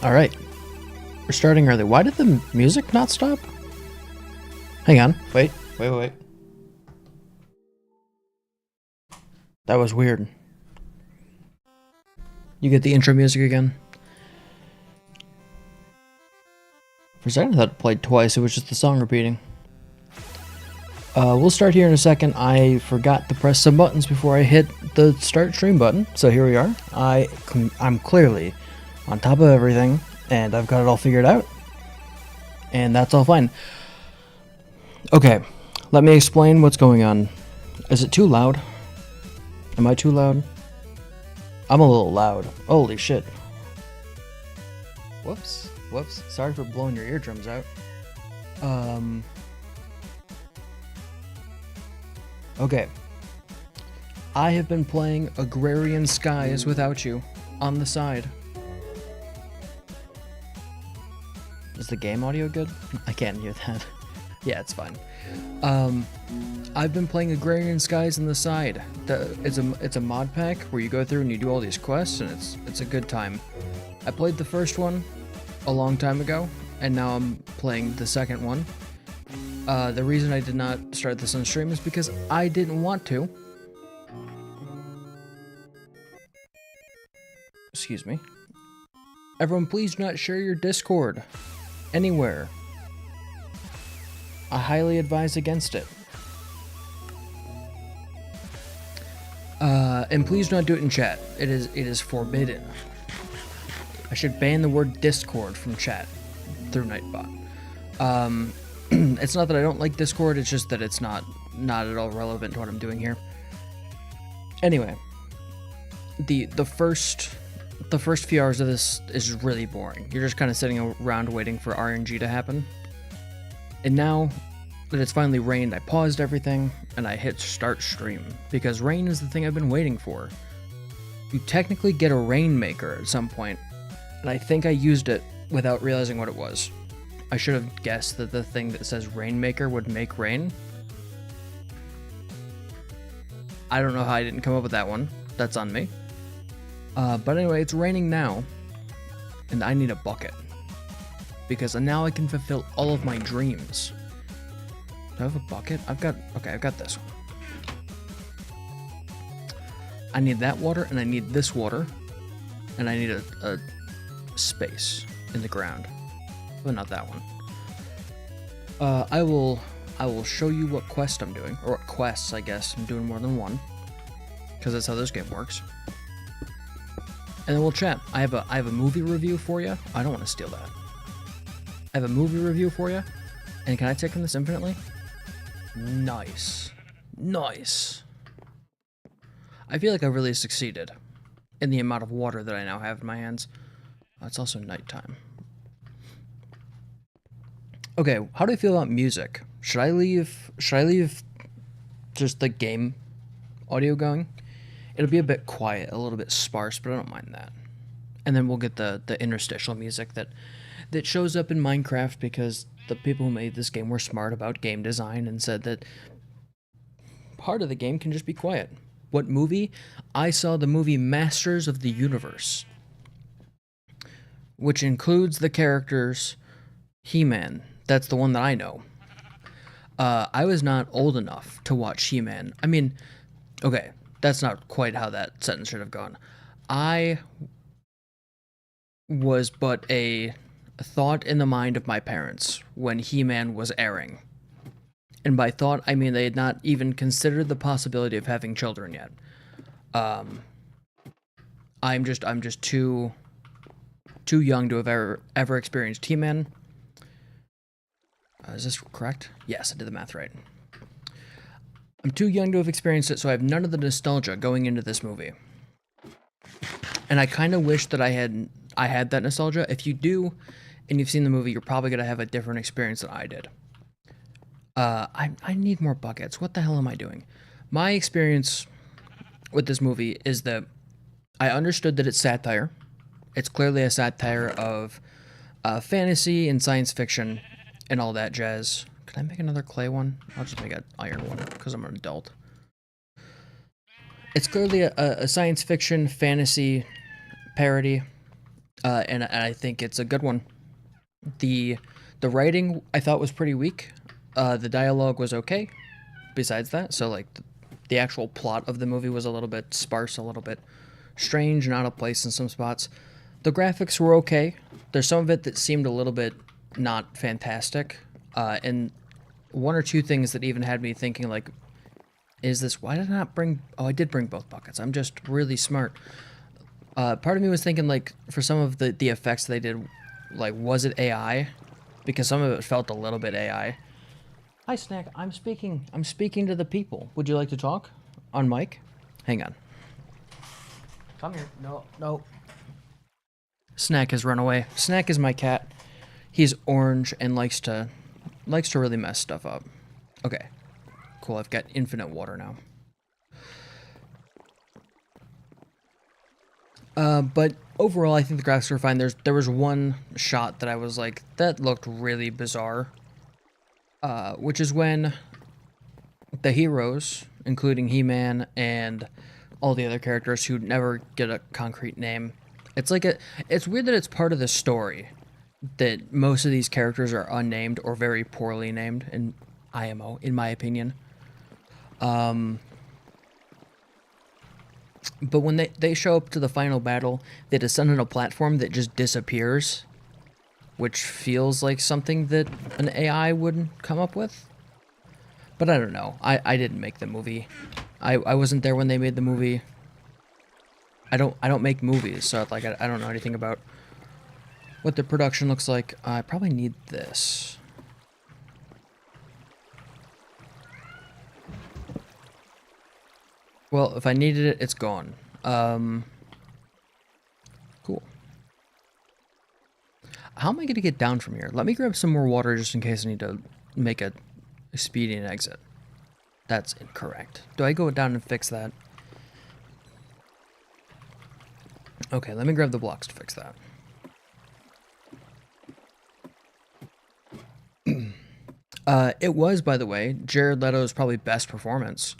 Alright. We're starting early. Why did the music not stop? Hang on. Wait. That was weird. You get the intro music again? For a second I thought it played twice. It was just the song repeating. We'll start here in a second. I forgot to press some buttons before I hit the start stream button. So here we are. I'm clearly on top of everything, and I've got it all figured out. And that's all fine. Okay, let me explain what's going on. Is it too loud? Am I too loud? I'm a little loud. Holy shit. Whoops. Sorry for blowing your eardrums out. Okay. I have been playing Agrarian Skies without you on the side. Is the game audio good? I can't hear that. Yeah, it's fine. I've been playing Agrarian Skies on the side. It's a mod pack where you go through and you do all these quests, and it's a good time. I played the first one a long time ago, and now I'm playing the second one. The reason I did not start this on stream is because I didn't want to. Excuse me. Everyone, please do not share your Discord anywhere. I highly advise against it. And please do not do it in chat. It is forbidden. I should ban the word Discord from chat through Nightbot. It's not that I don't like Discord, it's just that it's not at all relevant to what I'm doing here. Anyway, the first few hours of this is really boring. You're just kind of sitting around waiting for RNG to happen. And now that it's finally rained, I paused everything and I hit start stream because rain is the thing I've been waiting for. You technically get a rainmaker at some point, and I think I used it without realizing what it was. I should have guessed that the thing that says Rainmaker would make rain. I don't know how I didn't come up with that one. That's on me. But anyway, it's raining now, and I need a bucket. Because now I can fulfill all of my dreams. Do I have a bucket? I've got this one. I need that water, and I need this water, and I need a space in the ground. But not that one. I will show you what quest I'm doing, or what quests, I guess. I'm doing more than one, because that's how this game works. And then we'll chat. I have a movie review for you. I don't want to steal that. I have a movie review for you, and can I take from this infinitely? Nice. I feel like I really succeeded in the amount of water that I now have in my hands. It's also nighttime. Okay, how do I feel about music? Should I leave just the game audio going? It'll be a bit quiet, a little bit sparse, but I don't mind that. And then we'll get the interstitial music that shows up in Minecraft because the people who made this game were smart about game design and said that part of the game can just be quiet. What movie? I saw the movie Masters of the Universe, which includes the characters He-Man. That's the one that I know. I was not old enough to watch He-Man. I mean, okay, that's not quite how that sentence should have gone. I was but a thought in the mind of my parents when He-Man was airing. And by thought, I mean they had not even considered the possibility of having children yet. I'm just too young to have ever experienced He-Man. Is this correct? Yes, I did the math right. I'm too young to have experienced it, so I have none of the nostalgia going into this movie. And I kind of wish that I had that nostalgia. If you do, and you've seen the movie, you're probably going to have a different experience than I did. I need more buckets. What the hell am I doing? My experience with this movie is that I understood that it's satire. It's clearly a satire of fantasy and science fiction and all that jazz. Can I make another clay one? I'll just make an iron one because I'm an adult. It's clearly a science fiction fantasy parody and I think it's a good one. The the writing I thought was pretty weak. The dialogue was okay. Besides that, so like the actual plot of the movie was a little bit sparse, a little bit strange and out of place in some spots. The graphics were okay. There's some of it that seemed a little bit not fantastic, and one or two things that even had me thinking like, is this, why did I not bring, oh, I did bring both buckets. I'm just really smart. Part of me was thinking like for some of the effects they did, like was it AI? Because some of it felt a little bit AI. Hi, Snack. I'm speaking to the people. Would you like to talk on mic? Hang on. Come here. No, no. Snack has run away. Snack is my cat. He's orange and likes to really mess stuff up. Okay. Cool. I've got infinite water now. But overall, I think the graphics were fine. There was one shot that I was like, that looked really bizarre. Which is when the heroes, including He-Man and all the other characters who never get a concrete name, it's weird that it's part of the story that most of these characters are unnamed or very poorly named in IMO, in my opinion. But when they show up to the final battle, they descend on a platform that just disappears, which feels like something that an AI would come up with. But I don't know. I didn't make the movie. I wasn't there when they made the movie. I don't make movies, so like I don't know anything about what the production looks like. I probably need this. Well, if I needed it, it's gone. Cool. How am I going to get down from here? Let me grab some more water just in case I need to make a expedient exit. That's incorrect. Do I go down and fix that? Okay, let me grab the blocks to fix that. It was, by the way, Jared Leto's probably best performance.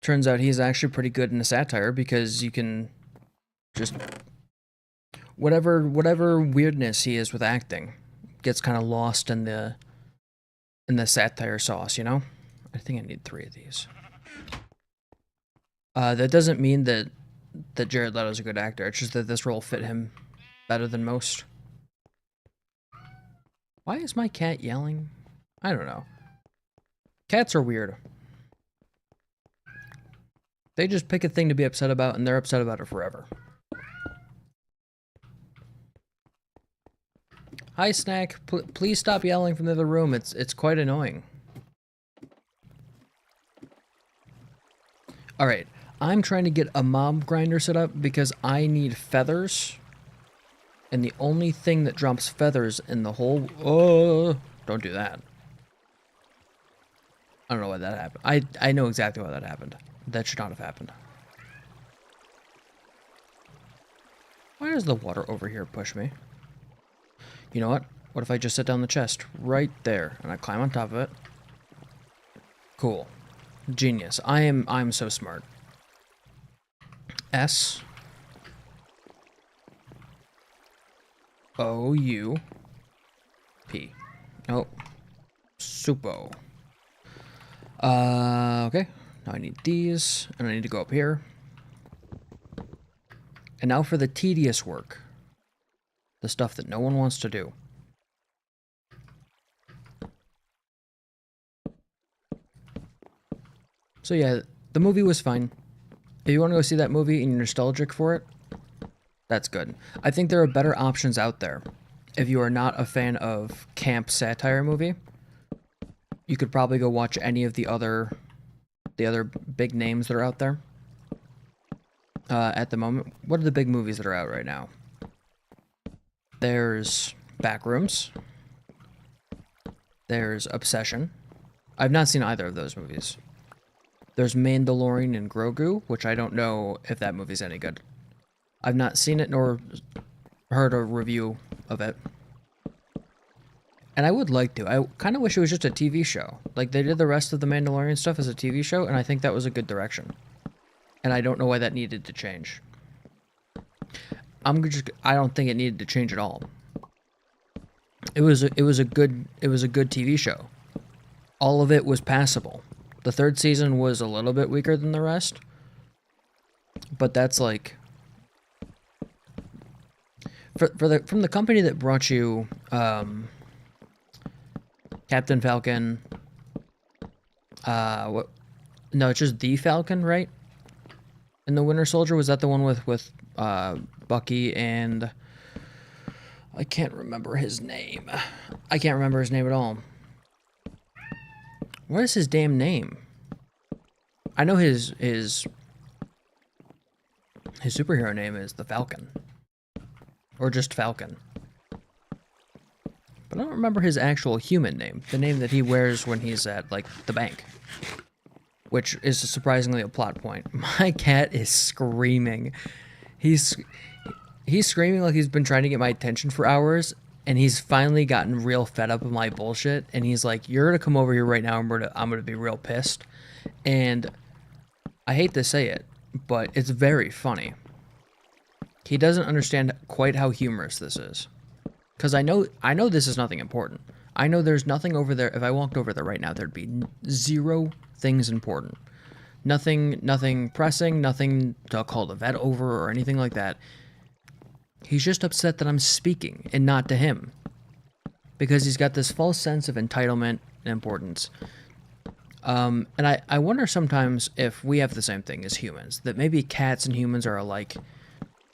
Turns out he's actually pretty good in a satire because you can just... Whatever weirdness he is with acting gets kind of lost in the satire sauce, you know? I think I need 3 of these. That doesn't mean that Jared Leto's a good actor. It's just that this role fit him better than most. Why is my cat yelling? I don't know. Cats are weird. They just pick a thing to be upset about, and they're upset about it forever. Hi, Snack. Please stop yelling from the other room. It's quite annoying. Alright, I'm trying to get a mob grinder set up because I need feathers. And the only thing that drops feathers in the whole... Oh, don't do that. I don't know why that happened. I know exactly why that happened. That should not have happened. Why does the water over here push me? You know what? What if I just set down the chest right there and I climb on top of it? Cool. Genius. I'm so smart. S O U P. Oh. Supo. Okay. Now I need these, and I need to go up here. And now for the tedious work. The stuff that no one wants to do. So yeah, the movie was fine. If you want to go see that movie and you're nostalgic for it, that's good. I think there are better options out there. If you are not a fan of camp satire movie, you could probably go watch any of the other big names that are out there. At the moment, what are the big movies that are out right now? There's Backrooms. There's Obsession. I've not seen either of those movies. There's Mandalorian and Grogu, which I don't know if that movie's any good. I've not seen it nor heard a review of it. And I would like to. I kind of wish it was just a TV show. Like, they did the rest of the Mandalorian stuff as a TV show, and I think that was a good direction. And I don't know why that needed to change. I don't think it needed to change at all. It was a good TV show. All of it was passable. The third season was a little bit weaker than the rest, but that's like from the company that brought you Captain Falcon. What? No, it's just the Falcon, right? And the Winter Soldier, was that the one with Bucky and I can't remember his name. I can't remember his name at all. What is his damn name? I know his superhero name is the Falcon. Or just Falcon. But I don't remember his actual human name. The name that he wears when he's at, like, the bank. Which is surprisingly a plot point. My cat is screaming. He's screaming like he's been trying to get my attention for hours, and he's finally gotten real fed up with my bullshit, and he's like, you're gonna come over here right now, and I'm gonna be real pissed. And I hate to say it, but it's very funny. He doesn't understand quite how humorous this is. Because I know this is nothing important. I know there's nothing over there. If I walked over there right now, there'd be zero things important. Nothing pressing, nothing to call the vet over or anything like that. He's just upset that I'm speaking and not to him. Because he's got this false sense of entitlement and importance. And I wonder sometimes if we have the same thing as humans. That maybe cats and humans are alike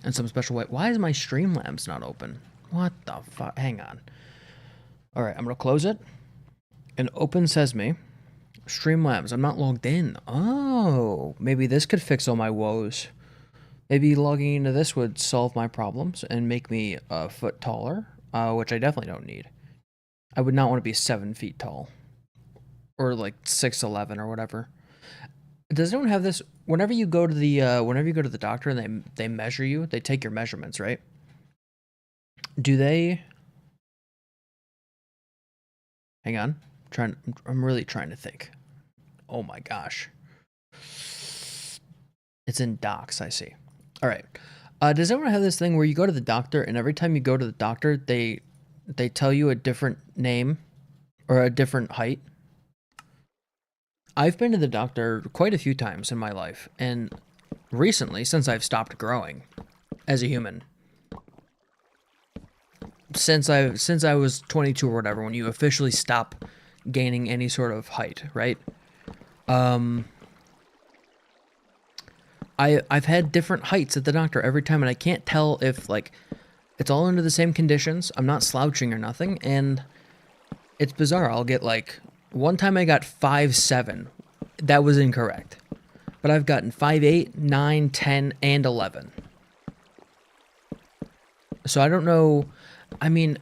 in some special way. Why is my Streamlabs not open? What the fuck? Hang on. Alright, I'm going to close it. And open Sesame. Streamlabs, I'm not logged in. Oh, maybe this could fix all my woes. Maybe logging into this would solve my problems and make me a foot taller, which I definitely don't need. I would not want to be 7 feet tall. Or like 6'11" or whatever. Does anyone have this? Whenever you go to the doctor and they measure you, they take your measurements, right? Do they? Hang on. I'm really trying to think. Oh my gosh. It's in docs, I see. All right. Does anyone have this thing where you go to the doctor and every time you go to the doctor, they tell you a different name or a different height? I've been to the doctor quite a few times in my life, and recently, since I've stopped growing as a human, since I was 22 or whatever, when you officially stop gaining any sort of height, right? I've had different heights at the doctor every time, and I can't tell if, like, it's all under the same conditions. I'm not slouching or nothing, and it's bizarre. I'll get, like, one time I got 5'7". That was incorrect. But I've gotten 5'8", 9, 10, and 11. So I don't know. I mean,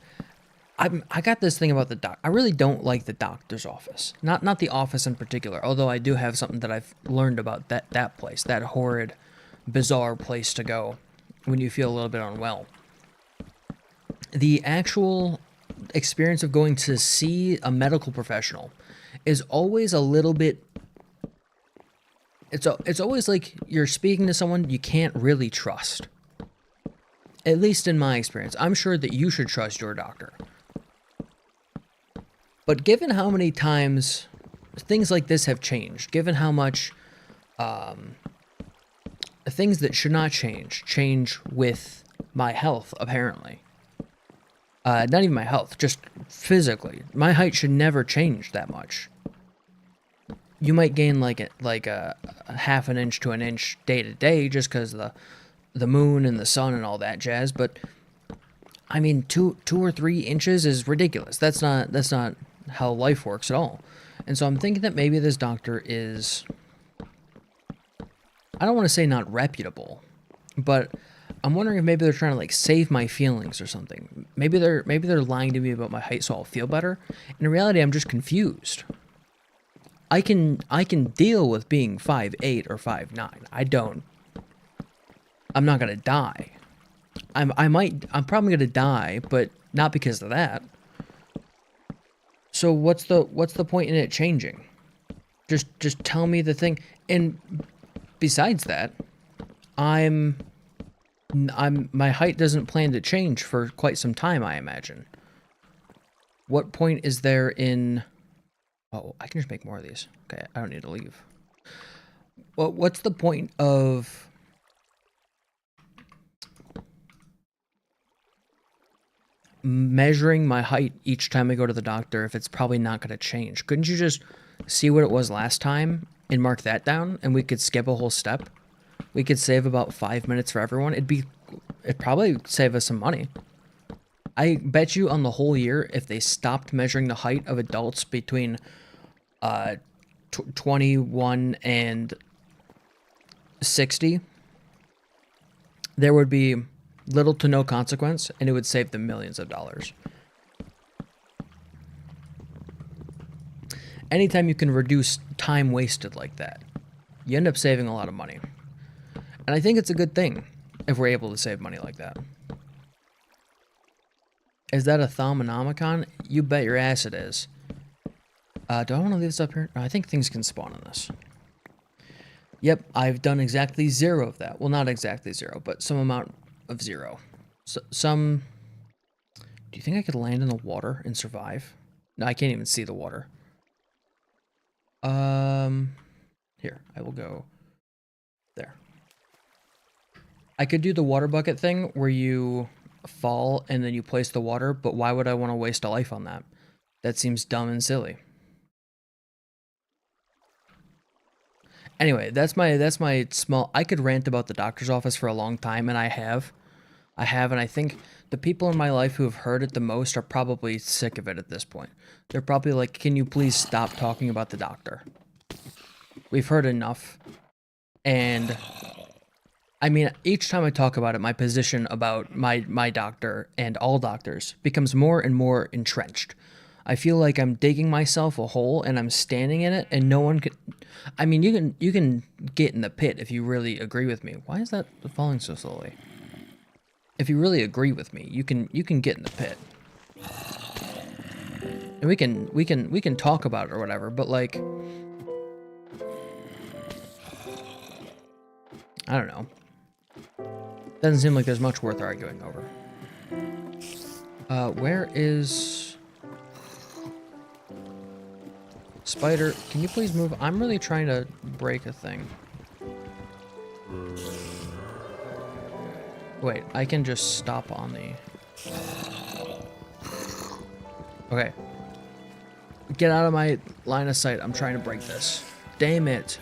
I got this thing about the doc. I really don't like the doctor's office. Not the office in particular, although I do have something that I've learned about that place, that horrid, bizarre place to go when you feel a little bit unwell. The actual experience of going to see a medical professional is always a little bit. It's always like you're speaking to someone you can't really trust. At least in my experience. I'm sure that you should trust your doctor. But given how many times things like this have changed, given how much things that should not change with my health, apparently. Not even my health, just physically. My height should never change that much. You might gain like a half an inch to an inch day to day just because the moon and the sun and all that jazz, but I mean 2 or 3 inches is ridiculous. That's not how life works at all. And so I'm thinking that maybe this doctor is, I don't want to say not reputable, but I'm wondering if maybe they're trying to like save my feelings or something. Maybe they're lying to me about my height so I'll feel better. In reality, I'm just confused. I can deal with being 5'8" or 5'9". I'm not gonna die. I'm probably gonna die, but not because of that. So what's the point in it changing? Just tell me the thing. And besides that, I'm My height doesn't plan to change for quite some time, I imagine. What point is there in... Oh, I can just make more of these. Okay, I don't need to leave. Well, what's the point of... measuring my height each time I go to the doctor if it's probably not going to change? Couldn't you just see what it was last time and mark that down, and we could skip a whole step? We could save about 5 minutes for everyone. It'd probably save us some money. I bet you on the whole year, if they stopped measuring the height of adults between 21 and 60, there would be little to no consequence, and it would save them millions of dollars. Anytime you can reduce time wasted like that, you end up saving a lot of money. And I think it's a good thing if we're able to save money like that. Is that a Thaumonomicon? You bet your ass it is. Do I want to leave this up here? No, I think things can spawn on this. Yep, I've done exactly 0 of that. Well, not exactly 0, but some amount of 0. So, some... Do you think I could land in the water and survive? No, I can't even see the water. Here, I will go there. I could do the water bucket thing where you fall and then you place the water, but why would I want to waste a life on that? That seems dumb and silly. Anyway, that's my small... I could rant about the doctor's office for a long time, and I have, and I think the people in my life who have heard it the most are probably sick of it at this point. They're probably like, can you please stop talking about the doctor? We've heard enough. And I mean, each time I talk about it, my position about my doctor and all doctors becomes more and more entrenched. I feel like I'm digging myself a hole and I'm standing in it, and no one can... I mean, you can get in the pit if you really agree with me. Why is that falling so slowly? If you really agree with me, you can get in the pit. And we can talk about it or whatever, but like, I don't know. Doesn't seem like there's much worth arguing over. Where is Spider? Can you please move? I'm really trying to break a thing. Wait, I can just stop on the... Okay. Get out of my line of sight. I'm trying to break this. Damn it.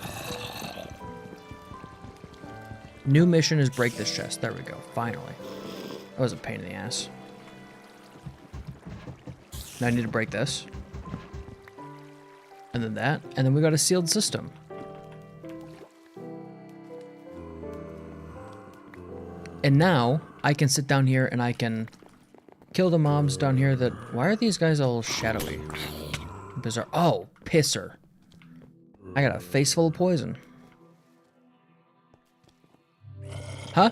New mission is break this chest. There we go. Finally. That was a pain in the ass. Now I need to break this. And then that. And then we got a sealed system. And now I can sit down here and I can kill the mobs down here that... Why are these guys all shadowy? Bizarre. Oh, pisser. I got a face full of poison. Huh?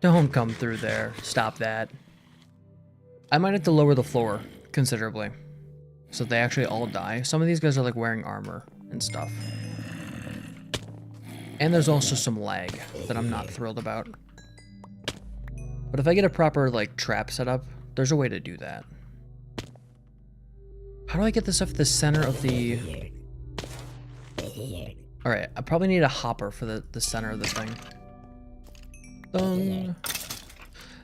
Don't come through there. Stop that. I might have to lower the floor considerably, so they actually all die. Some of these guys are like wearing armor and stuff. And there's also some lag that I'm not thrilled about. But if I get a proper like trap set up, there's a way to do that. How do I get this off the center of the... Alright, I probably need a hopper for the center of the thing.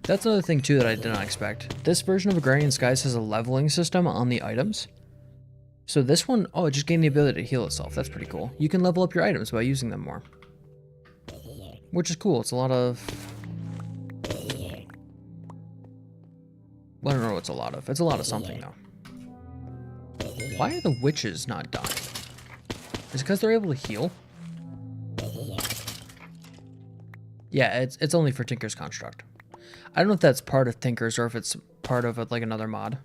That's another thing too that I did not expect. This version of Agrarian Skies has a leveling system on the items. So this one, oh, it just gained the ability to heal itself. That's pretty cool. You can level up your items by using them more. Which is cool. It's a lot of... Well, I don't know what it's a lot of. It's a lot of something, though. Why are the witches not dying? Is it because they're able to heal? Yeah, it's only for Tinker's Construct. I don't know if that's part of Tinker's or if it's part of like another mod.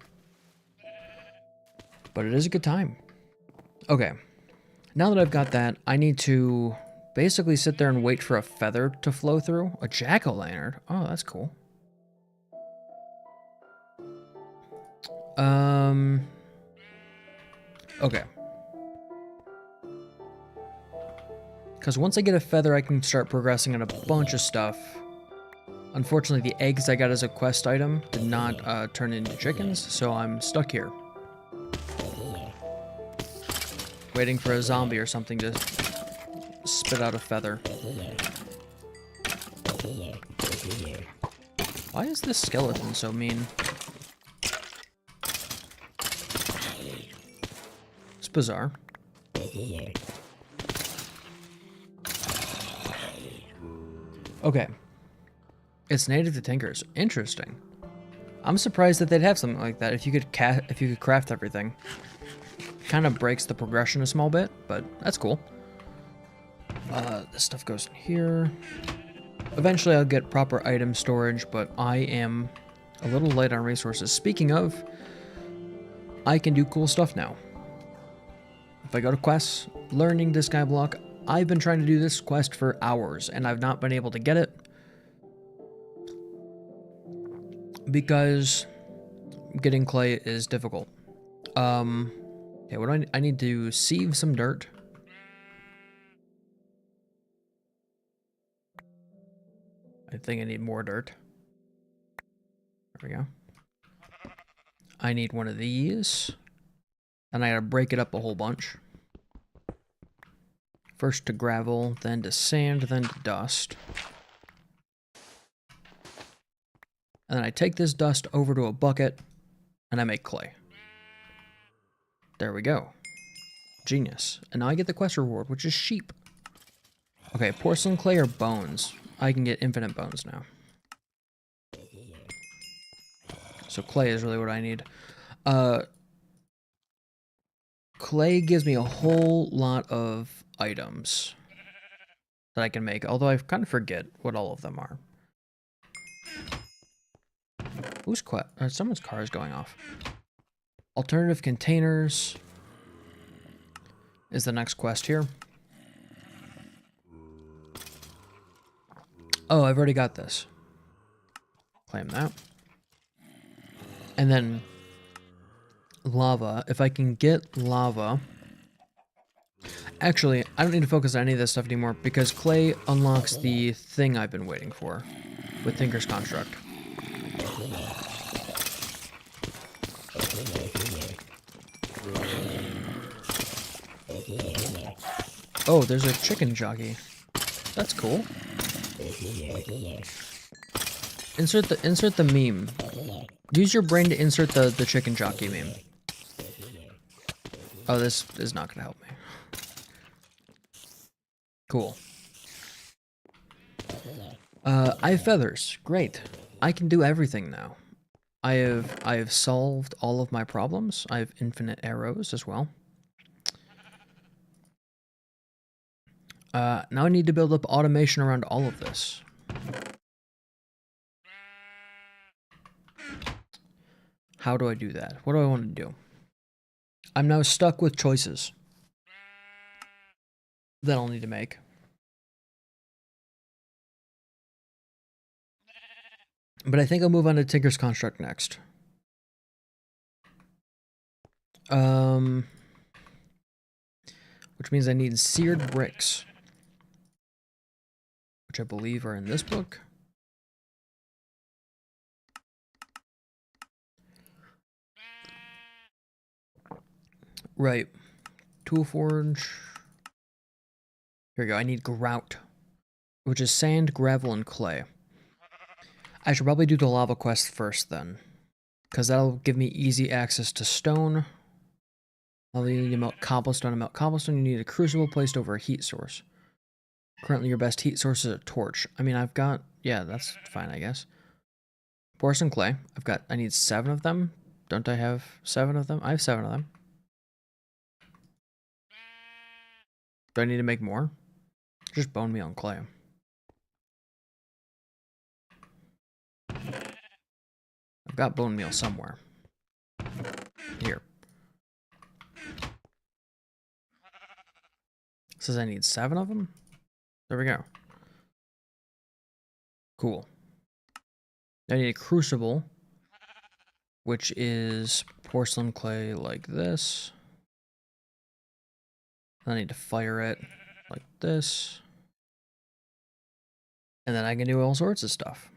But it is a good time. Okay. Now that I've got that, I need to basically sit there and wait for a feather to flow through. A jack-o'-lantern. Oh, that's cool. Okay. Because once I get a feather, I can start progressing on a bunch of stuff. Unfortunately, the eggs I got as a quest item did not turn into chickens, so I'm stuck here. Waiting for a zombie or something to spit out a feather. Why is this skeleton so mean? It's bizarre. Okay. It's native to Tinkers. Interesting. I'm surprised that they'd have something like that if you could craft everything. Kind of breaks the progression a small bit, but that's cool. This stuff goes in here. Eventually I'll get proper item storage, but I am a little light on resources. Speaking of, I can do cool stuff now. If I go to quests, learning this guy block, I've been trying to do this quest for hours, and I've not been able to get it. Because getting clay is difficult. Okay, what do I need to sieve some dirt. I think I need more dirt. There we go. I need one of these. And I gotta break it up a whole bunch. First to gravel, then to sand, then to dust. And then I take this dust over to a bucket, and I make clay. There we go. Genius. And now I get the quest reward, which is sheep. Okay, porcelain clay or bones? I can get infinite bones now. So clay is really what I need. Clay gives me a whole lot of items that I can make, although I kind of forget what all of them are. Who's someone's car is going off. Alternative containers is the next quest here. Oh, I've already got this. Claim that. And then lava. If I can get lava... Actually, I don't need to focus on any of this stuff anymore because clay unlocks the thing I've been waiting for with Tinker's Construct. Oh, there's a chicken jockey. That's cool. Insert the meme. Use your brain to insert the chicken jockey meme. Oh, this is not gonna help me. Cool. I have feathers. Great. I can do everything now. I have solved all of my problems. I have infinite arrows as well. Now I need to build up automation around all of this. How do I do that? What do I want to do? I'm now stuck with choices that I'll need to make. But I think I'll move on to Tinker's Construct next. Which means I need seared bricks, which I believe are in this book. Right. Tool forge. Here we go. I need grout, which is sand, gravel, and clay. I should probably do the lava quest first then, because that'll give me easy access to stone. You need to melt cobblestone. To melt cobblestone, you need a crucible placed over a heat source. Currently, your best heat source is a torch. I mean, I've got... Yeah, that's fine, I guess. Porcelain clay. I need 7 of them. Don't I have 7 of them? I have 7 of them. Do I need to make more? Just bone meal and clay. I've got bone meal somewhere. Here. It says I need 7 of them? There we go. Cool. I need a crucible, which is porcelain clay like this. I need to fire it like this. And then I can do all sorts of stuff.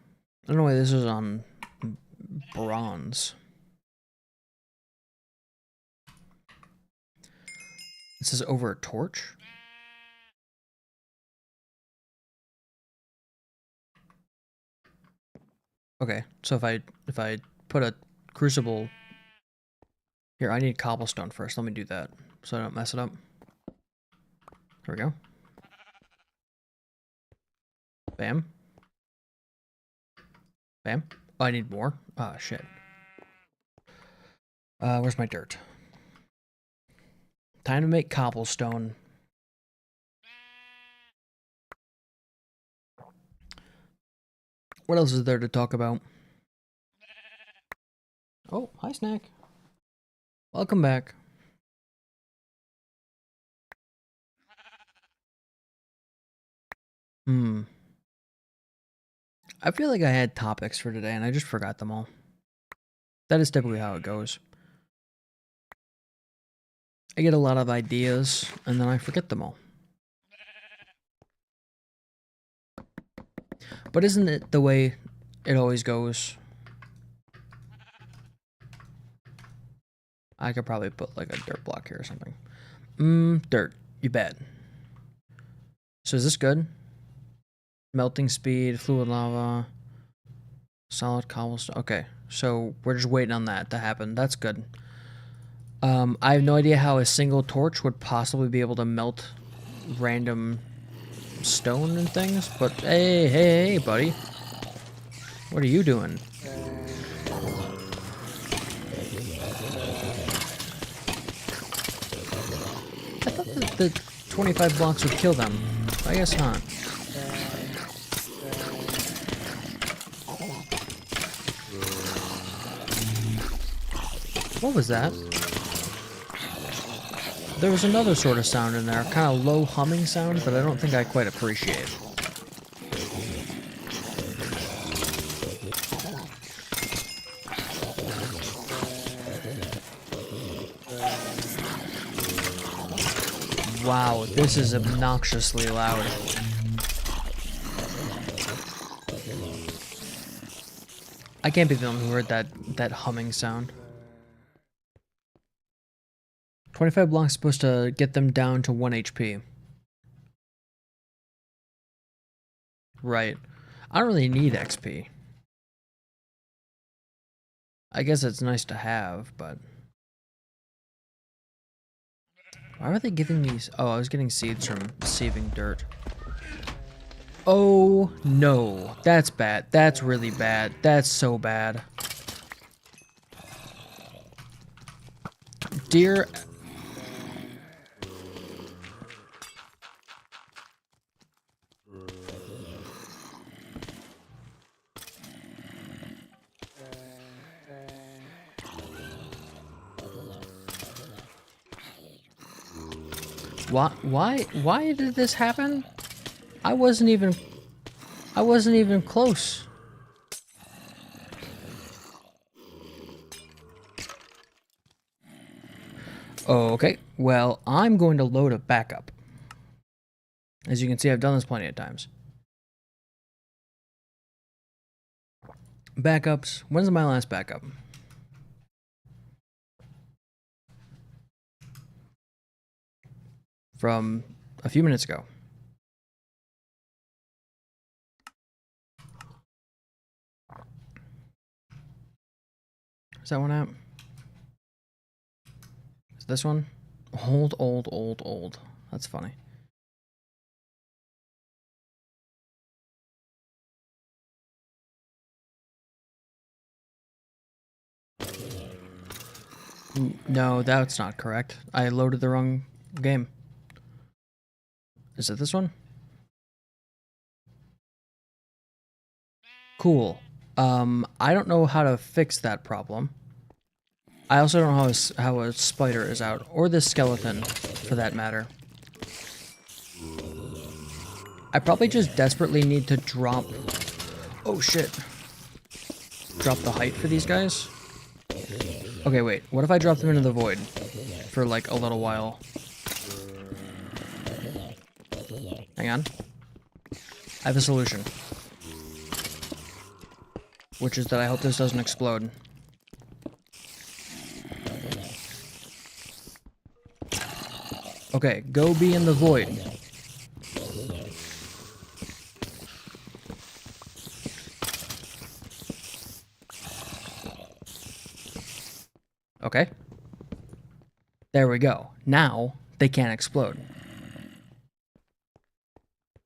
I don't know why this is on bronze. This is over a torch. Okay, so if I put a crucible here, I need cobblestone first. Let me do that so I don't mess it up. There we go. Bam. Bam. Oh, I need more. Ah, shit. Where's my dirt? Time to make cobblestone. What else is there to talk about? Oh, hi, Snack. Welcome back. I feel like I had topics for today and I just forgot them all. That is typically how it goes. I get a lot of ideas and then I forget them all. But isn't it the way it always goes? I could probably put like a dirt block here or something. Dirt. You bet. So is this good? Melting speed, fluid lava, solid cobblestone. Okay, so we're just waiting on that to happen. That's good. I have no idea how a single torch would possibly be able to melt random stone and things, but hey, buddy. What are you doing? I thought that the 25 blocks would kill them. I guess not. What was that? There was another sort of sound in there, kind of low humming sound that I don't think I quite appreciate. Wow, this is obnoxiously loud. I can't be the one who heard that humming sound. 25 blocks is supposed to get them down to 1 HP. Right. I don't really need XP. I guess it's nice to have, but... Why are they giving me... Oh, I was getting seeds from saving dirt. Oh, no. That's bad. That's really bad. That's so bad. Dear... Why did this happen? I wasn't even close. Okay, well, I'm going to load a backup. As you can see, I've done this plenty of times. Backups. When's my last backup? From a few minutes ago. Is that one out? Is this one? Old. That's funny. No, that's not correct. I loaded the wrong game. Is it this one? Cool. I don't know how to fix that problem. I also don't know how a spider is out, or this skeleton, for that matter. I probably just desperately need to drop... Oh shit. Drop the height for these guys? Okay, wait. What if I drop them into the void for like a little while? Hang on. I have a solution. Which is that I hope this doesn't explode. Okay, go be in the void. Okay. There we go. Now they can't explode.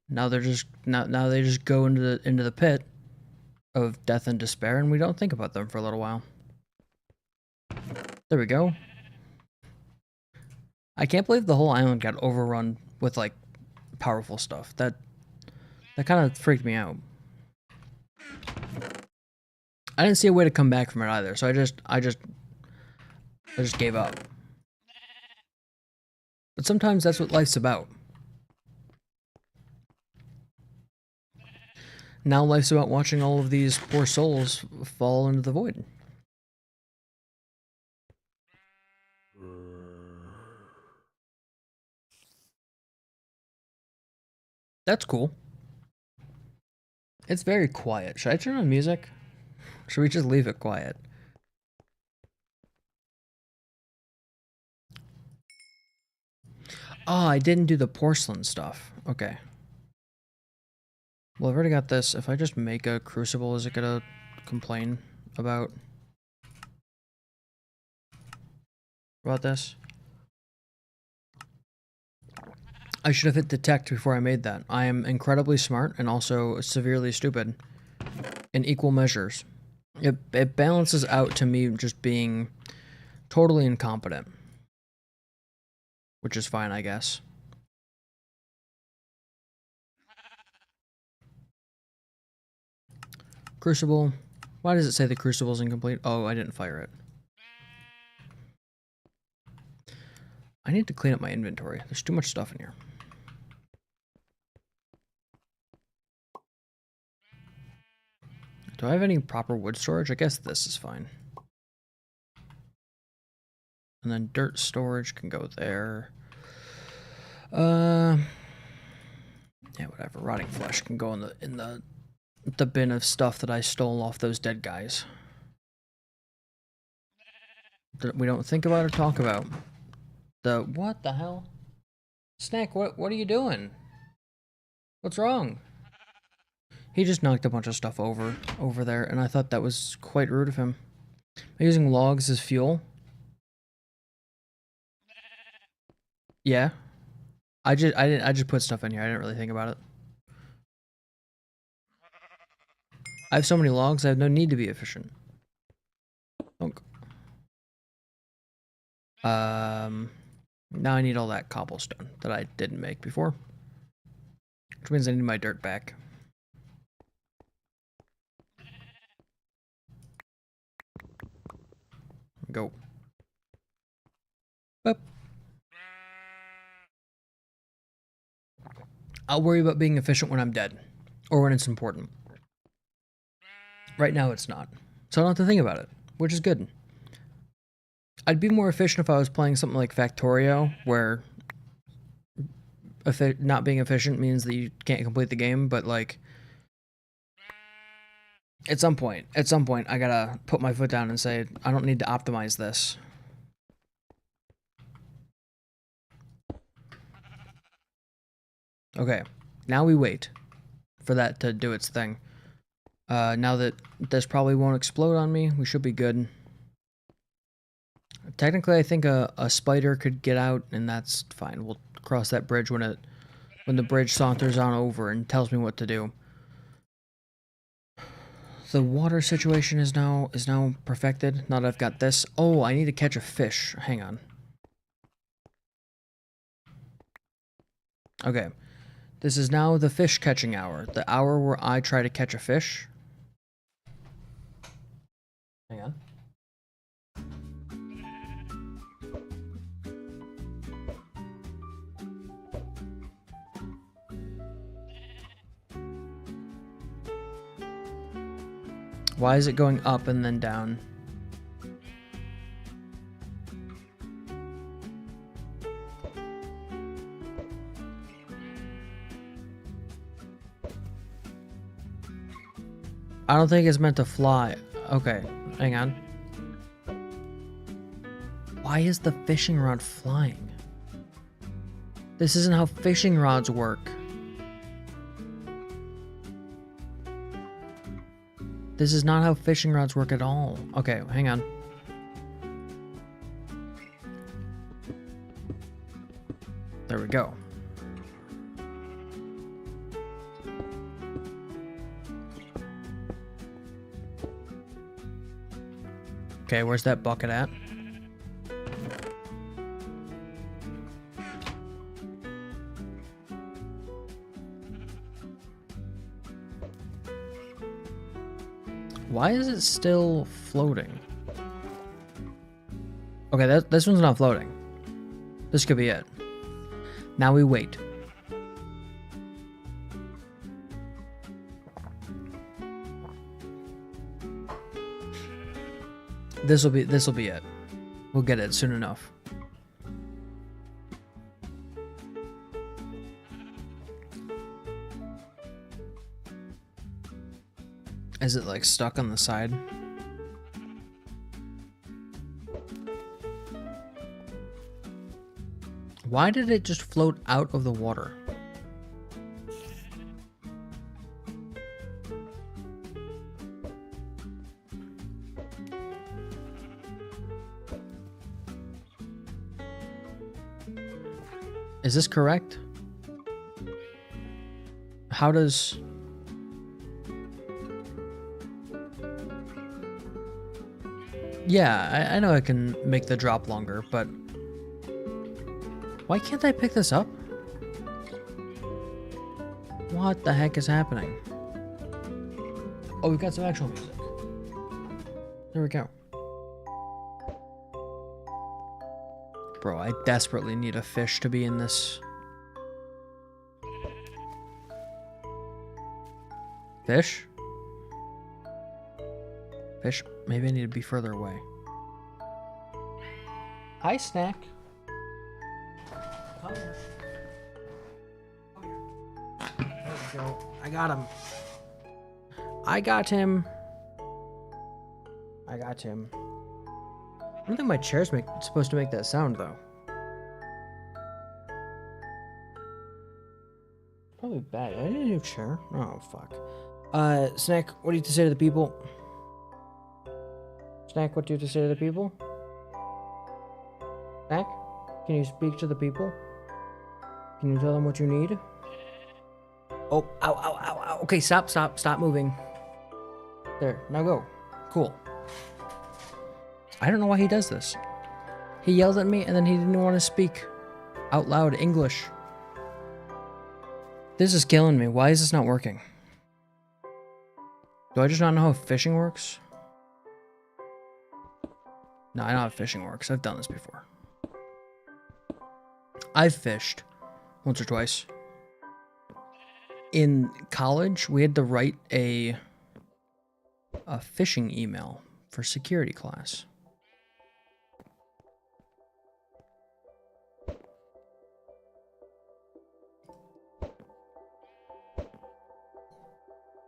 Now they're just now they just go into the pit of death and despair, and we don't think about them for a little while. There we go. I can't believe the whole island got overrun with like powerful stuff. That kind of freaked me out. I didn't see a way to come back from it either, so I just gave up. But sometimes that's what life's about. Now life's about watching all of these poor souls fall into the void. That's cool. It's very quiet. Should I turn on music? Should we just leave it quiet? Oh, I didn't do the porcelain stuff. Okay. Well, I've already got this. If I just make a crucible, is it gonna complain about this? I should have hit detect before I made that. I am incredibly smart and also severely stupid in equal measures. It balances out to me just being totally incompetent. Which is fine, I guess. Crucible. Why does it say the crucible's incomplete? Oh, I didn't fire it. I need to clean up my inventory. There's too much stuff in here. Do I have any proper wood storage? I guess this is fine. And then dirt storage can go there. Yeah, whatever. Rotting flesh can go in the bin of stuff that I stole off those dead guys. That we don't think about or talk about. What the hell? Snack, what are you doing? What's wrong? He just knocked a bunch of stuff over there, and I thought that was quite rude of him. Am I using logs as fuel? Yeah. I just put stuff in here. I didn't really think about it. I have so many logs, I have no need to be efficient. Okay. Now I need all that cobblestone that I didn't make before. Which means I need my dirt back. Go. Up. I'll worry about being efficient when I'm dead. Or when it's important. Right now it's not. So I don't have to think about it. Which is good. I'd be more efficient if I was playing something like Factorio, where not being efficient means that you can't complete the game, but like at some point I gotta put my foot down and say, I don't need to optimize this. Okay, now we wait for that to do its thing. Now that this probably won't explode on me, we should be good. Technically, I think a spider could get out, and that's fine. We'll cross that bridge when the bridge saunters on over and tells me what to do. The water situation is now perfected. Now that I've got this. Oh, I need to catch a fish. Hang on. Okay. This is now the fish catching hour. The hour where I try to catch a fish. Hang on. Why is it going up and then down? I don't think it's meant to fly. Okay, hang on. Why is the fishing rod flying? This isn't how fishing rods work. This is not how fishing rods work at all. Okay, hang on. There we go. Okay, where's that bucket at? Why is it still floating? Okay, this one's not floating. This could be it. Now we wait. This'll be it. We'll get it soon enough. Is it like stuck on the side? Why did it just float out of the water? Is this correct? How does... Yeah, I know I can make the drop longer, but... Why can't I pick this up? What the heck is happening? Oh, we've got some actual music. There we go. Bro, I desperately need a fish to be in this. Fish? Fish? Maybe I need to be further away. Hi, Snack. Come here. Come here. There we go. I got him. I got him. I got him. I don't think my chair's supposed to make that sound, though. Probably bad. I need a new chair. Oh, fuck. Snack, what do you have to say to the people? Snack, what do you have to say to the people? Snack, can you speak to the people? Can you tell them what you need? Oh, ow, ow, ow, ow. Okay, stop moving. There, now go. Cool. I don't know why he does this. He yelled at me and then he didn't want to speak out loud English. This is killing me. Why is this not working? Do I just not know how fishing works? No, I know how fishing works. I've done this before. I've fished once or twice. In college, we had to write a phishing email for security class.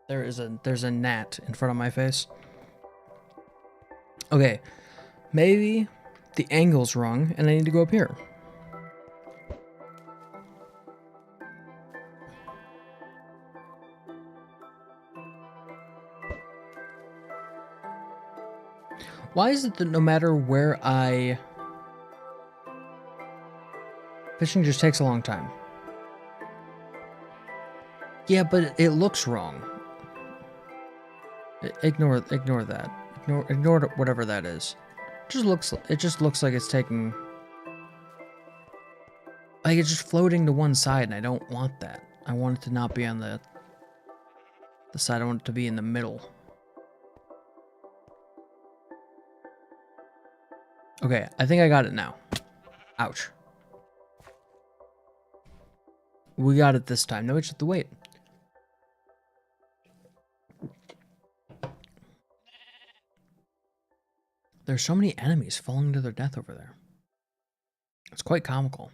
There's a gnat in front of my face. Okay, maybe the angle's wrong and I need to go up here. Why is it that no matter where fishing just takes a long time? Yeah, but it looks wrong. Ignore that. Ignore whatever that is. It just looks like it's taking, like it's just floating to one side, and I don't want that. I want it to not be on the side. I want it to be in the middle. Okay, I think I got it now. Ouch. We got it this time. Now we just have to wait. There's so many enemies falling to their death over there. It's quite comical.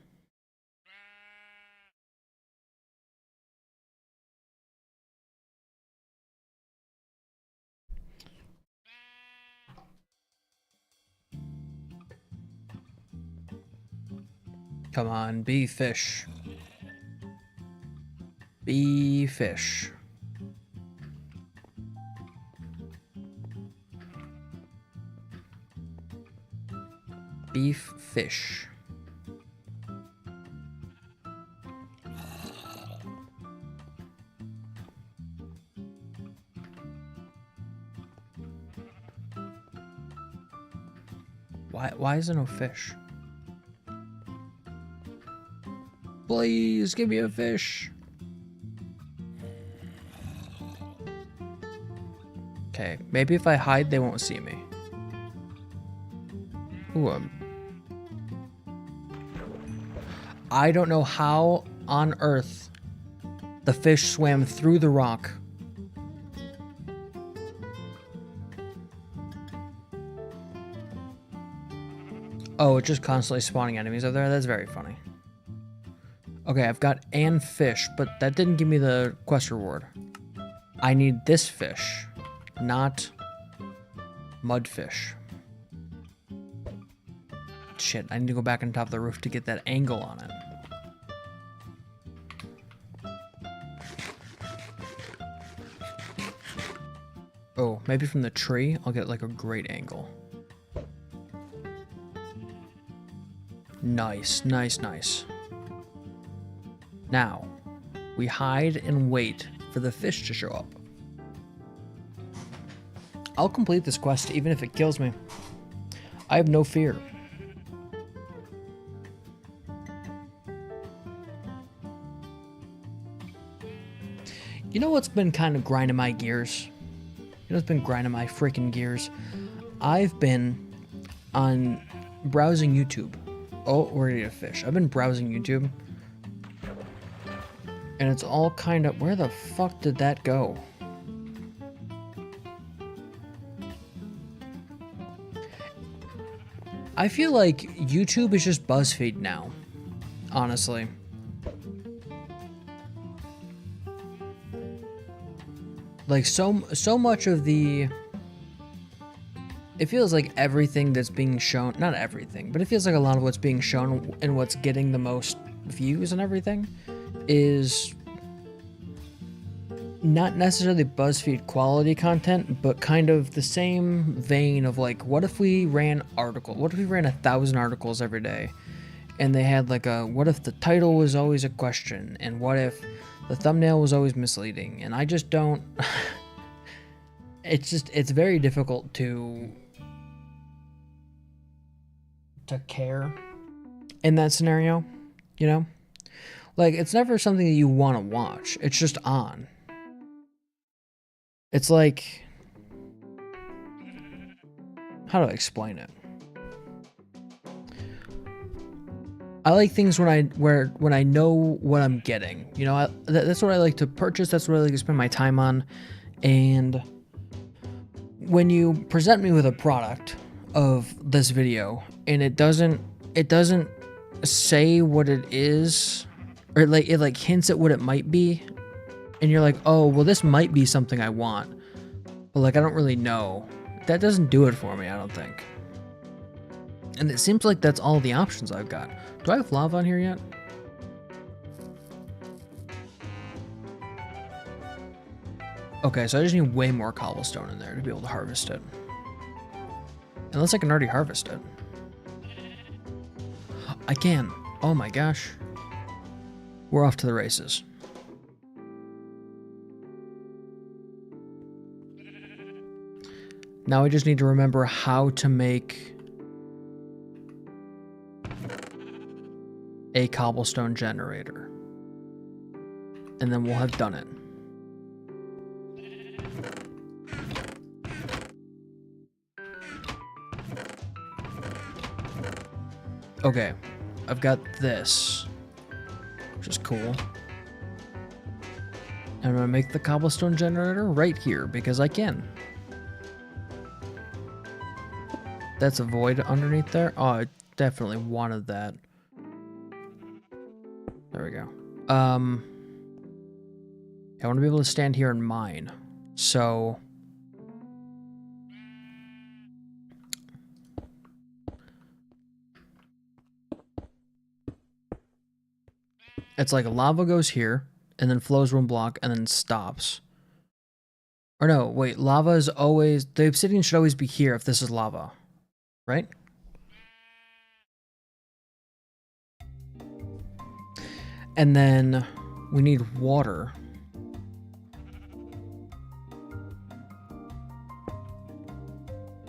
Come on, be fish. Be fish. Beef fish. Why is there no fish? Please give me a fish. Okay, maybe if I hide, they won't see me. Ooh, I don't know how on earth the fish swam through the rock. Oh, it's just constantly spawning enemies over there? That's very funny. Okay, I've got an fish, but that didn't give me the quest reward. I need this fish, not mudfish. Shit, I need to go back on top of the roof to get that angle on it. Oh, maybe from the tree, I'll get like a great angle. Nice, nice, nice. Now, we hide and wait for the fish to show up. I'll complete this quest even if it kills me. I have no fear. You know what's been kind of grinding my gears? You know what's been grinding my freaking gears? I've been on browsing YouTube. Oh, we're gonna get a fish. I've been browsing YouTube. And it's all kind of... Where the fuck did that go? I feel like YouTube is just BuzzFeed now. Honestly. Like, so much of the... It feels like everything that's being shown... Not everything, but it feels like a lot of what's being shown and what's getting the most views and everything is not necessarily BuzzFeed quality content, but kind of the same vein of like, what if we ran 1,000 articles every day, and they had like a, what if the title was always a question, and what if the thumbnail was always misleading, and I just don't, it's very difficult to care in that scenario, you know? Like, it's never something that you want to watch. It's just on. It's like... How do I explain it? I like things when I know what I'm getting. You know, that's what I like to purchase. That's what I like to spend my time on. And when you present me with a product of this video, and it doesn't say what it is... Or it like hints at what it might be, and you're like, oh, well, this might be something I want, but like I don't really know. That doesn't do it for me, I don't think. And it seems like that's all the options I've got. Do I have lava on here yet? Okay, so I just need way more cobblestone in there to be able to harvest it. Unless I can already harvest it. I can. Oh my gosh. We're off to the races. Now I just need to remember how to make a cobblestone generator. And then we'll have done it. Okay, I've got this. Which is cool. I'm gonna make the cobblestone generator right here because I can. That's a void underneath there. Oh, I definitely wanted that. There we go. I want to be able to stand here and mine. So It's like lava goes here, and then flows one block, and then stops. Or no, wait, lava is always... The obsidian should always be here if this is lava. Right? And then we need water.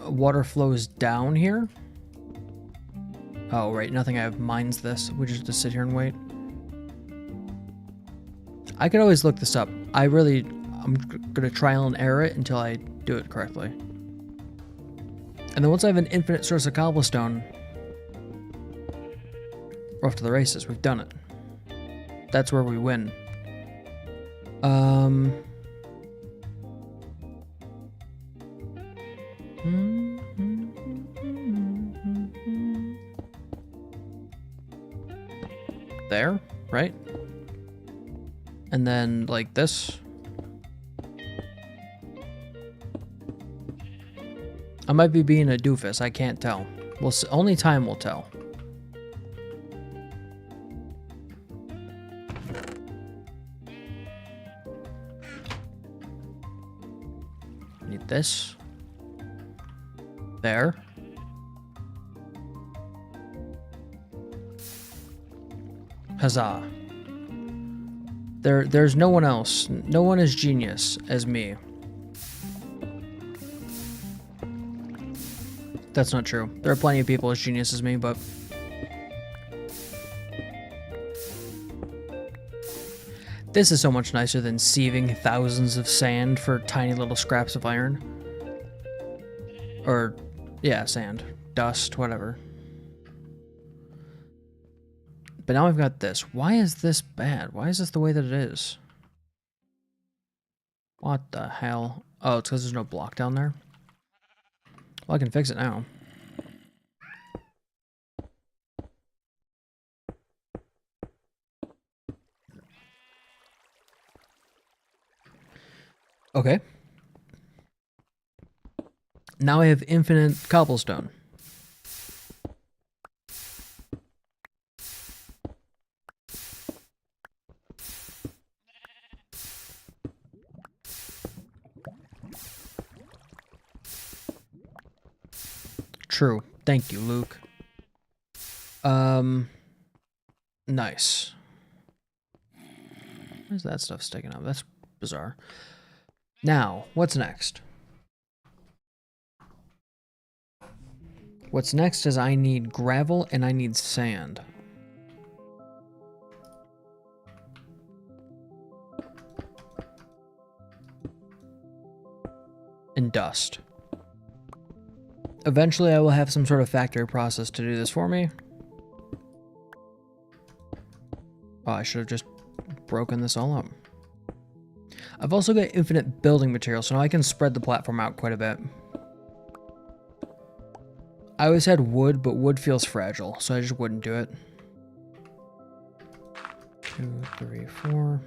Water flows down here. Oh, right, nothing I have mines this. We just have to sit here and wait. I could always look this up. I'm gonna trial and error it until I do it correctly. And then once I have an infinite source of cobblestone, we're off to the races. We've done it. That's where we win. There, right? And then like this. I might be being a doofus. I can't tell. Well, only time will tell. Need this. There. Huzzah. There's no one else. No one as genius as me. That's not true. There are plenty of people as genius as me, but... This is so much nicer than sieving thousands of sand for tiny little scraps of iron. Or, yeah, sand. Dust, whatever. But now I've got this. Why is this bad? Why is this the way that it is? What the hell? Oh, it's because there's no block down there? Well, I can fix it now. Okay. Now I have infinite cobblestone. True. Thank you, Luke. Nice. Where's that stuff sticking up? That's bizarre. Now, what's next? What's next is I need gravel and I need sand. And dust. Eventually I will have some sort of factory process to do this for me. Oh, I should have just broken this all up. I've also got infinite building material, so now I can spread the platform out quite a bit. I always had wood, but wood feels fragile, so I just wouldn't do it. 2, 3, 4.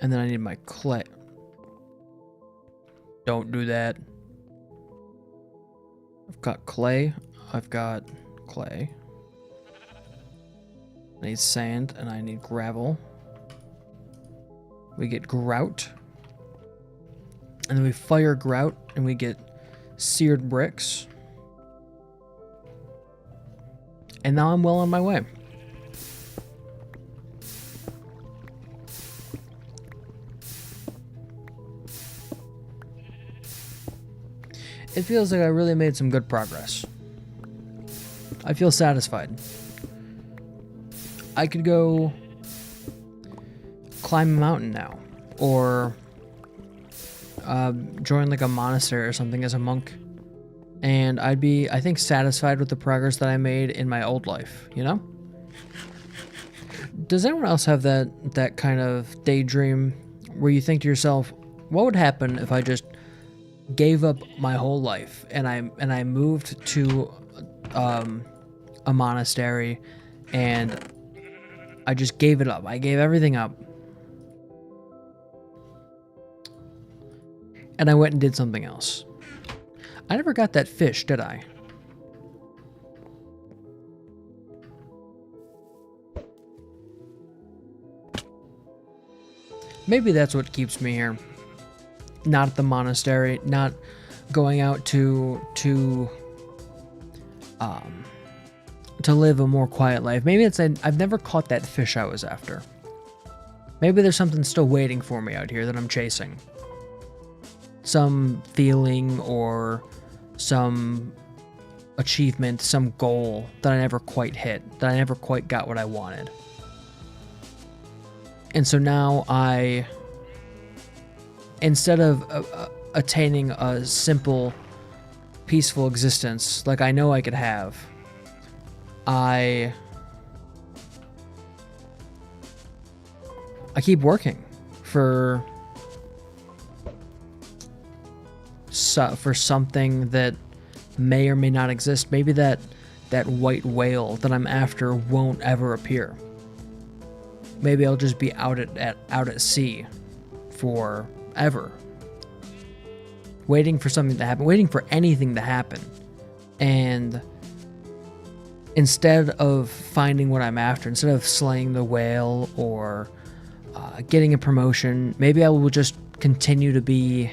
And then I need my clay. Don't do that. I've got clay. I've got clay. I need sand and I need gravel. We get grout. And then we fire grout and we get seared bricks. And now I'm well on my way. It feels like I really made some good progress. I feel satisfied. I could go climb a mountain now, or join like a monastery or something as a monk, and I'd be, I think, satisfied with the progress that I made in my old life, you know? Does anyone else have that kind of daydream where you think to yourself, what would happen if I just gave up my whole life and I moved to a monastery and I just gave it up. I gave everything up. And I went and did something else. I never got that fish, did I? Maybe that's what keeps me here. Not at the monastery, not going out to live a more quiet life. Maybe it's I've never caught that fish I was after. Maybe there's something still waiting for me out here that I'm chasing. Some feeling or some achievement, some goal that I never quite hit, that I never quite got what I wanted. And so now instead of attaining a simple, peaceful existence like I know I could have, I keep working for something that may or may not exist. Maybe that white whale that I'm after won't ever appear. Maybe I'll just be out at sea forever, waiting for something to happen, waiting for anything to happen. And instead of finding what I'm after, instead of slaying the whale or getting a promotion, maybe I will just continue to be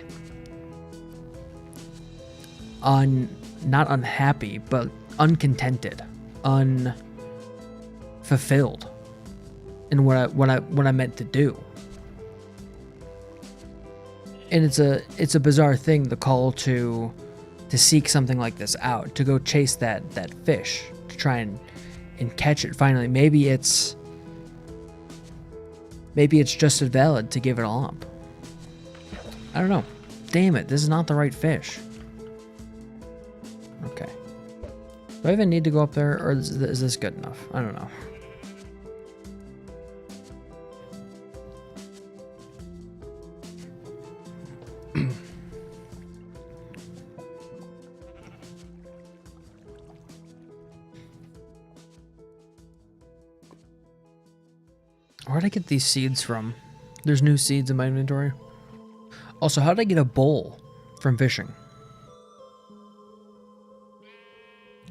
not unhappy, but uncontented, unfulfilled in what I meant to do. And it's a bizarre thing, the call to seek something like this out, to go chase that fish, to try and catch it finally. Maybe it's just as valid to give it all up. I don't know. Damn it, this is not the right fish. Okay. Do I even need to go up there, or is this good enough? I don't know. Where'd I get these seeds from? There's new seeds in my inventory. Also, how did I get a bowl from fishing?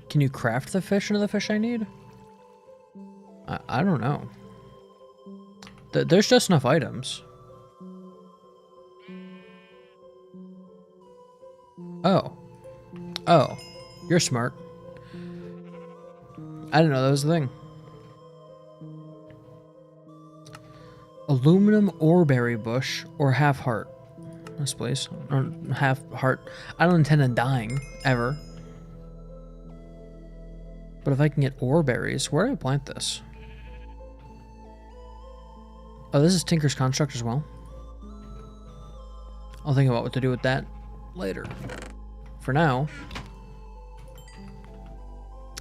Can you craft the fish into the fish I need? I don't know. There's just enough items. Oh. Oh. You're smart. I didn't know that was a thing. Aluminum oreberry bush or half heart. Yes, please. Or half heart. I don't intend on dying, ever. But if I can get ore berries, where do I plant this? Oh, this is Tinker's Construct as well. I'll think about what to do with that later. For now,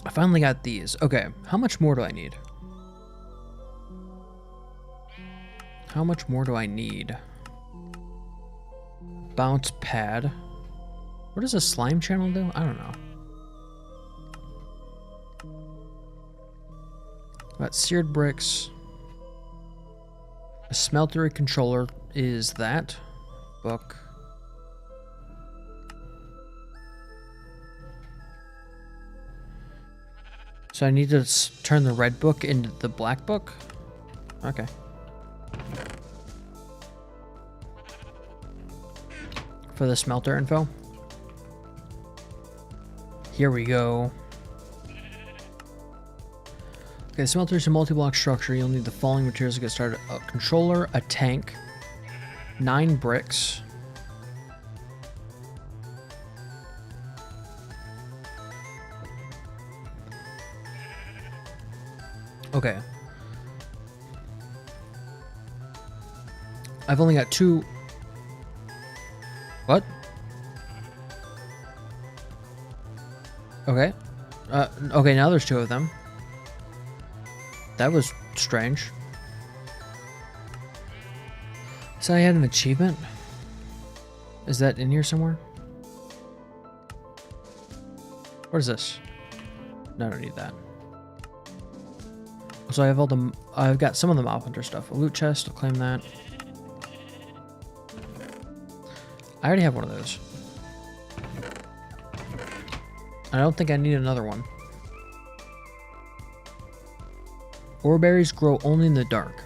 I finally got these. Okay, how much more do I need? How much more do I need? Bounce pad. What does a slime channel do? I don't know. Got seared bricks. A smeltery controller is that. Book. So I need to turn the red book into the black book? Okay. For the smelter info. Here we go. Okay, smelter is a multi-block structure. You'll need the following materials to get started. A controller, a tank, 9 bricks. Okay. I've only got 2. What? Okay. Okay, now there's 2 of them. That was strange. So I had an achievement? Is that in here somewhere? What is this? No, I don't need that. So I have I've got some of the mob hunter stuff. A loot chest, I'll claim that. I already have one of those. I don't think I need another one. Ore berries grow only in the dark.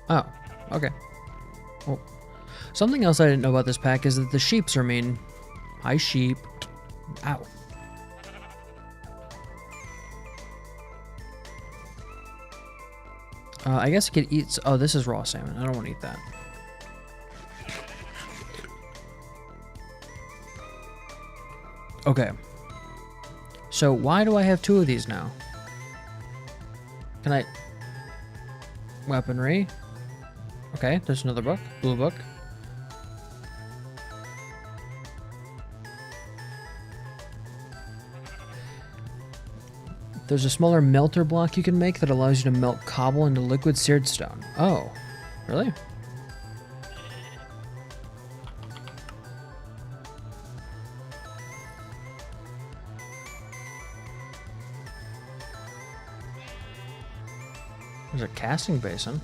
Oh, okay. Oh. Something else I didn't know about this pack is that the sheeps are mean. Hi, sheep. Ow. I guess I could eat... Oh, this is raw salmon. I don't want to eat that. Okay. So, why do I have 2 of these now? Can I... Weaponry. Okay, there's another book. Blue book. There's a smaller melter block you can make that allows you to melt cobble into liquid seared stone. Oh, really? There's a casting basin.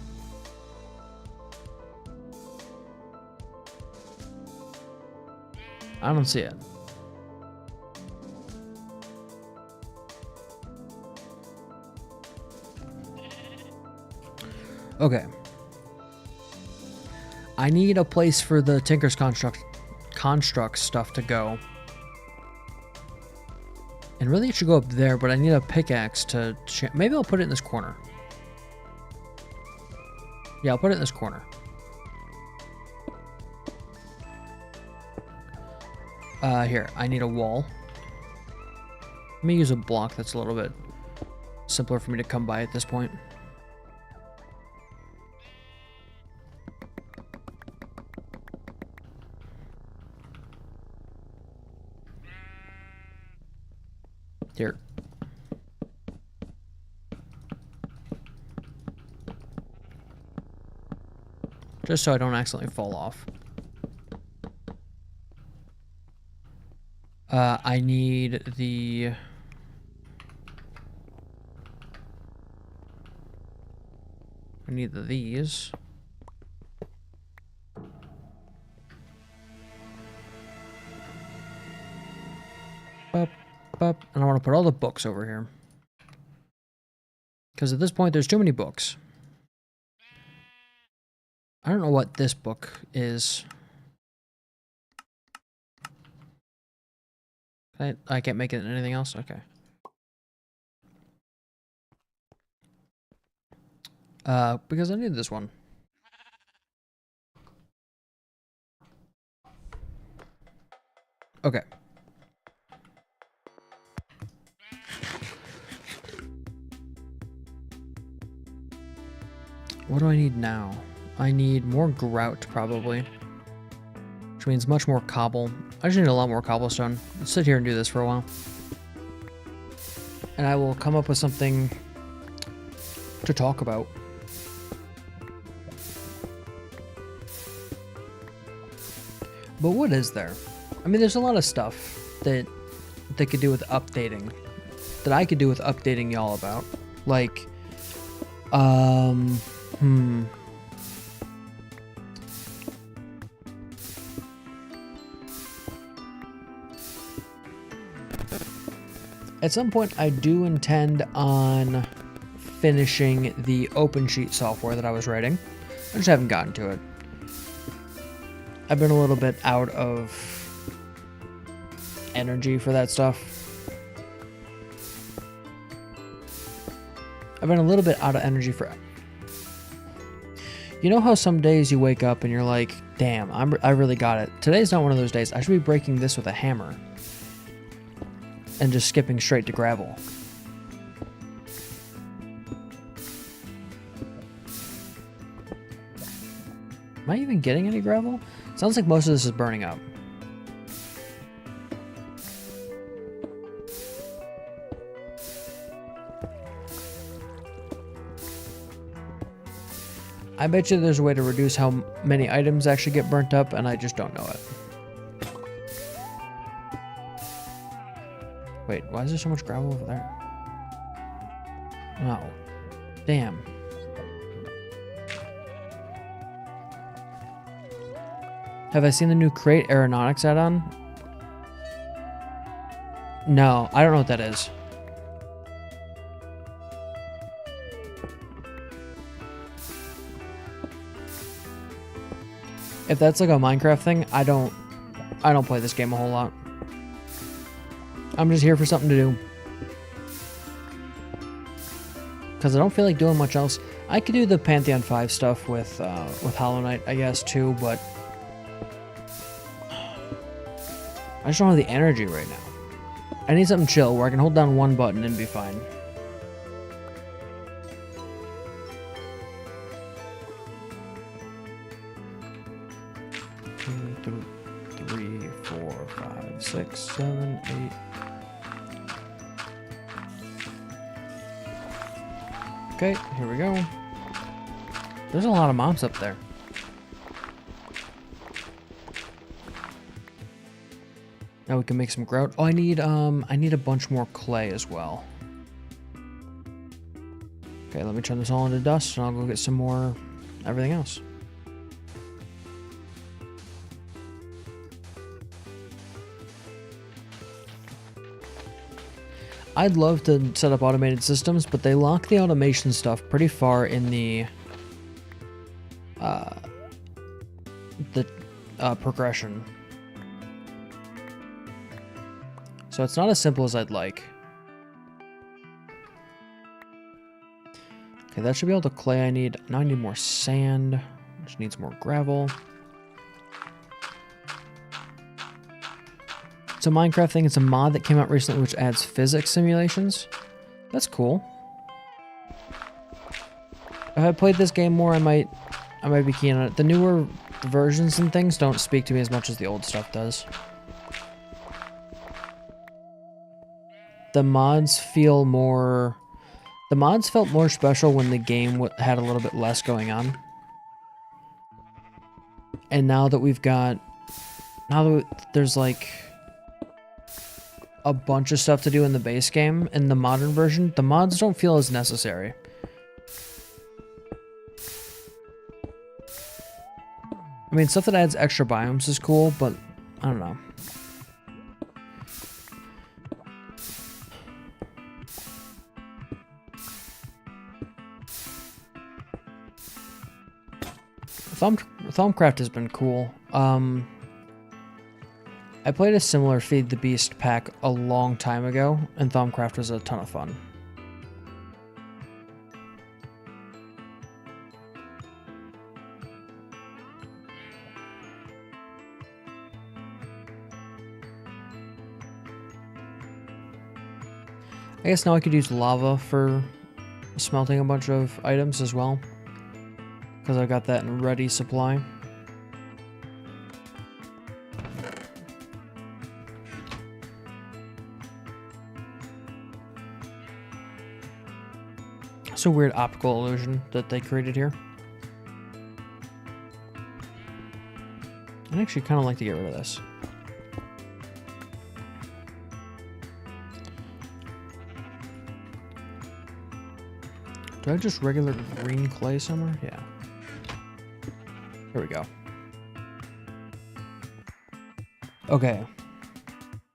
I don't see it. Okay. I need a place for the Tinker's Construct stuff to go. And really it should go up there, but I need a pickaxe to... Maybe I'll put it in this corner. Yeah, I'll put it in this corner. Here, I need a wall. Let me use a block that's a little bit simpler for me to come by at this point. Here. Just so I don't accidentally fall off. I need the... I need these. Bup, bup. And I want to put all the books over here. Because at this point, there's too many books. I don't know what this book is. I can't make it in anything else? Okay. Because I need this one. Okay. What do I need now? I need more grout, probably. Which means much more cobble. I just need a lot more cobblestone. Let's sit here and do this for a while. And I will come up with something to talk about. But what is there? I mean, there's a lot of stuff that they could do with updating. That I could do with updating y'all about. Like, At some point, I do intend on finishing the OpenSheet software that I was writing. I just haven't gotten to it. I've been a little bit out of energy for that stuff. I've been a little bit out of energy for... You know how some days you wake up and you're like, damn, I really got it. Today's not one of those days. I should be breaking this with a hammer. And just skipping straight to gravel. Am I even getting any gravel? Sounds like most of this is burning up. I bet you there's a way to reduce how many items actually get burnt up, and I just don't know it. Wait, why is there so much gravel over there? Oh, damn. Have I seen the new Crate Aeronautics add-on? No, I don't know what that is. If that's like a Minecraft thing, I don't play this game a whole lot. I'm just here for something to do. Because I don't feel like doing much else. I could do the Pantheon 5 stuff with Hollow Knight, I guess, too, but I just don't have the energy right now. I need something chill where I can hold down one button and be fine. Two, three, 4, 5, 6, 7, 8. Okay, here we go. There's a lot of mobs up there. Now we can make some grout. Oh, I need a bunch more clay as well. Okay, let me turn this all into dust and I'll go get some more everything else. I'd love to set up automated systems, but they lock the automation stuff pretty far in the progression. So it's not as simple as I'd like. Okay, that should be all the clay I need. Now I need more sand, which needs more gravel. It's a Minecraft thing. It's a mod that came out recently which adds physics simulations. That's cool. If I played this game more, I might be keen on it. The newer versions and things don't speak to me as much as the old stuff does. The mods felt more special when the game had a little bit less going on. And now that there's like a bunch of stuff to do in the base game, in the modern version, the mods don't feel as necessary. I mean, stuff that adds extra biomes is cool, but I don't know. Thaumcraft has been cool. I played a similar Feed the Beast pack a long time ago, and Thaumcraft was a ton of fun. I guess now I could use lava for smelting a bunch of items as well, because I got that in ready supply. It's a weird optical illusion that they created here. I'd actually kind of like to get rid of this. Do I have just regular green clay somewhere? Yeah. Here we go. Okay.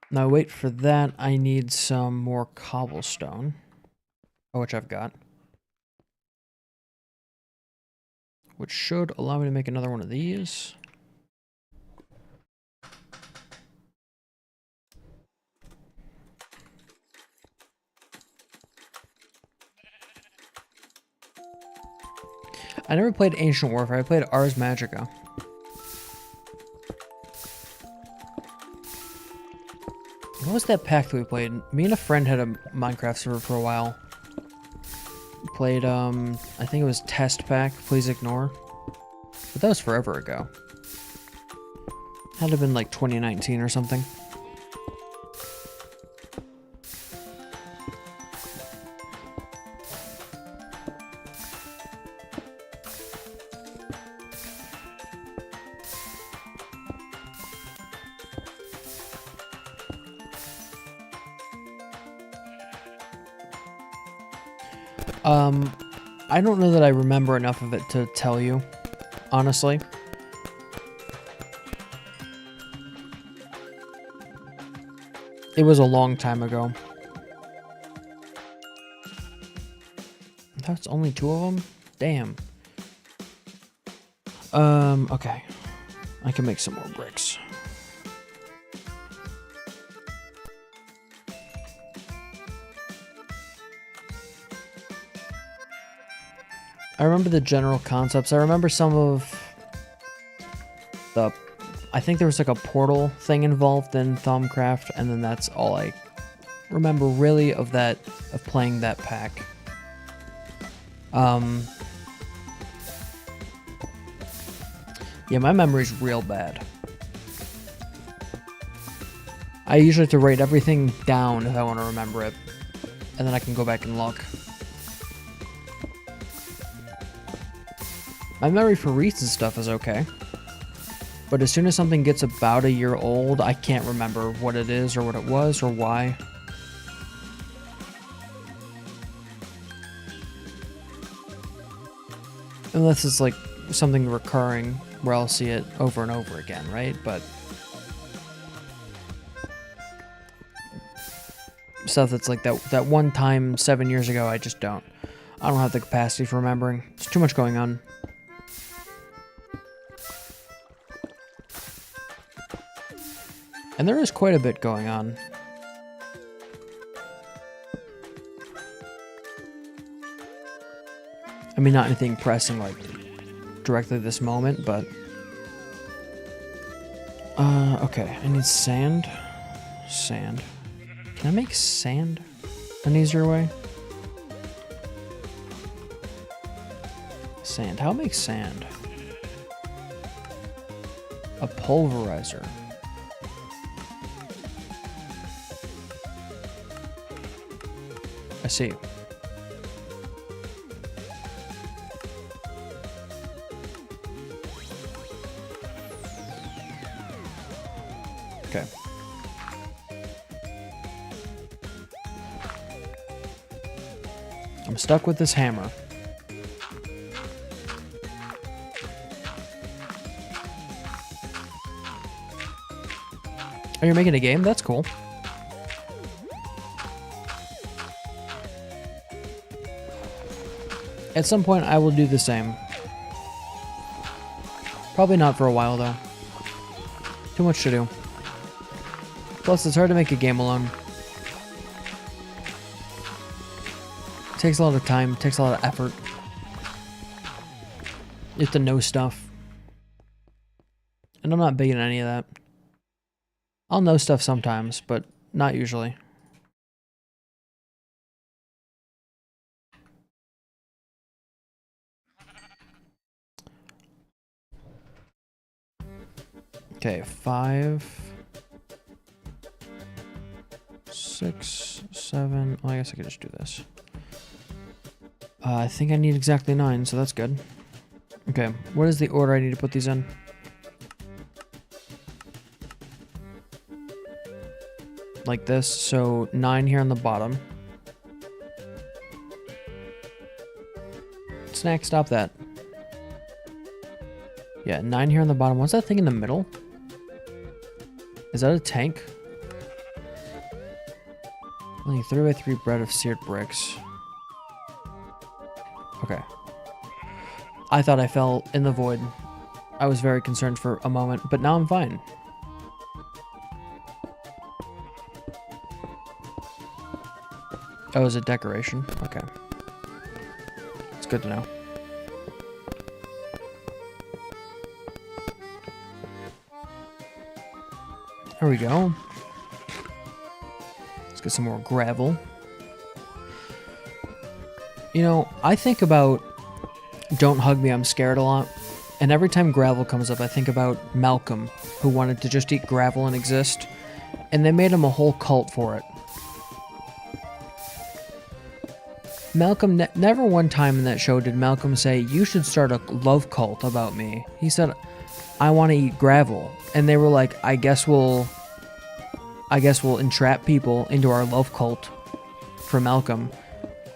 Now wait for that. I need some more cobblestone. Oh, which I've got. Which should allow me to make another one of these. I never played Ancient Warfare. I played Ars Magica. What was that pack that we played? Me and a friend had a Minecraft server for a while. Played, I think it was Test Pack, Please Ignore. But that was forever ago. Had to have been like 2019 or something. I don't know that I remember enough of it to tell you, honestly. It was a long time ago. That's only 2 of them? Damn. Okay. I can make some more bricks. I remember the general concepts. I remember some of the... I think there was like a portal thing involved in Thaumcraft, and then that's all I remember really of that, of playing that pack. Yeah, my memory's real bad. I usually have to write everything down if I want to remember it, and then I can go back and look. My memory for recent stuff is okay, but as soon as something gets about a year old, I can't remember what it is or what it was or why. Unless it's like something recurring where I'll see it over and over again, right? But stuff that's like that one time 7 years ago, I just don't. I don't have the capacity for remembering. There's too much going on. And there is quite a bit going on. I mean, not anything pressing like directly this moment, but... okay, I need sand. Sand. Can I make sand an easier way? Sand. How make sand? A pulverizer. I see. Okay. I'm stuck with this hammer. Oh, you're making a game? That's cool. At some point, I will do the same. Probably not for a while, though. Too much to do. Plus, it's hard to make a game alone. It takes a lot of time, takes a lot of effort. You have to know stuff. And I'm not big in any of that. I'll know stuff sometimes, but not usually. Okay, 5, 6, 7. Well, I guess I could just do this. I think I need exactly 9, so that's good. Okay, what is the order I need to put these in? Like this, so 9 here on the bottom. Snack, stop that. Yeah, 9 here on the bottom. What's that thing in the middle? Is that a tank? Only 3x3 bread of seared bricks. Okay. I thought I fell in the void. I was very concerned for a moment, but now I'm fine. Oh, is it decoration? Okay. It's good to know. There we go. Let's get some more gravel. You know, I think about Don't Hug Me, I'm Scared a lot. And every time gravel comes up, I think about Malcolm, who wanted to just eat gravel and exist. And they made him a whole cult for it. Malcolm, never one time in that show did Malcolm say, you should start a love cult about me. He said, I want to eat gravel. And they were like, I guess we'll entrap people into our love cult for Malcolm.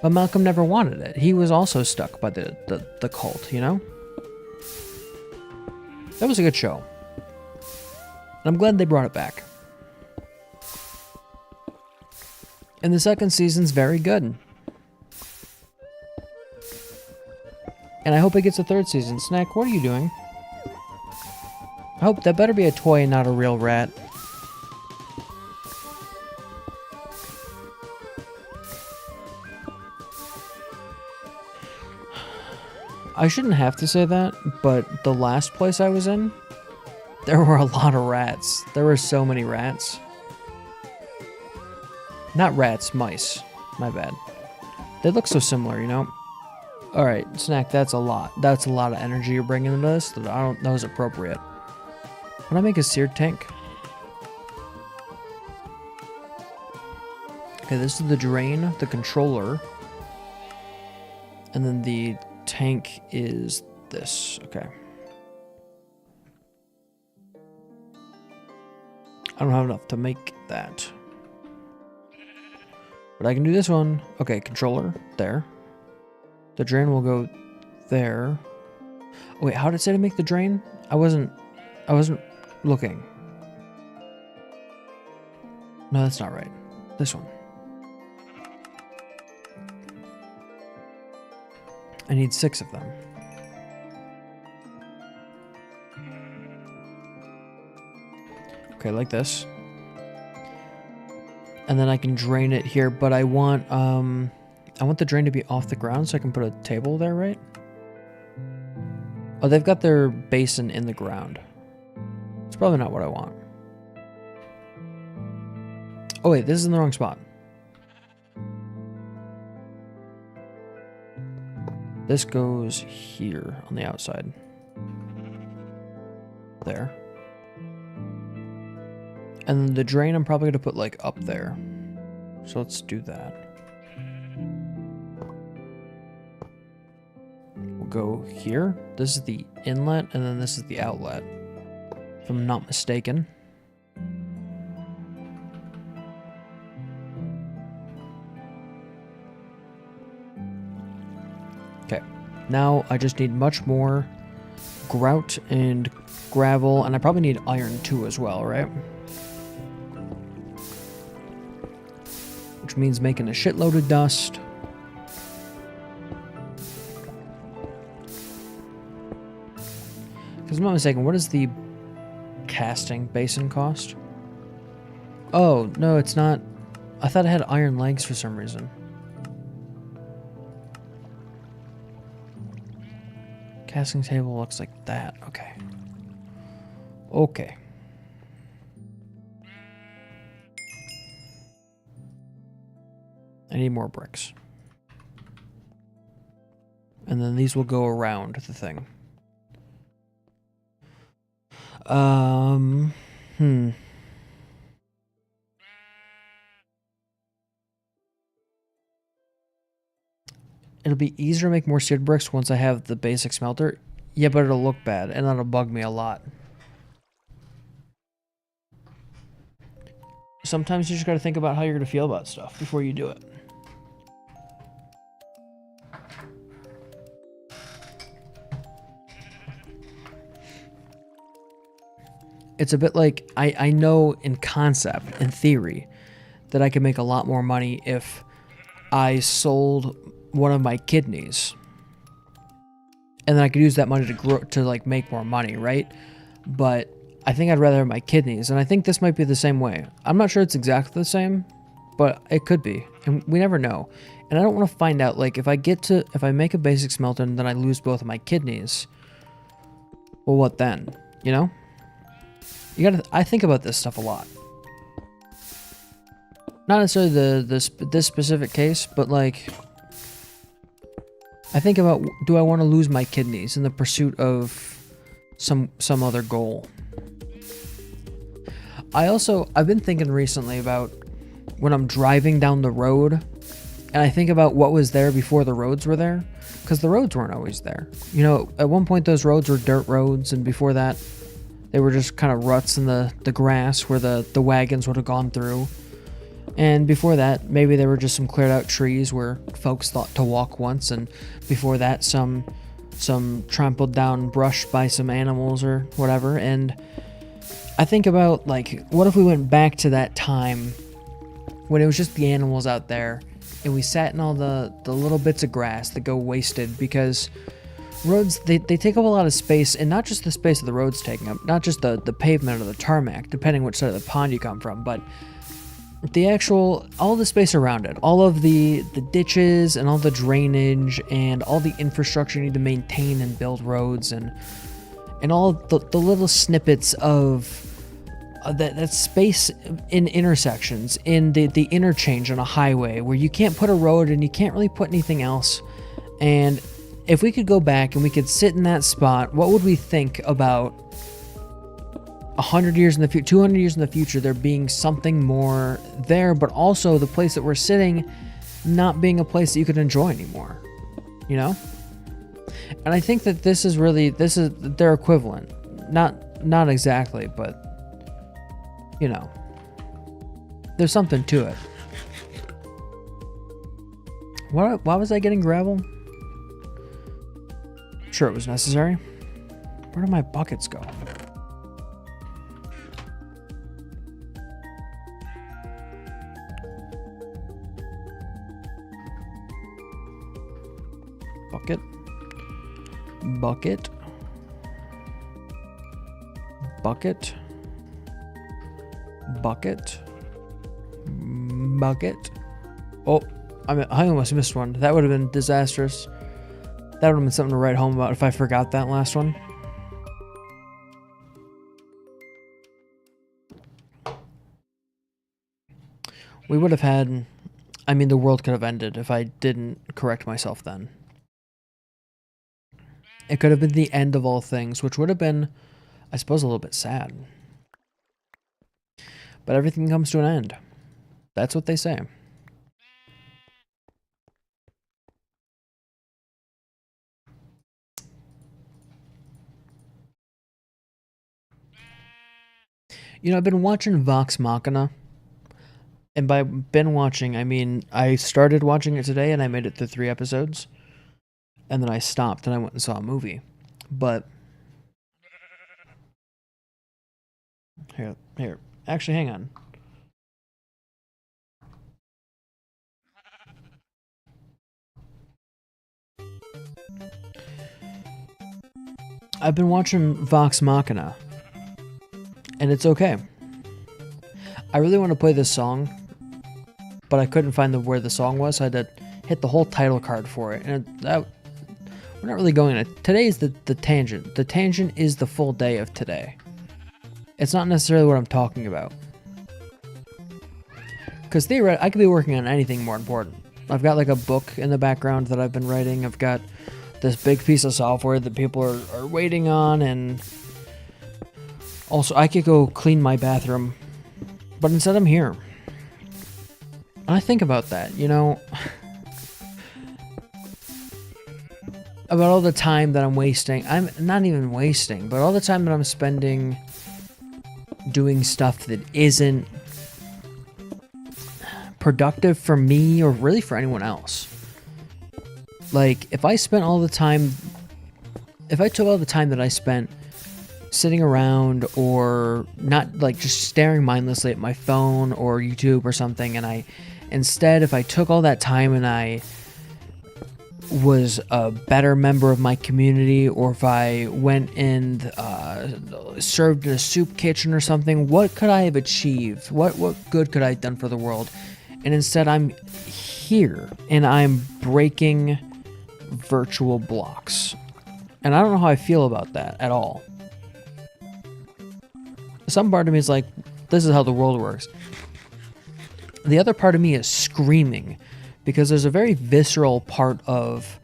But Malcolm never wanted it. He was also stuck by the cult, you know? That was a good show. And I'm glad they brought it back. And the second season's very good. And I hope it gets a third season. Snack, what are you doing? Oh, that better be a toy and not a real rat. I shouldn't have to say that, but the last place I was in, there were a lot of rats. There were so many rats. Not rats, mice. My bad. They look so similar, you know? Alright, Snack, that's a lot. That's a lot of energy you're bringing into this that I don't know is appropriate. Can I make a seared tank? Okay, this is the drain, the controller. And then the tank is this. Okay. I don't have enough to make that. But I can do this one. Okay, controller, there. The drain will go there. Oh, wait, how did it say to make the drain? I wasn't looking. No, that's not right. This one. I need 6 of them. Okay, like this. And then I can drain it here, but I want the drain to be off the ground so I can put a table there, right? Oh, they've got their basin in the ground. It's probably not what I want. Oh wait, this is in the wrong spot. This goes here on the outside. There. And then the drain I'm probably going to put like up there. So let's do that. We'll go here. This is the inlet and then this is the outlet. If I'm not mistaken. Okay. Now I just need much more grout and gravel, and I probably need iron too as well, right? Which means making a shitload of dust. Because I'm not mistaken, what is the casting basin cost? Oh, no, it's not. I thought it had iron legs for some reason. Casting table looks like that. Okay. Okay. I need more bricks. And then these will go around the thing. It'll be easier to make more seared bricks once I have the basic smelter. Yeah, but it'll look bad, and that'll bug me a lot. Sometimes you just gotta think about how you're gonna feel about stuff before you do it. It's a bit like, I know in concept, in theory, that I could make a lot more money if I sold one of my kidneys. And then I could use that money to grow, to like make more money, right? But I think I'd rather have my kidneys, and I think this might be the same way. I'm not sure it's exactly the same, but it could be, and we never know. And I don't want to find out, like, if I make a basic smelter and then I lose both of my kidneys, well, what then? You know? I think about this stuff a lot. Not necessarily this specific case, but like, I think about, do I want to lose my kidneys in the pursuit of some other goal? I've been thinking recently about when I'm driving down the road, and I think about what was there before the roads were there, because the roads weren't always there. You know, at one point those roads were dirt roads, and before that, they were just kind of ruts in the grass where the wagons would have gone through. And before that, maybe there were just some cleared out trees where folks thought to walk once, and before that, some trampled down brush by some animals or whatever. And I think about, like, what if we went back to that time when it was just the animals out there, and we sat in all the little bits of grass that go wasted because roads, they take up a lot of space, and not just the space that the road's taking up, not just the pavement or the tarmac, depending which side of the pond you come from, but the actual, all the space around it, all of the ditches and all the drainage and all the infrastructure you need to maintain and build roads, and all the little snippets of that space in intersections, in the interchange on a highway where you can't put a road and you can't really put anything else. And if we could go back and we could sit in that spot, what would we think about 100 years in the future, 200 years in the future, there being something more there, but also the place that we're sitting not being a place that you could enjoy anymore, you know? And I think that this is their equivalent. Not exactly, but, you know, there's something to it. Why was I getting gravel? Sure, it was necessary. Where do my buckets go? Bucket. Bucket. Bucket. Bucket. Bucket. Oh, I almost missed one. That would have been disastrous. That would have been something to write home about if I forgot that last one. We would have had... I mean, the world could have ended if I didn't correct myself then. It could have been the end of all things, which would have been, I suppose, a little bit sad. But everything comes to an end. That's what they say. You know, I've been watching Vox Machina. And by been watching, I mean, I started watching it today and I made it through 3 episodes. And then I stopped and I went and saw a movie. But... Here. Actually, hang on. I've been watching Vox Machina. And it's okay. I really want to play this song, but I couldn't find where the song was, so I had to hit the whole title card for it. And we're not really going to... Today is the tangent. The tangent is the full day of today. It's not necessarily what I'm talking about. Because theoretically, I could be working on anything more important. I've got like a book in the background that I've been writing. I've got this big piece of software that people are waiting on, and also I could go clean my bathroom, but instead I'm here. And I think about that, you know, about all the time that I'm wasting. I'm not even wasting, but all the time that I'm spending doing stuff that isn't productive for me or really for anyone else. Like, if I took all the time that I spent sitting around or not, like, just staring mindlessly at my phone or YouTube or something, and if I took all that time and I was a better member of my community, or if I went and served in a soup kitchen or something, what could I have achieved? What good could I have done for the world? And instead I'm here and I'm breaking virtual blocks. And I don't know how I feel about that at all. Some part of me is like, this is how the world works. The other part of me is screaming because there's a very visceral part of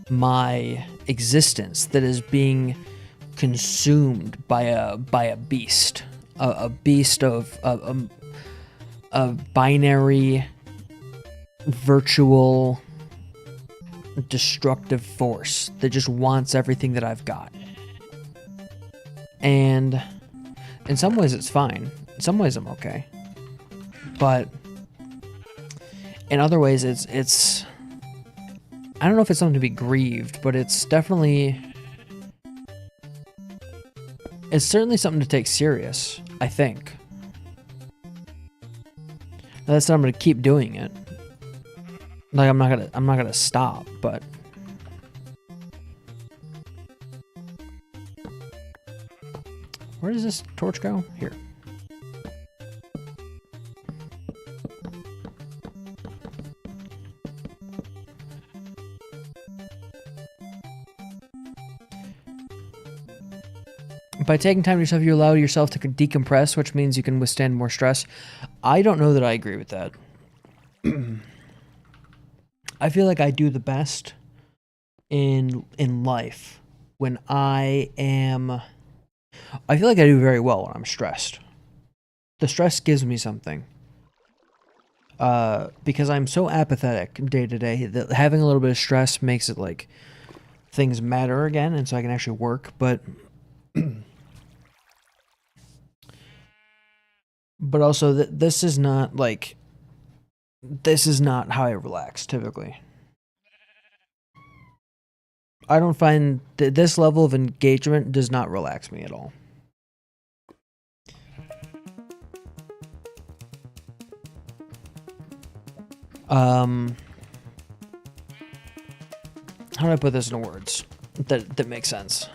my existence that is being consumed by a beast. A beast of a binary, virtual, destructive force that just wants everything that I've got. And in some ways it's fine. In some ways I'm okay. But in other ways it's I don't know if it's something to be grieved, but it's certainly something to take serious, I think. Now, that's not, I'm gonna keep doing it. Like, I'm not gonna stop, but Where does this torch go? Here. By taking time to yourself, you allow yourself to decompress, which means you can withstand more stress. I don't know that I agree with that. I feel like I do the best in life when I feel like I do very well when I'm stressed. The stress gives me something. Because I'm so apathetic day to day that having a little bit of stress makes it like things matter again, and so I can actually work, but also this is not how I relax typically. I don't find this level of engagement does not relax me at all. How do I put this into words that make sense?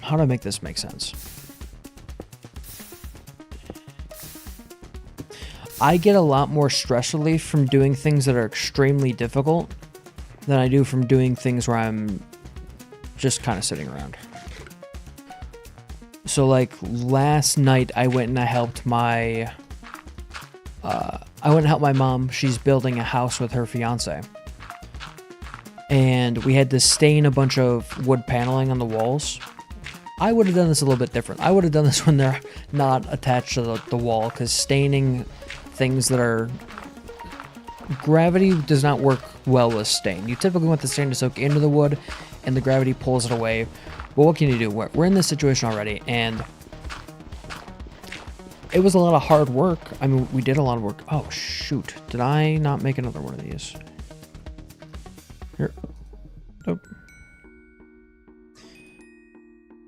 How do I make this make sense? I get a lot more stress relief from doing things that are extremely difficult than I do from doing things where I'm just kind of sitting around. So like last night I went and I helped my mom. She's building a house with her fiance. And we had to stain a bunch of wood paneling on the walls. I would have done this a little bit different. I would have done this when they're not attached to the wall, because staining things that are... Gravity does not work well with stain. You typically want the stain to soak into the wood, and the gravity pulls it away. But what can you do? We're in this situation already, and it was a lot of hard work. I mean, we did a lot of work. Oh, shoot. Did I not make another one of these? Here. Nope.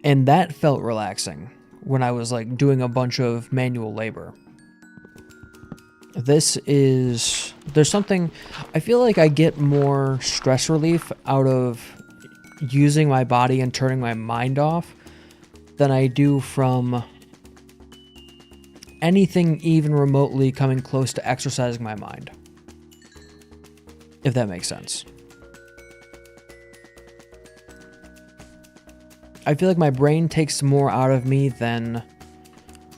And that felt relaxing when I was like doing a bunch of manual labor. There's something, I feel like I get more stress relief out of using my body and turning my mind off than I do from anything even remotely coming close to exercising my mind. If that makes sense. I feel like my brain takes more out of me than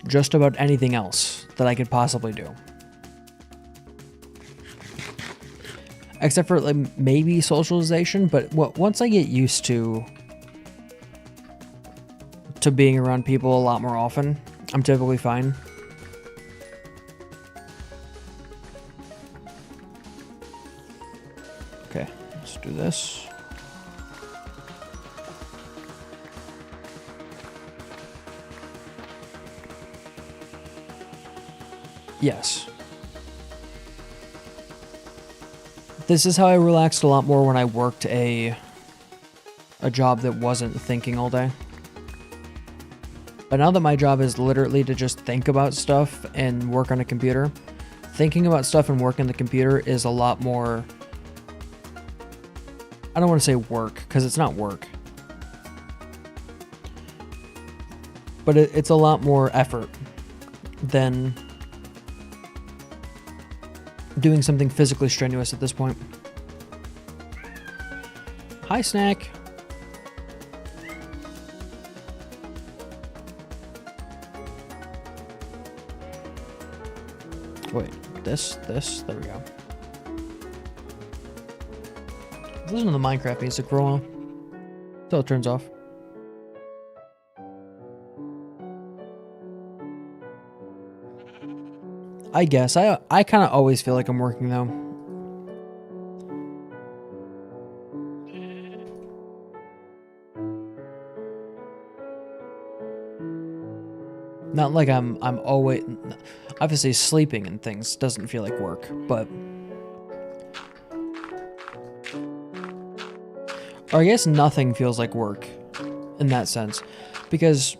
just about anything else that I could possibly do. Except for like maybe socialization, but once I get used to being around people a lot more often, I'm typically fine. Okay, let's do this. Yes. This is how I relaxed a lot more when I worked a job that wasn't thinking all day. But now that my job is literally to just think about stuff and work on a computer, thinking about stuff and working on the computer is a lot more... I don't want to say work, because it's not work. But it's a lot more effort than doing something physically strenuous at this point. Hi, Snack. Wait, this, there we go. Listen to the Minecraft music for a while until it turns off. I guess. I kind of always feel like I'm working, though. Not like I'm always... Obviously, sleeping and things doesn't feel like work, but... Or I guess nothing feels like work in that sense. Because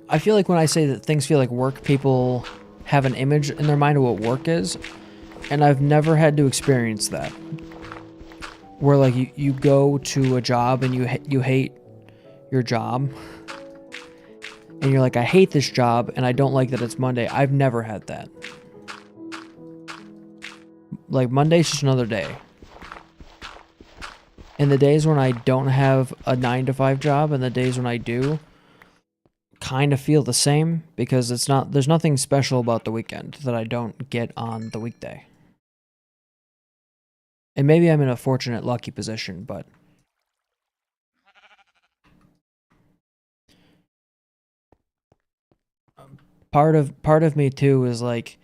I feel like when I say that things feel like work, people have an image in their mind of what work is. And I've never had to experience that. Where like you go to a job and you hate your job. And you're like, I hate this job and I don't like that it's Monday. I've never had that. Like Monday's just another day. And the days when I don't have a 9-to-5 job and the days when I do kind of feel the same because there's nothing special about the weekend that I don't get on the weekday. And maybe I'm in a fortunate, lucky position, but part of me too is like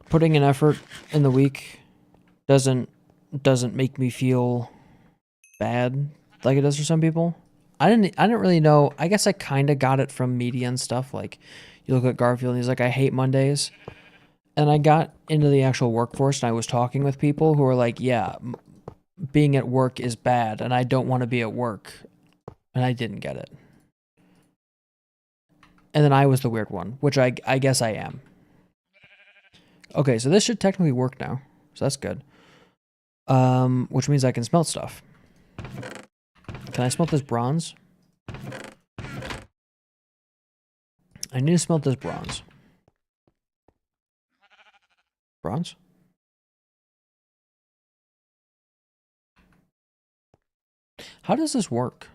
putting an effort in the week doesn't make me feel bad like it does for some people. I didn't really know. I guess I kind of got it from media and stuff. Like you look at Garfield and he's like, I hate Mondays. And I got into the actual workforce and I was talking with people who were like, yeah, being at work is bad and I don't want to be at work. And I didn't get it. And then I was the weird one, which I guess I am. Okay, so this should technically work now. So that's good. Which means I can smelt stuff. Can I smelt this bronze? I need to smelt this bronze. Bronze? How does this work?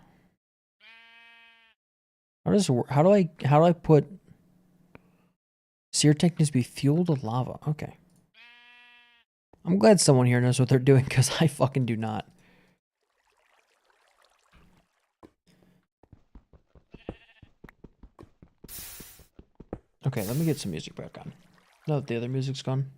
How does it work? How do I put sear tank needs to be fueled with lava? Okay. I'm glad someone here knows what they're doing because I fucking do not. Okay, let me get some music back on. No, the other music's gone.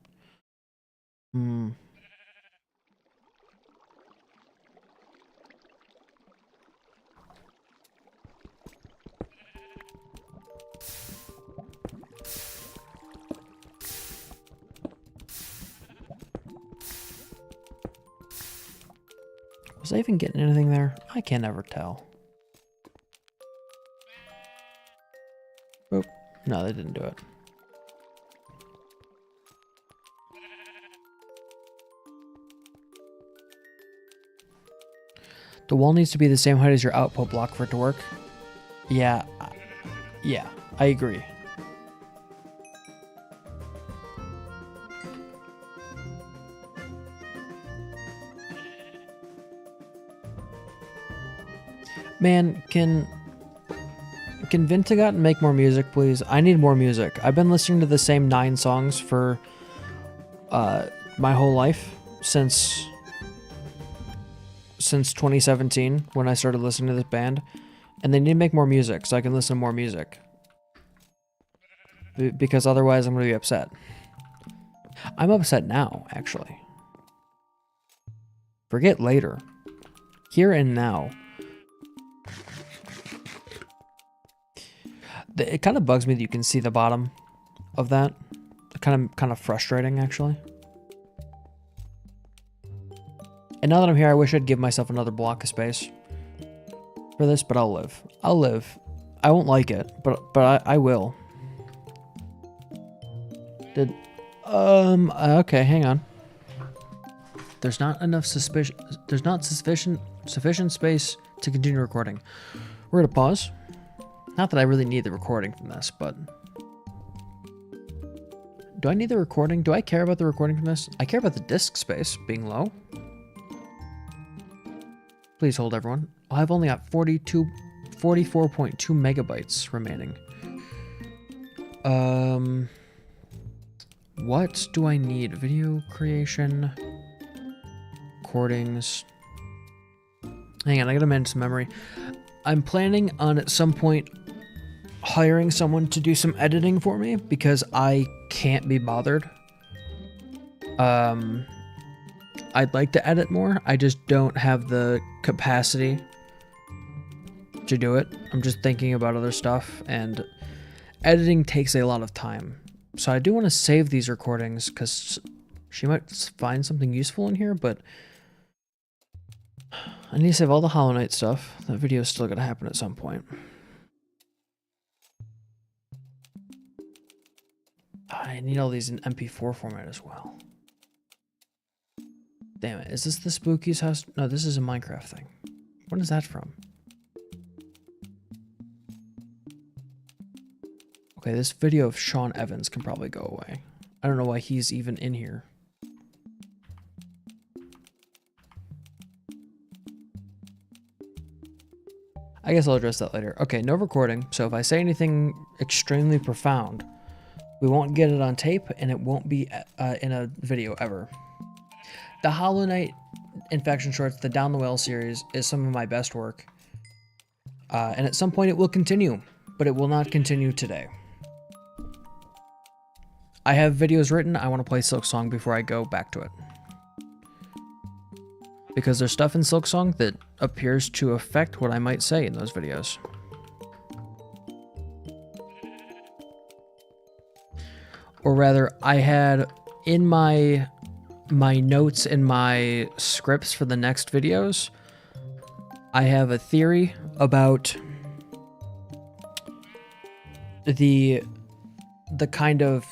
Was I even getting anything there? I can't ever tell. Oh, no, they didn't do it. The wall needs to be the same height as your output block for it to work. Yeah, I agree. Man, can Vintegot make more music, please? I need more music. I've been listening to the same 9 songs for my whole life since 2017 when I started listening to this band, and they need to make more music so I can listen to more music. Because otherwise I'm going to be upset. I'm upset now, actually. Forget later. Here and now. It kind of bugs me that you can see the bottom of that. Kind of frustrating, actually. And now that I'm here, I wish I'd give myself another block of space for this, but I'll live. I'll live. I won't like it, but I will. Okay, hang on. There's not enough sufficient space to continue recording. We're gonna pause. Not that I really need the recording from this, but do I need the recording? Do I care about the recording from this? I care about the disk space being low. Please hold, everyone. I've only got 44.2 megabytes remaining. What do I need? Video creation, recordings. Hang on, I gotta manage some memory. I'm planning on at some point hiring someone to do some editing for me because I can't be bothered. I'd like to edit more. I just don't have the capacity to do it. I'm just thinking about other stuff, and editing takes a lot of time. So I do want to save these recordings because she might find something useful in here, but I need to save all the Hollow Knight stuff. That video is still going to happen at some point. I need all these in MP4 format as well. Damn it. Is this the Spooky's house? No, this is a Minecraft thing. What is that from? Okay, this video of Sean Evans can probably go away. I don't know why he's even in here. I guess I'll address that later. Okay, no recording. So if I say anything extremely profound, we won't get it on tape and it won't be in a video ever. The Hollow Knight Infection Shorts, the Down the Well series, is some of my best work. And at some point it will continue, but it will not continue today. I have videos written. I want to play Silksong before I go back to it. Because there's stuff in Silksong that appears to affect what I might say in those videos. Or rather, I had in my notes and my scripts for the next videos, I have a theory about the kind of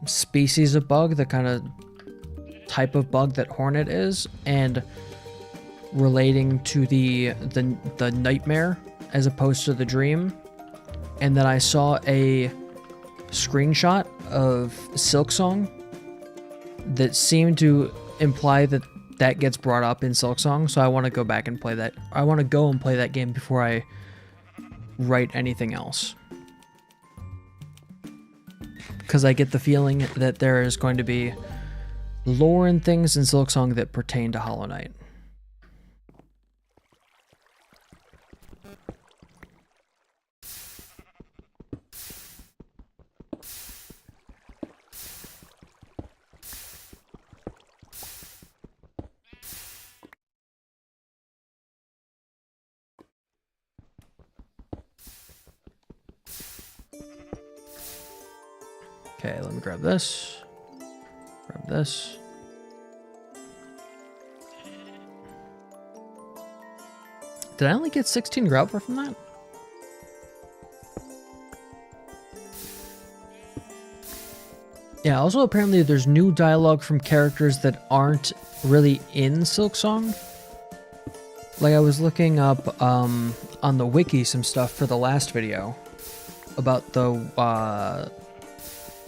species of bug, the kind of type of bug that Hornet is, and relating to the nightmare as opposed to the dream. And then I saw a screenshot of Silksong that seemed to imply that that gets brought up in Silksong, so I want to go back and play that. I want to go and play that game before I write anything else. Because I get the feeling that there is going to be lore and things in Silksong that pertain to Hollow Knight. Okay, let me grab this. Grab this. Did I only get 16 Graupler from that? Yeah, also apparently there's new dialogue from characters that aren't really in Silksong. Like I was looking up on the wiki some stuff for the last video about the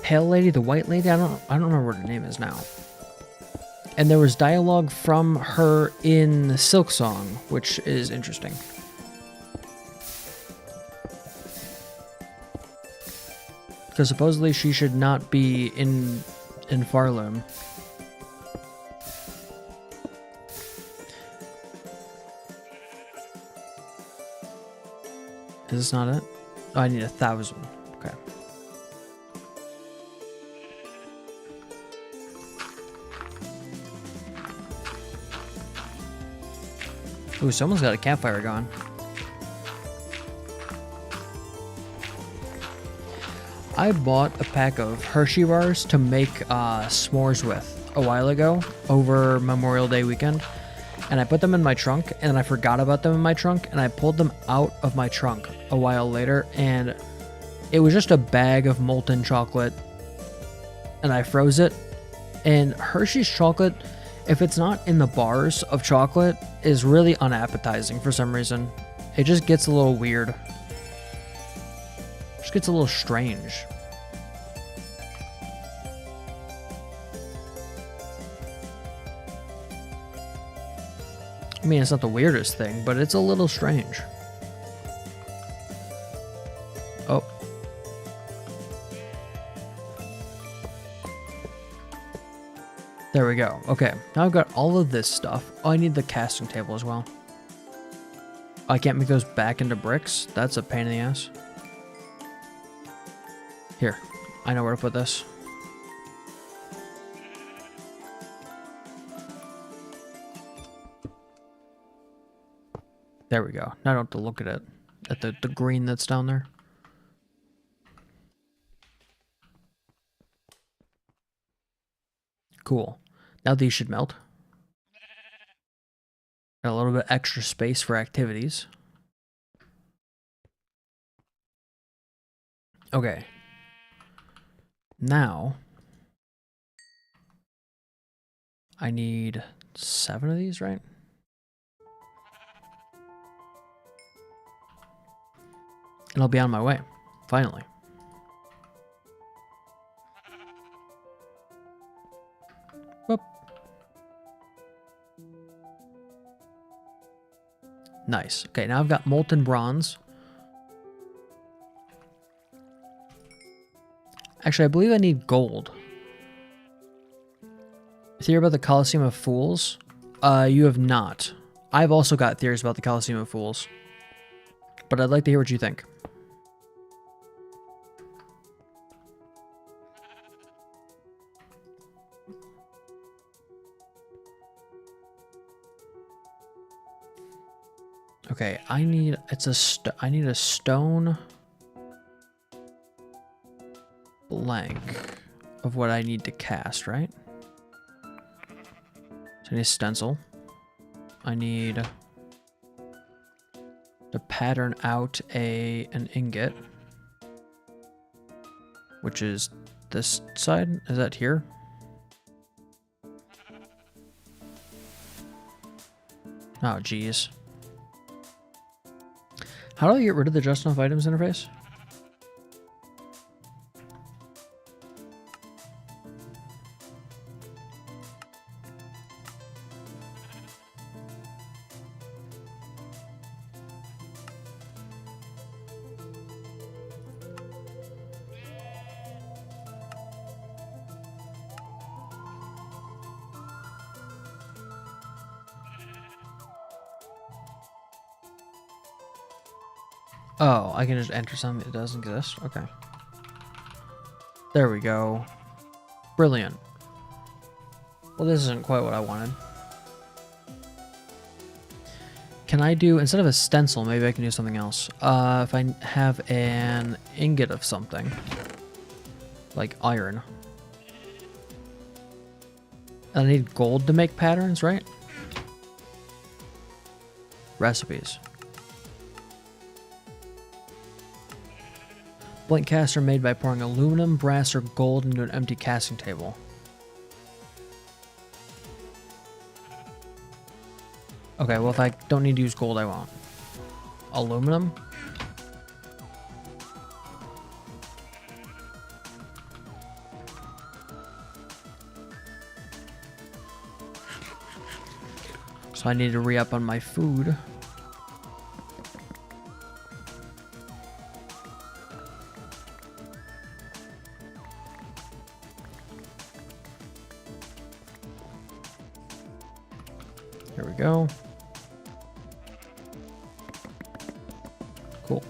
Pale Lady, the White Lady. I don't remember what her name is now. And there was dialogue from her in Silksong, which is interesting. Because supposedly she should not be in Farloom. Is this not it? Oh, I need 1,000. Okay. Ooh, someone's got a campfire going. I bought a pack of Hershey bars to make s'mores with a while ago over Memorial Day weekend. And I put them in my trunk, and I forgot about them in my trunk, and I pulled them out of my trunk a while later, and it was just a bag of molten chocolate, and I froze it. And Hershey's chocolate, if it's not in the bars of chocolate, is really unappetizing for some reason. It just gets a little weird. Just gets a little strange. I mean, it's not the weirdest thing, but it's a little strange. Oh. There we go. Okay, now I've got all of this stuff. Oh, I need the casting table as well. I can't make those back into bricks. That's a pain in the ass. Here, I know where to put this. There we go. Now I don't have to look at it. At the green that's down there. Cool. Now these should melt. Got a little bit extra space for activities. Okay. Now, I need 7 of these, right? And I'll be on my way, finally. Whoop. Nice. Okay, now I've got molten bronze. Actually, I believe I need gold. Theory about the Colosseum of Fools? You have not. I've also got theories about the Colosseum of Fools. But I'd like to hear what you think. Okay, I need a stone blank of what I need to cast, right? So I need a stencil. I need to pattern out an ingot, which is this side. Is that here? Oh, geez. How do I get rid of the just enough items interface? Oh, I can just enter something that doesn't exist? Okay. There we go. Brilliant. Well, this isn't quite what I wanted. Can I do, instead of a stencil, maybe I can do something else. If I have an ingot of something, like iron. I need gold to make patterns, right? Recipes. Blank casts are made by pouring aluminum, brass, or gold into an empty casting table. Okay, well if I don't need to use gold, I won't. Aluminum? So I need to re-up on my food. Here we go. Cool.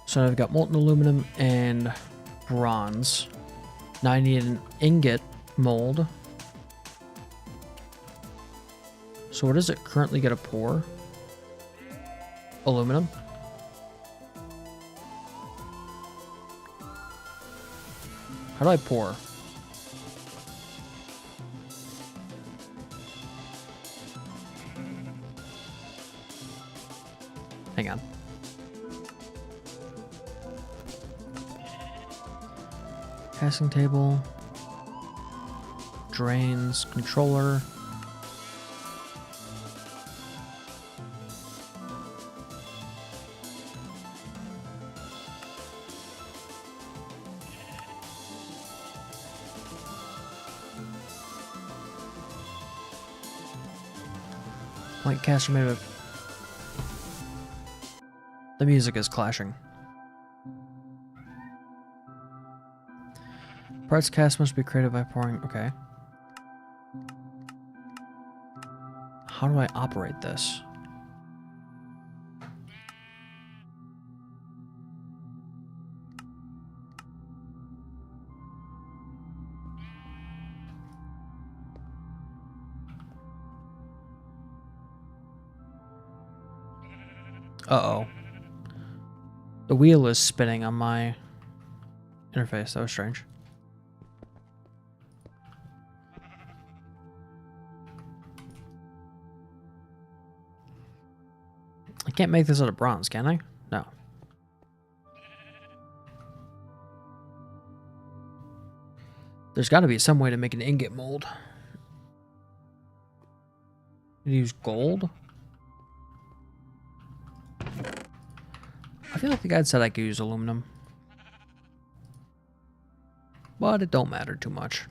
So I've got molten aluminum and bronze. Now I need an ingot mold. So what does it currently get a pour? Aluminum. How do I pour? Hang on. Casting table. Drains. Controller. Like caster made of. The music is clashing. Parts cast must be created by pouring. Okay. How do I operate this? Uh-oh. The wheel is spinning on my interface. That was strange. I can't make this out of bronze, can I? No. There's got to be some way to make an ingot mold. Use gold? I feel like the guide said I could use aluminum. But it don't matter too much.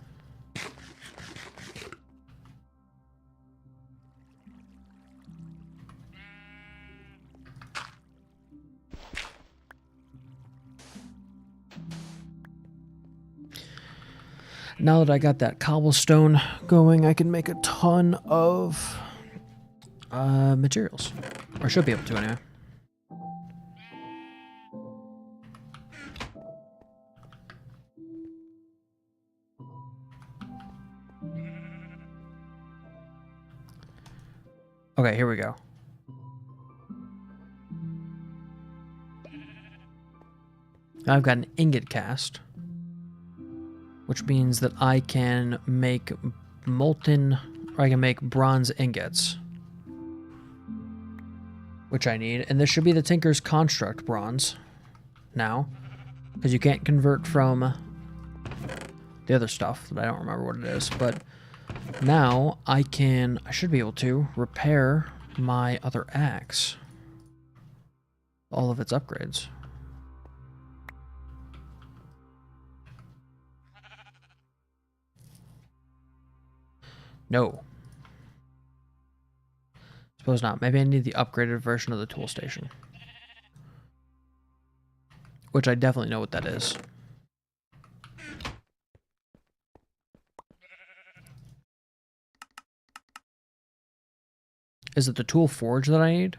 Now that I got that cobblestone going, I can make a ton of materials. Or I should be able to anyway. Okay, here we go. I've got an ingot cast, which means that I can make molten, or I can make bronze ingots, which I need. And this should be the Tinker's Construct bronze now, because you can't convert from the other stuff that I don't remember what it is. But now I should be able to repair my other axe, all of its upgrades. No. Suppose not. Maybe I need the upgraded version of the tool station. Which I definitely know what that is. Is it the tool forge that I need?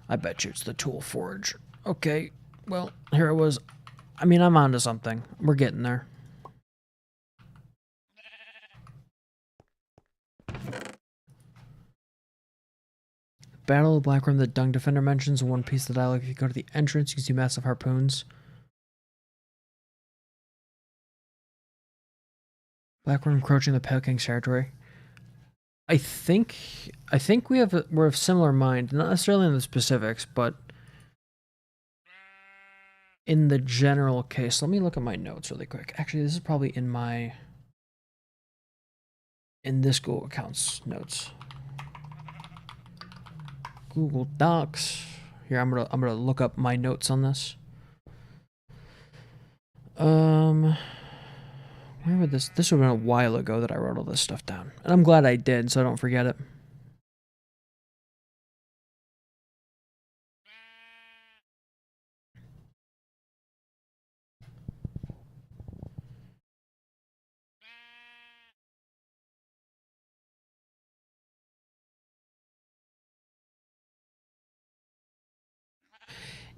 I bet you it's the tool forge. Okay, well, here it was. I mean, I'm onto something. We're getting there. Battle of Blackroom, the Dung Defender mentions one piece of the dialogue. If you go to the entrance, you can see massive harpoons. Blackroom encroaching the Pale King's territory. I think we're of similar mind, not necessarily in the specifics, but in the general case. Let me look at my notes really quick. Actually, this is probably in this Google Accounts notes. Google Docs. Here, I'm gonna look up my notes on this. Where would this would have been a while ago that I wrote all this stuff down. And I'm glad I did, so I don't forget it.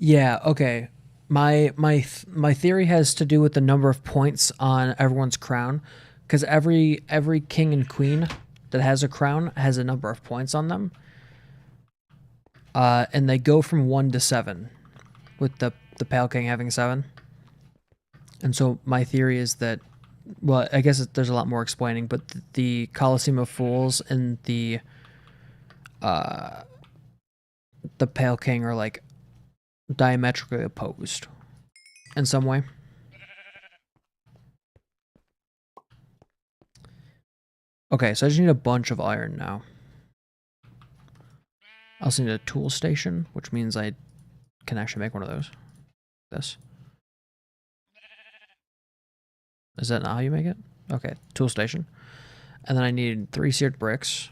Yeah, okay. My theory has to do with the number of points on everyone's crown, because every king and queen that has a crown has a number of points on them, and they go from 1 to 7, with the Pale King having 7. And so my theory is that, well, I guess there's a lot more explaining, but the Colosseum of Fools and the Pale King are like diametrically opposed in some way. Okay, so I just need a bunch of iron now. I also need a tool station, which means I can actually make one of those. This. Is that not how you make it? Okay, tool station. And then I need 3 seared bricks.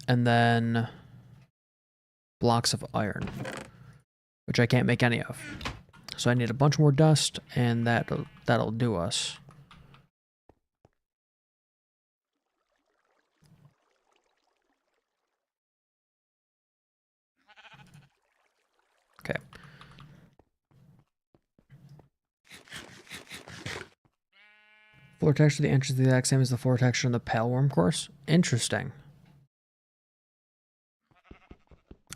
And then blocks of iron, which I can't make any of. So I need a bunch more dust, and that'll do us. Okay. Floor texture, the entrance is the exact same as the floor texture in the Pale Worm course. Interesting.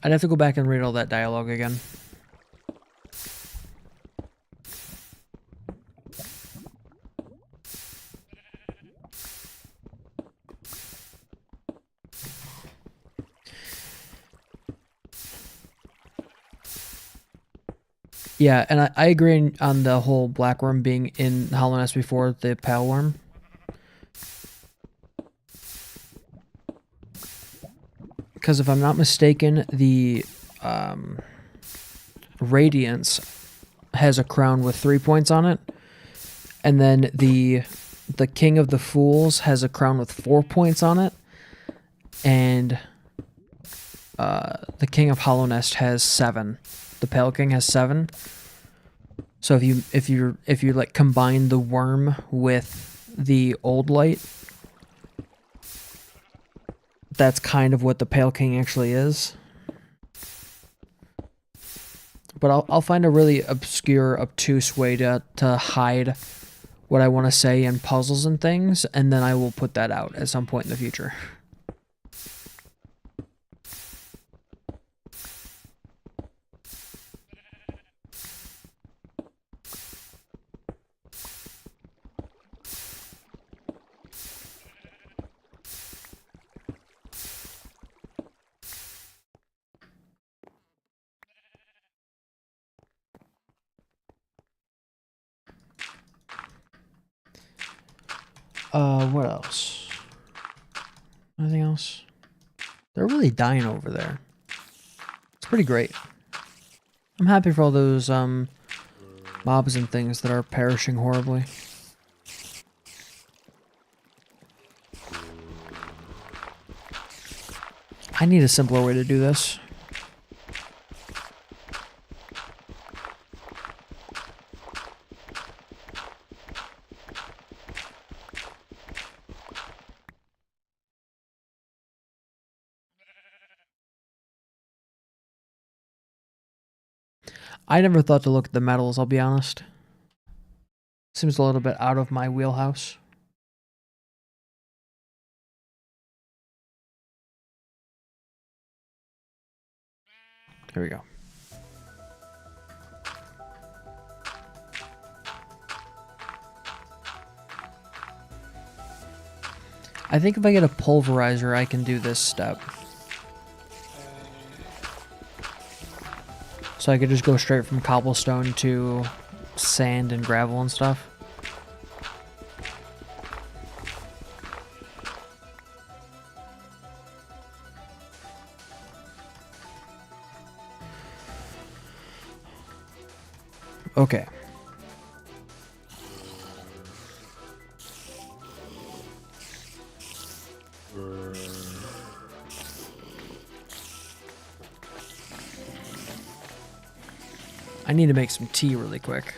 I'd have to go back and read all that dialogue again. Yeah, and I agree on the whole black worm being in Hollow Nest before the pale worm. Because if I'm not mistaken, the Radiance has a crown with 3 points on it, and then the King of the Fools has a crown with 4 points on it, and the King of Hollow Nest has 7. The Pale King has 7. So if you like combine the worm with the old light, that's kind of what the Pale King actually is. But I'll find a really obscure, obtuse way to hide what I want to say in puzzles and things, and then I will put that out at some point in the future. What else? Anything else? They're really dying over there. It's pretty great. I'm happy for all those mobs and things that are perishing horribly. I need a simpler way to do this. I never thought to look at the metals, I'll be honest. Seems a little bit out of my wheelhouse. Here we go. I think if I get a pulverizer, I can do this step. So I could just go straight from cobblestone to sand and gravel and stuff. Okay. I need to make some tea really quick.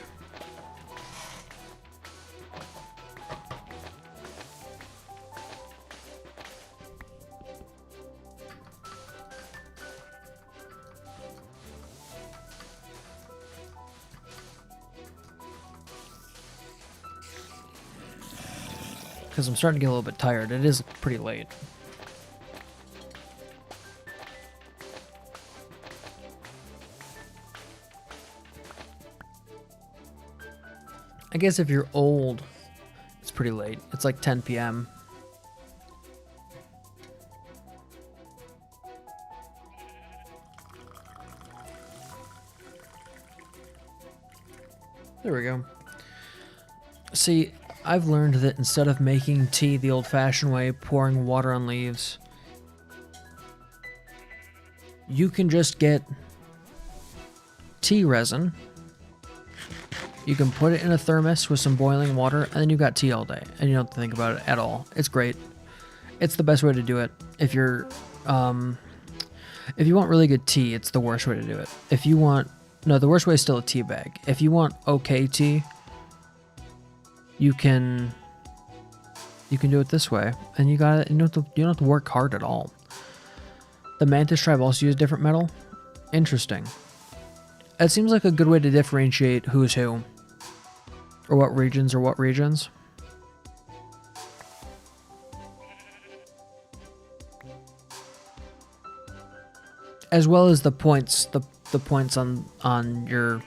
Because I'm starting to get a little bit tired. It is pretty late. I guess if you're old, it's pretty late. It's like 10 p.m. There we go. See, I've learned that instead of making tea the old-fashioned way, pouring water on leaves, you can just get tea resin. You can put it in a thermos with some boiling water, and then you've got tea all day, and you don't have to think about it at all. It's great. It's the best way to do it. If you want really good tea, it's the worst way to do it. If you want, no, the worst way is still a tea bag. If you want okay tea, you can do it this way, and you got it. You don't have to work hard at all. The Mantis tribe also use different metal. Interesting. It seems like a good way to differentiate who's who. Or what regions are what regions. As well as the points, the points on your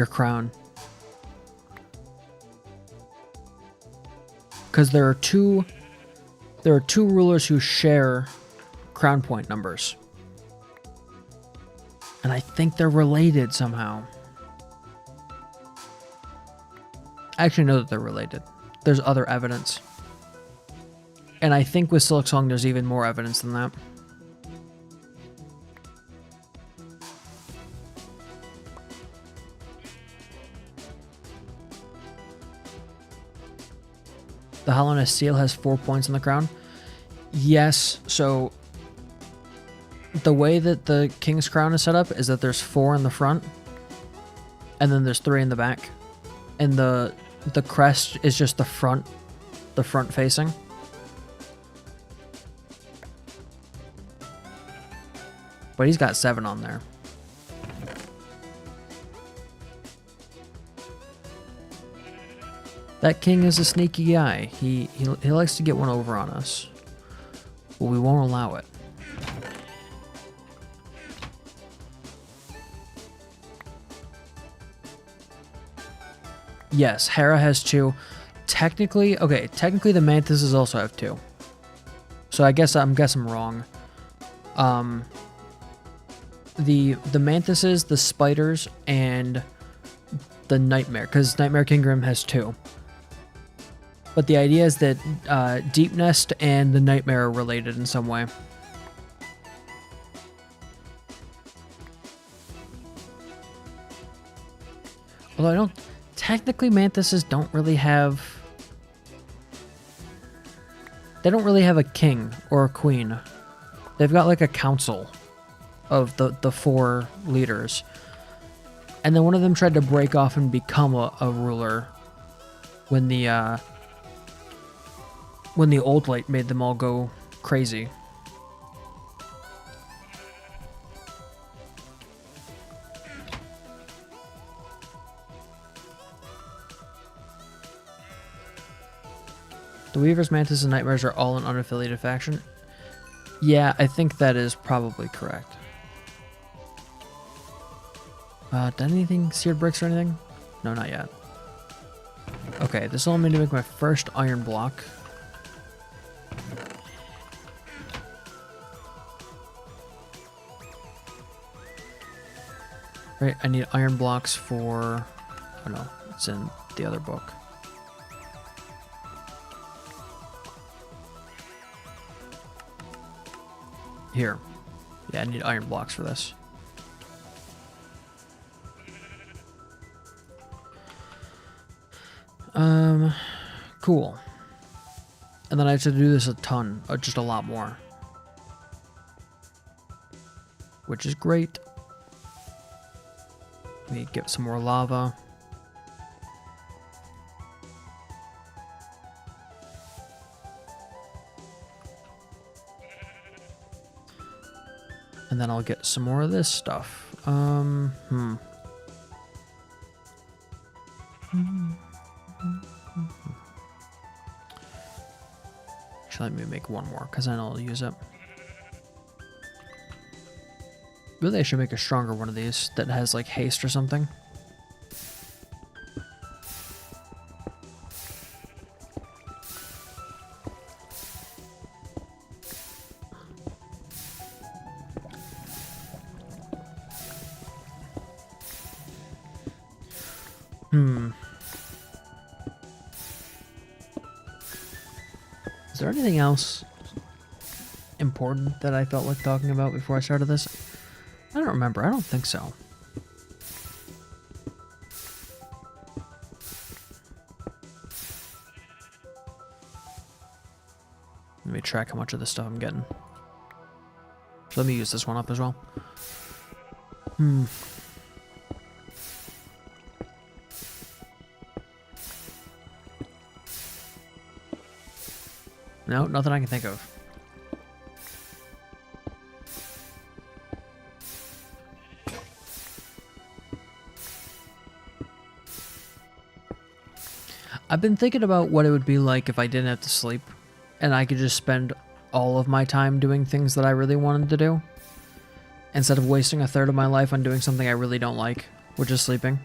crown. Because there are two rulers who share crown point numbers. And I think they're related somehow. I actually know that they're related. There's other evidence. And I think with Silk Song, there's even more evidence than that. The Hollowness seal has 4 points on the crown. Yes, so the way that the King's crown is set up is that there's 4 in the front, and then there's 3 in the back. And the crest is just the front facing. But he's got 7 on there. That king is a sneaky guy. He likes to get one over on us. But we won't allow it. Yes, Hera has 2. Technically the Mantises also have 2. So I guess I'm wrong. The Mantises, the Spiders, and the Nightmare, because Nightmare Kingdom has 2. But the idea is that Deep Nest and the Nightmare are related in some way. Although I don't... Technically, Mantises don't really have... They don't really have a king or a queen. They've got like a council of the 4 leaders. And then one of them tried to break off and become a ruler when the Old Light made them all go crazy. The Weavers, Mantis, and Nightmares are all an unaffiliated faction. Yeah, I think that is probably correct. Done anything? Seared bricks or anything? No, not yet. Okay, this will allow me to make my first iron block. Right, I need iron blocks for... Oh no, it's in the other book. Here. Yeah, I need iron blocks for this. Cool. And then I have to do this a ton, just a lot more. Which is great. Let me get some more lava. And then I'll get some more of this stuff. Actually, let me make one more, because then I'll use it. Really, I should make a stronger one of these that has, like, haste or something. Is there anything else important that I felt like talking about before I started this? I don't remember. I don't think so. Let me track how much of this stuff I'm getting. So let me use this one up as well. No, nothing I can think of. I've been thinking about what it would be like if I didn't have to sleep and I could just spend all of my time doing things that I really wanted to do instead of wasting a third of my life on doing something I really don't like, which is sleeping.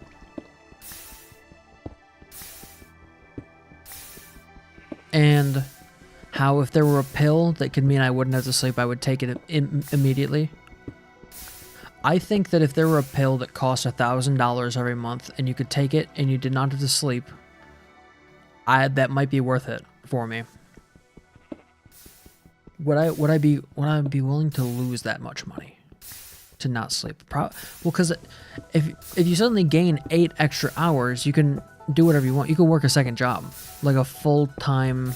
And how if there were a pill that could mean I wouldn't have to sleep, I would take it immediately. I think that if there were a pill that cost $1,000 every month and you could take it and you did not have to sleep, that might be worth it for me. Would I be willing to lose that much money to not sleep? Well, because if you suddenly gain 8 extra hours, you can do whatever you want. You could work a second job, like a full-time.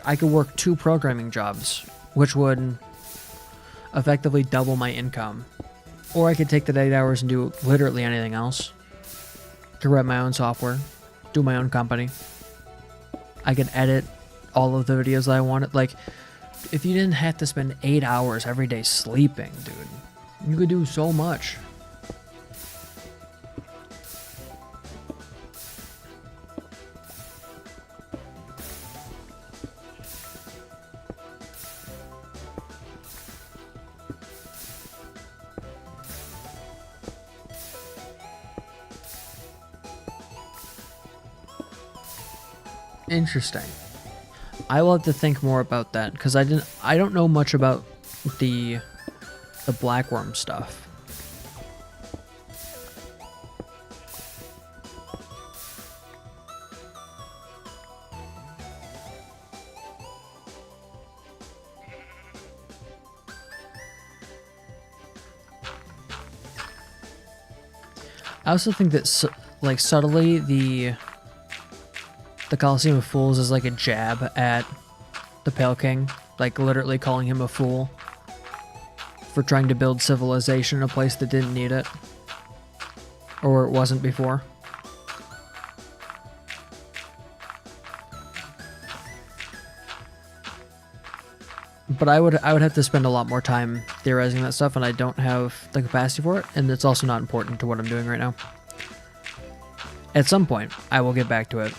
I could work 2 programming jobs, which would effectively double my income. Or I could take that 8 hours and do literally anything else. Could write my own software, do my own company. I could edit all of the videos that I wanted. Like, if you didn't have to spend 8 hours every day sleeping, dude, you could do so much. Interesting. I will have to think more about that because I don't know much about the blackworm stuff. I also think that like subtly the Colosseum of Fools is like a jab at the Pale King, like literally calling him a fool for trying to build civilization in a place that didn't need it, or it wasn't before. But I would have to spend a lot more time theorizing that stuff, and I don't have the capacity for it, and it's also not important to what I'm doing right now. At some point, I will get back to it.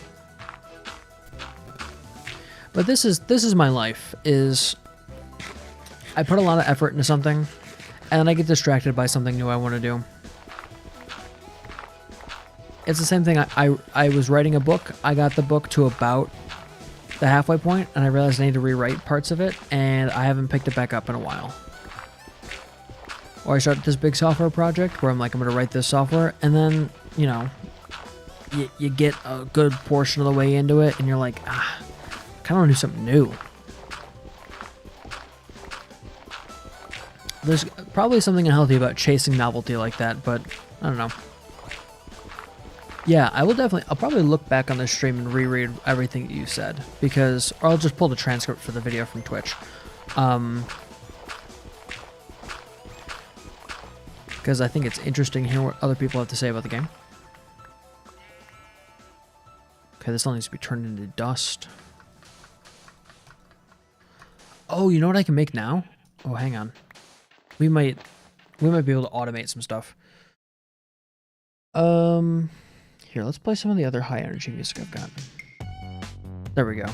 But this is my life, is I put a lot of effort into something, and then I get distracted by something new I want to do. It's the same thing. I was writing a book. I got the book to about the halfway point, and I realized I need to rewrite parts of it, and I haven't picked it back up in a while. Or I started this big software project where I'm like, I'm going to write this software, and then, you know, you get a good portion of the way into it, and you're like, I kind of want to do something new. There's probably something unhealthy about chasing novelty like that, but I don't know. Yeah, I'll probably look back on this stream and reread everything that you said, because, or I'll just pull the transcript for the video from Twitch. Because I think it's interesting to hear what other people have to say about the game. Okay, this all needs to be turned into dust. Oh, you know what I can make now? Oh, hang on. We might be able to automate some stuff. Here, let's play some of the other high energy music I've got. There we go.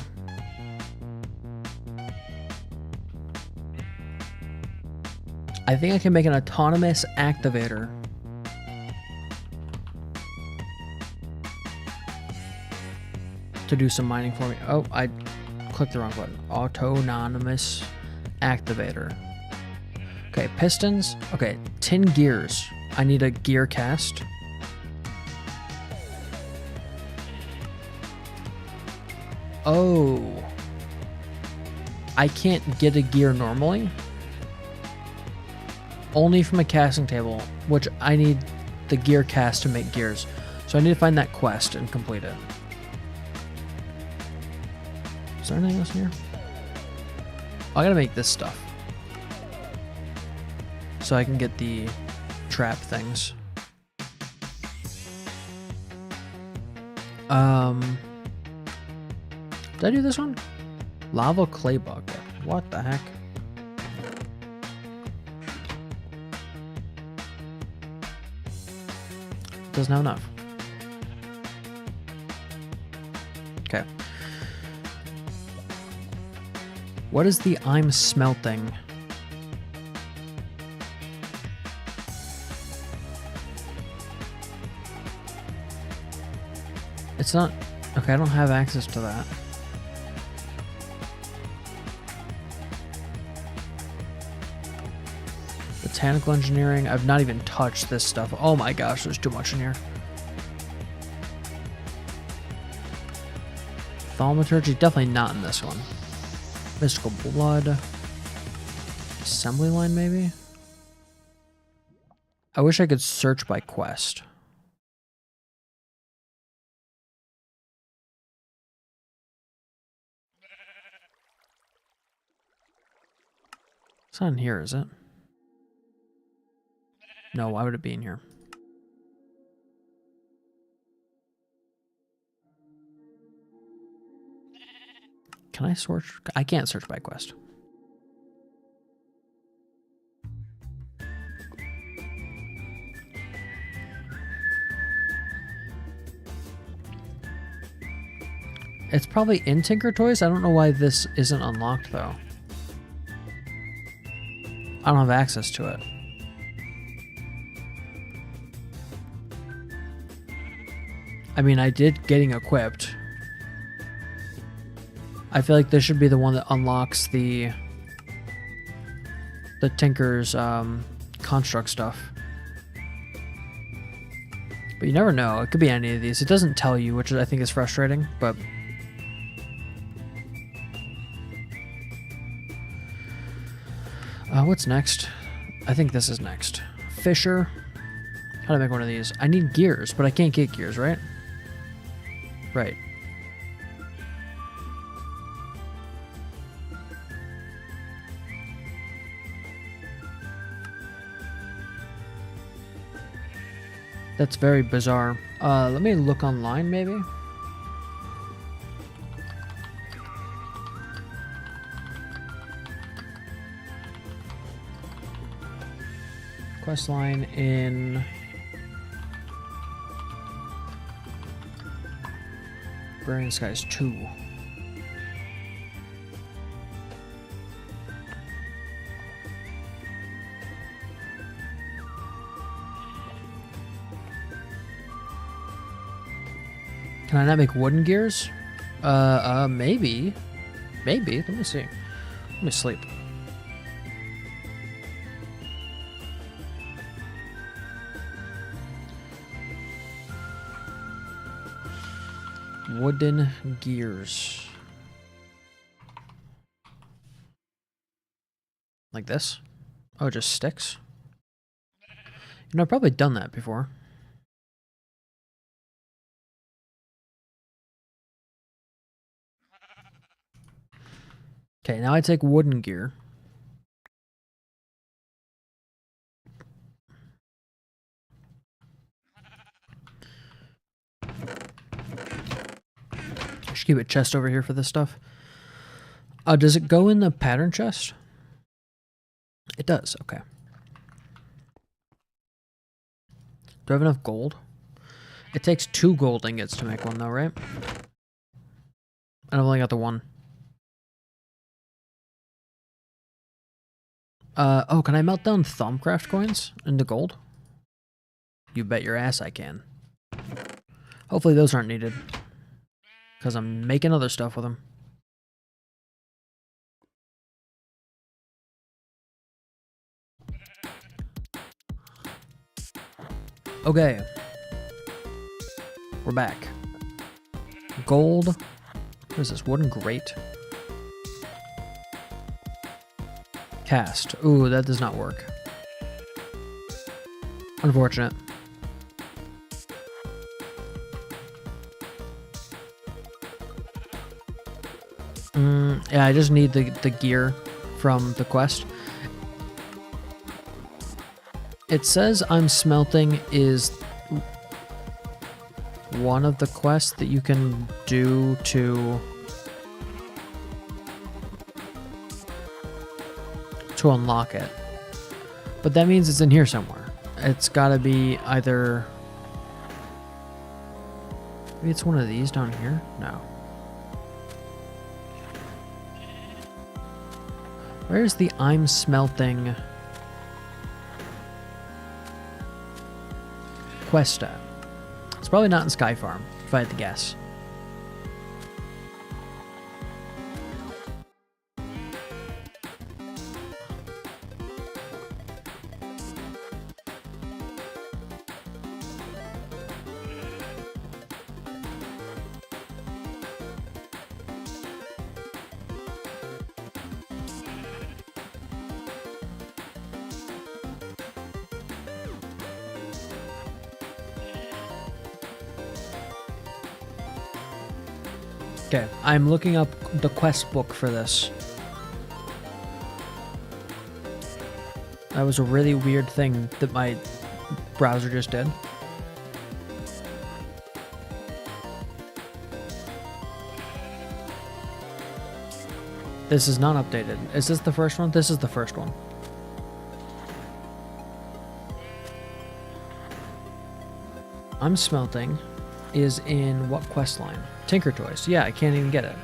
I think I can make an autonomous activator. To do some mining for me. Oh, I clicked the wrong button. Autonomous activator. Okay, pistons. Okay, 10 gears. I need a gear cast. Oh. I can't get a gear normally. Only from a casting table, which I need the gear cast to make gears. So I need to find that quest and complete it. Is there anything else in here? Oh, I gotta make this stuff. So I can get the trap things. Did I do this one? Lava clay bucket. What the heck? Doesn't have enough. Okay. What is the I'm smelting? It's not... Okay, I don't have access to that. Botanical engineering. I've not even touched this stuff. Oh my gosh, there's too much in here. Thaumaturgy, definitely not in this one. Mystical Blood. Assembly line, maybe? I wish I could search by quest. It's not in here, is it? No, why would it be in here? Can I search? I can't search by quest. It's probably in Tinker Toys. I don't know why this isn't unlocked, though. I don't have access to it. I mean, I did getting equipped. I feel like this should be the one that unlocks the Tinker's construct stuff. But you never know. It could be any of these. It doesn't tell you, which I think is frustrating, but... what's next? I think this is next. Fisher. How do I make one of these? I need gears, but I can't get gears, right? Right. That's very bizarre. Let me look online, maybe? Quest line in... Barbarian Skies 2. Can I not make wooden gears? Maybe. Maybe. Let me see. Let me sleep. Wooden gears. Like this? Oh, it just sticks? You know, I've probably done that before. Okay, now I take wooden gear. I should keep a chest over here for this stuff. Does it go in the pattern chest? It does, okay. Do I have enough gold? It takes 2 gold ingots to make one though, right? I've only got the 1. Oh, can I melt down Thumbcraft coins into gold? You bet your ass I can. Hopefully those aren't needed. Because I'm making other stuff with them. Okay. We're back. Gold. What is this? Wooden grate. Cast. Ooh, that does not work. Unfortunate. Yeah, I just need the gear from the quest. It says I'm smelting is one of the quests that you can do to unlock it. But that means it's in here somewhere. It's gotta be either... Maybe it's one of these down here? No. Where's the I'm smelting quest at? It's probably not in Sky Farm, if I had to guess. Okay, I'm looking up the quest book for this. That was a really weird thing that my browser just did. This is not updated. Is this the first one? This is the first one. I'm smelting is in what quest line? Tinker Toys. Yeah, I can't even get it.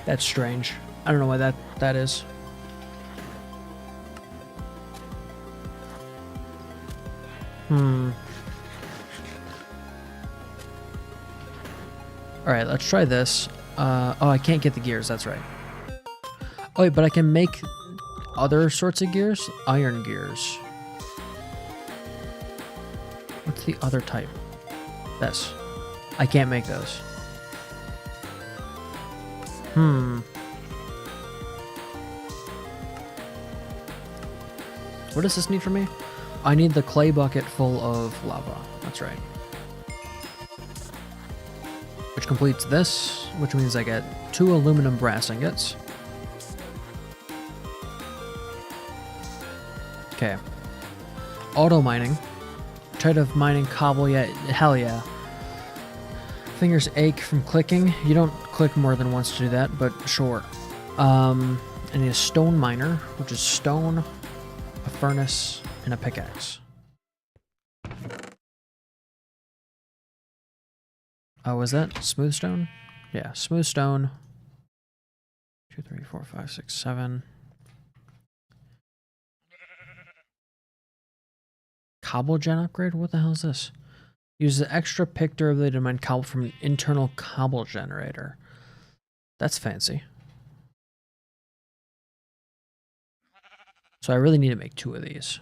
That's strange. I don't know why that is. Alright, let's try this. Oh, I can't get the gears, that's right. Oh, wait, but I can make other sorts of gears? Iron gears. What's the other type? This. I can't make those. What does this need from me? I need the clay bucket full of lava. That's right. Which completes this, which means I get 2 aluminum brass ingots. Okay. Auto mining. Tired of mining cobble yet? Hell yeah. Fingers ache from clicking. You don't click more than once to do that, but sure. I need a stone miner, which is stone, a furnace, and a pickaxe. Oh, was that smooth stone? Yeah, smooth stone. 2, 3, 4, 5, 6, 7. Cobble gen upgrade? What the hell is this? Use the extra pick durability to mine cobble from an internal cobble generator. That's fancy. So I really need to make 2 of these.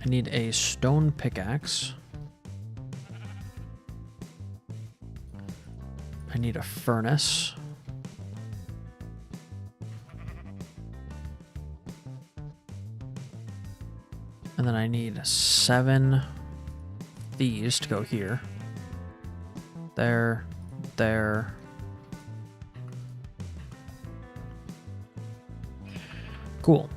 I need a stone pickaxe. I need a furnace. And then I need 7 these to go here. There. Cool.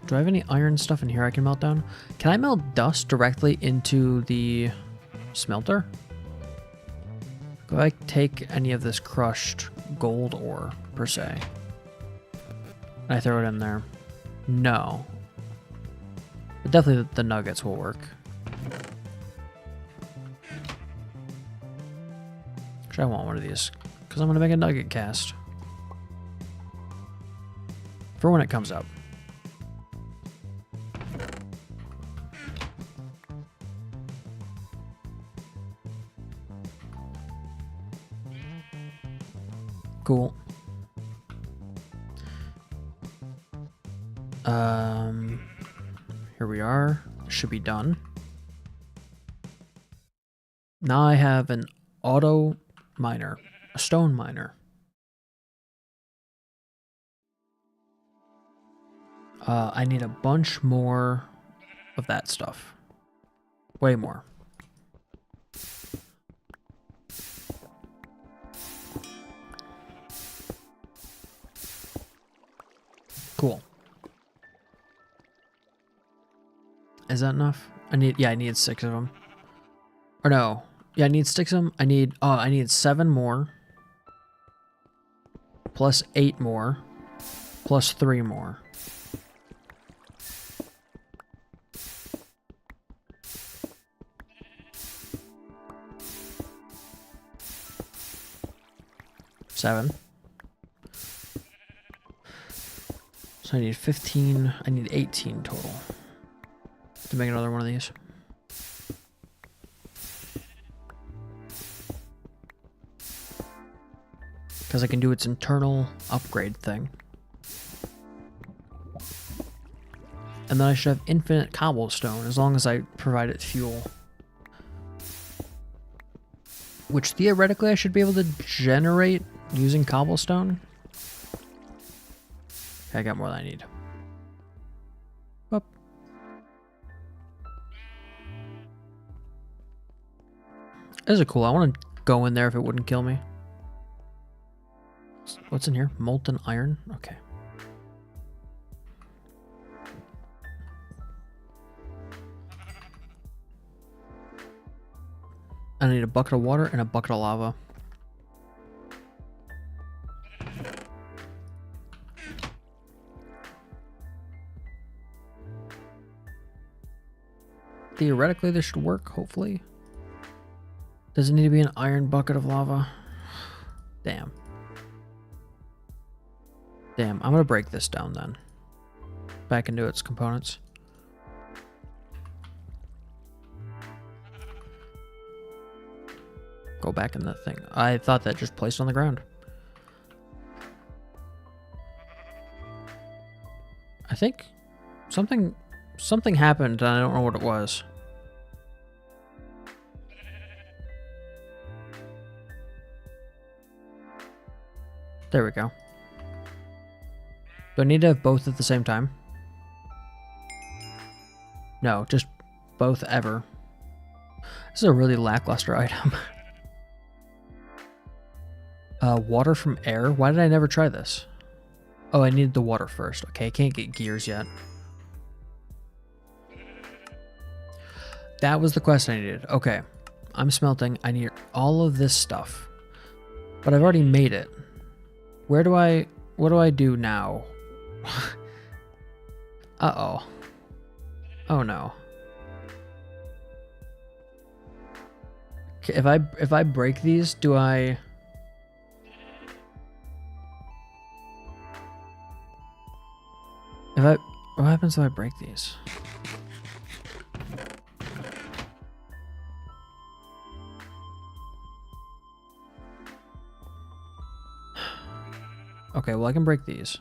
Do I have any iron stuff in here I can melt down? Can I melt dust directly into the smelter? Do I take any of this crushed gold ore, per se? I throw it in there. No. But definitely the nuggets will work. Actually, I want one of these, because I'm going to make a nugget cast. For when it comes up. Cool. Here we are. Should be done. Now I have an auto miner, a stone miner. I need a bunch more of that stuff. Way more. Cool. Is that enough? I need 6 of them. Or no. Yeah, I need 6 of them. I need 7 more. Plus 8 more. Plus 3 more. Seven. So I need 15. I need 18 total to make another one of these. Because I can do its internal upgrade thing. And then I should have infinite cobblestone as long as I provide it fuel. Which theoretically I should be able to generate using cobblestone. Okay, I got more than I need. Whoop. This is cool. I want to go in there if it wouldn't kill me. What's in here? Molten iron? Okay. I need a bucket of water and a bucket of lava. Theoretically, this should work, hopefully. Does it need to be an iron bucket of lava? Damn. Damn, I'm gonna break this down then. Back into its components. Go back in that thing. I thought that just placed on the ground. I think something happened and I don't know what it was. There we go. Do I need to have both at the same time? No, just both ever. This is a really lackluster item. Water from air? Why did I never try this? Oh, I needed the water first. Okay, I can't get gears yet. That was the quest I needed. Okay, I'm smelting. I need all of this stuff. But I've already made it. What do I do now? Uh-oh. Oh no. Okay, if I break these, do I... What happens if I break these? Okay, well I can break these.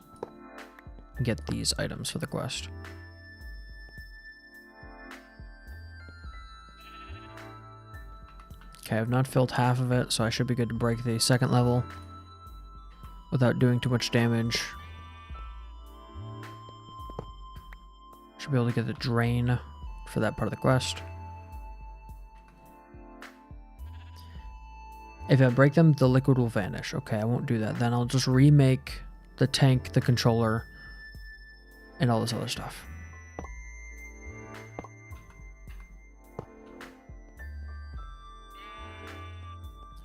And get these items for the quest. Okay, I've not filled half of it, so I should be good to break the second level without doing too much damage. Should be able to get the drain for that part of the quest. If I break them, the liquid will vanish. Okay, I won't do that. Then I'll just remake the tank, the controller, and all this other stuff.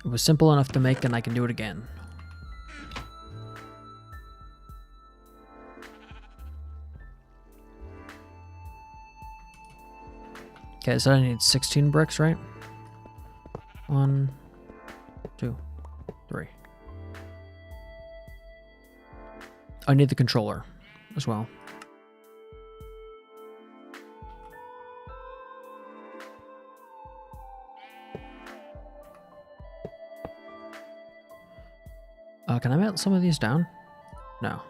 It was simple enough to make, and I can do it again. Okay, so I need 16 bricks, right? 1, 2, 3. I need the controller as well. Can I melt some of these down? No.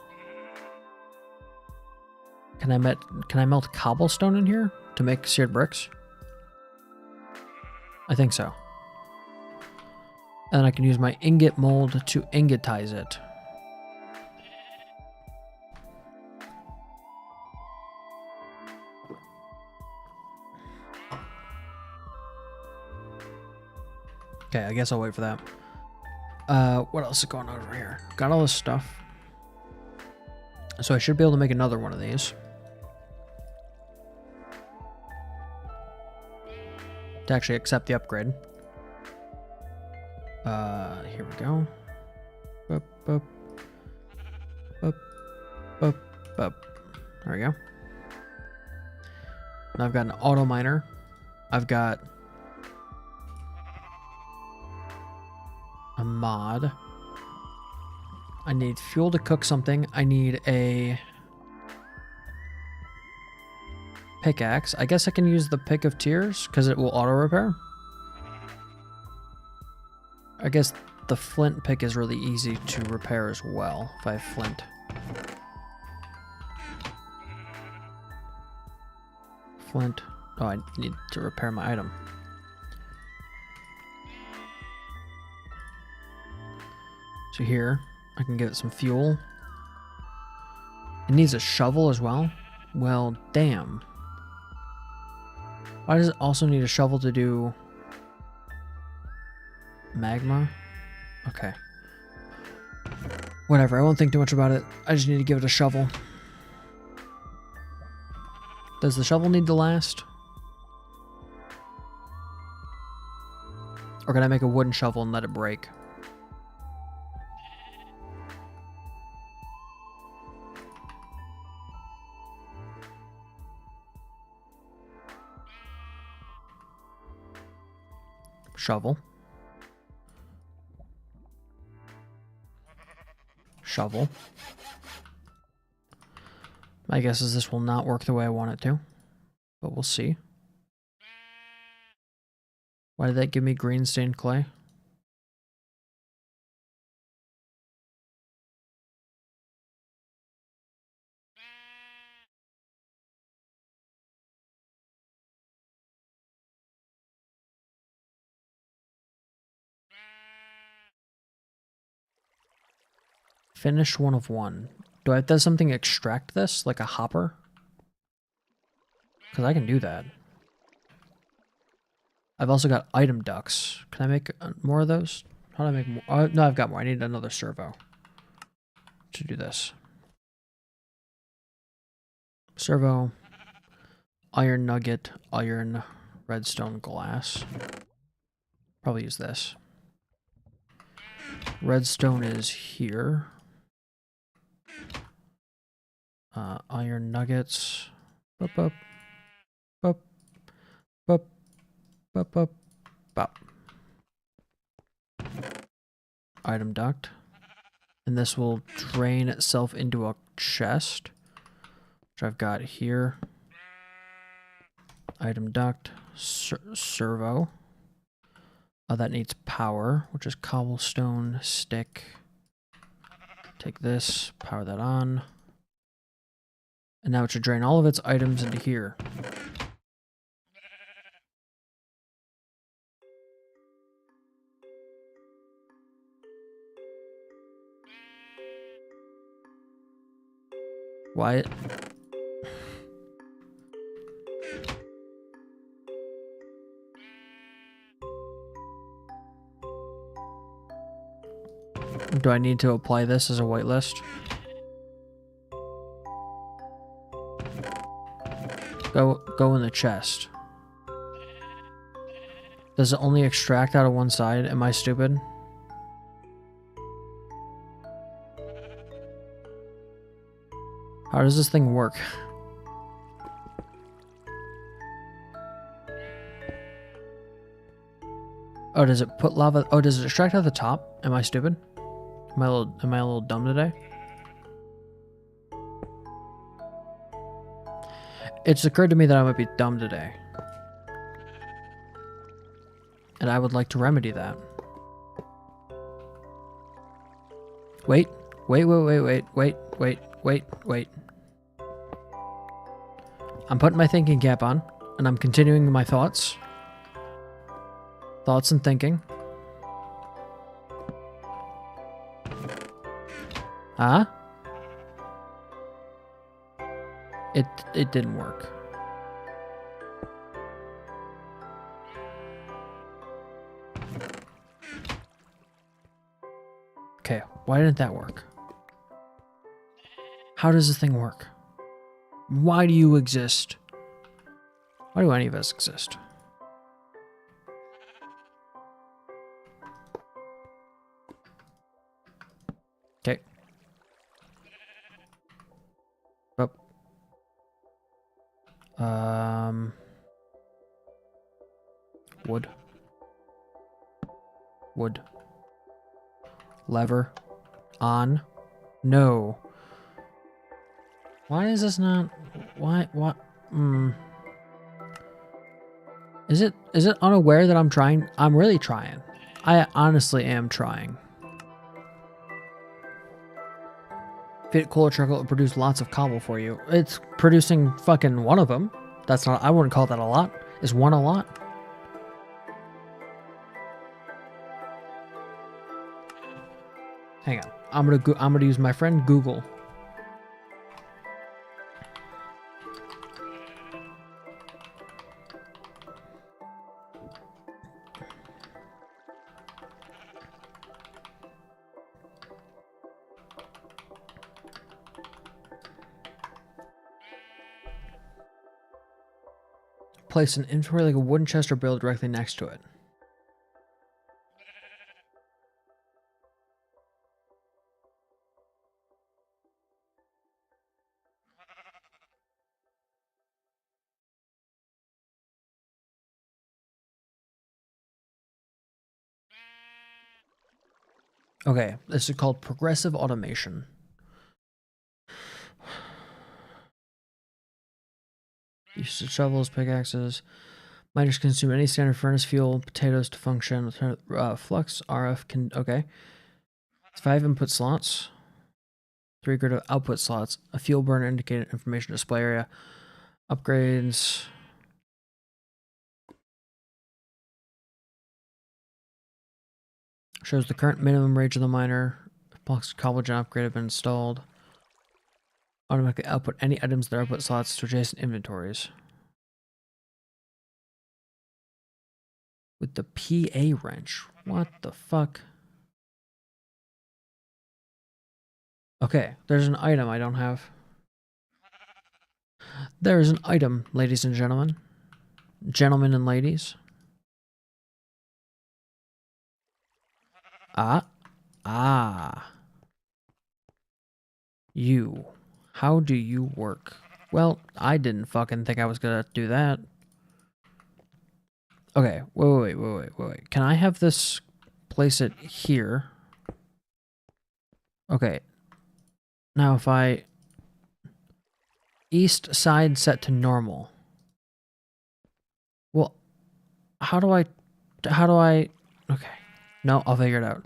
Can I melt cobblestone in here to make seared bricks? I think so. And then I can use my ingot mold to ingotize it. Okay, I guess I'll wait for that. What else is going on over here? Got all this stuff. So I should be able to make another one of these. To actually accept the upgrade. Here we go. Boop, boop. Boop, boop, boop. There we go. Now I've got an auto miner. I've got a mod. I need fuel to cook something. I need a pickaxe. I guess I can use the pick of tears because it will auto repair. I guess the flint pick is really easy to repair as well if I have flint. Flint. Oh, I need to repair my item. So here, I can give it some fuel. It needs a shovel as well. Well, damn. Why does it also need a shovel to do magma? Okay. Whatever, I won't think too much about it. I just need to give it a shovel. Does the shovel need to last? Or can I make a wooden shovel and let it break? Shovel. Shovel. My guess is this will not work the way I want it to, but we'll see. Why did that give me green stained clay? Finish 1 of 1. Do I have to something extract this? Like a hopper? Because I can do that. I've also got item ducts. Can I make more of those? How do I make more? No, I've got more. I need another servo to do this. Servo, iron nugget, iron, redstone, glass. Probably use this. Redstone is here. Iron nuggets. Bup, bup, bup, bup, bup, bup, bop. Item duct. And this will drain itself into a chest, which I've got here. Item duct. Servo. Oh, that needs power, which is cobblestone, stick. Take this, power that on. And now it should drain all of its items into here. Why? Do I need to apply this as a whitelist? Go in the chest. Does it only extract out of one side? Am I stupid? How does this thing work? Oh, does it put lava? Oh, does it extract out the top? Am I stupid? Am I a little dumb today? It's occurred to me that I might be dumb today. And I would like to remedy that. Wait. I'm putting my thinking cap on, and I'm continuing my thoughts. Thoughts and thinking. Huh? It didn't work. Okay, why didn't that work? How does this thing work? Why do you exist? Why do any of us exist? Okay. Up. Wood. Lever. On. No. Why is this not... Why? What? Is it unaware that I'm trying? I'm really trying. I honestly am trying. Fit coal or charcoal will produce lots of cobble for you. It's producing fucking one of them. That's not. I wouldn't call that a lot. Is one a lot? Hang on. I'm gonna use my friend Google. Place an inventory like a wooden chest or build directly next to it. Okay, this is called progressive automation. Use of shovels, pickaxes. Miners consume any standard furnace fuel, potatoes to function. Flux, RF can. Okay. 5 input slots. 3 grid of output slots. A fuel burner indicated information display area. Upgrades. Shows the current minimum range of the miner. Blocks of cobblestone upgrade have been installed. Automatically output any items that are output slots to adjacent inventories. With the PA wrench. What the fuck? Okay, there's an item I don't have. There's an item, ladies and gentlemen. Gentlemen and ladies. You. How do you work? Well, I didn't fucking think I was gonna do that. Okay, wait. Can I have this place it here? Okay. Now if I... East side set to normal. Well, how do I... Okay. No, I'll figure it out.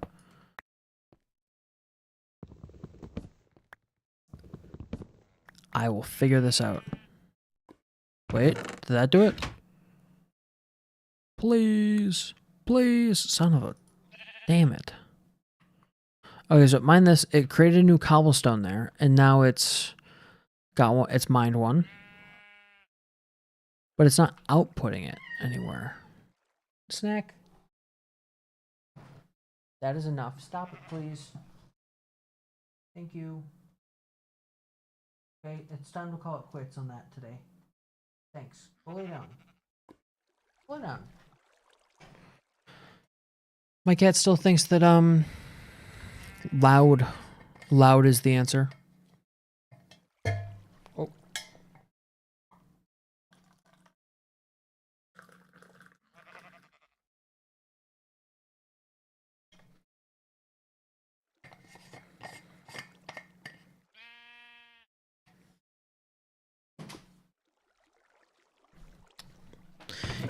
I will figure this out. Wait, did that do it? Please. Please. Son of a... Damn it. Okay, so mind this. It created a new cobblestone there, and now it's... Got one. It's mined one. But it's not outputting it anywhere. Snack. That is enough. Stop it, please. Thank you. Okay, it's time to call it quits on that today. Thanks. Go lay down. Go lay down. My cat still thinks that, loud is the answer. Oh.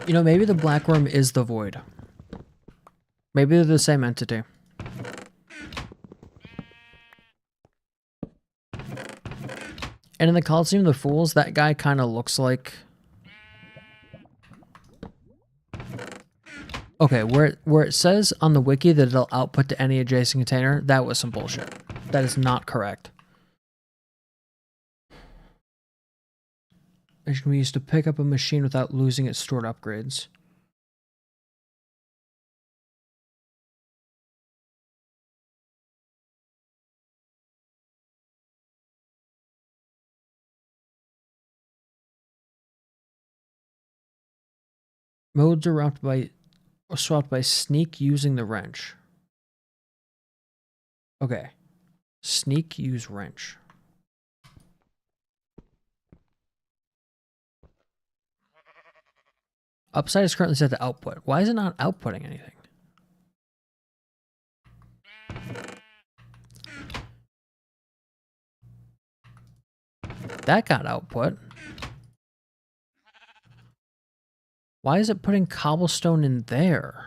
You know, maybe the black worm is the void. Maybe they're the same entity. And in the Coliseum of the Fools, that guy kind of looks like... Okay, where it says on the wiki that it'll output to any adjacent container, that was some bullshit. That is not correct. It can be used to pick up a machine without losing its stored upgrades. Modes are swapped by sneak using the wrench. Okay. Sneak, use wrench. Upside is currently set to output. Why is it not outputting anything? That got output. Why is it putting cobblestone in there?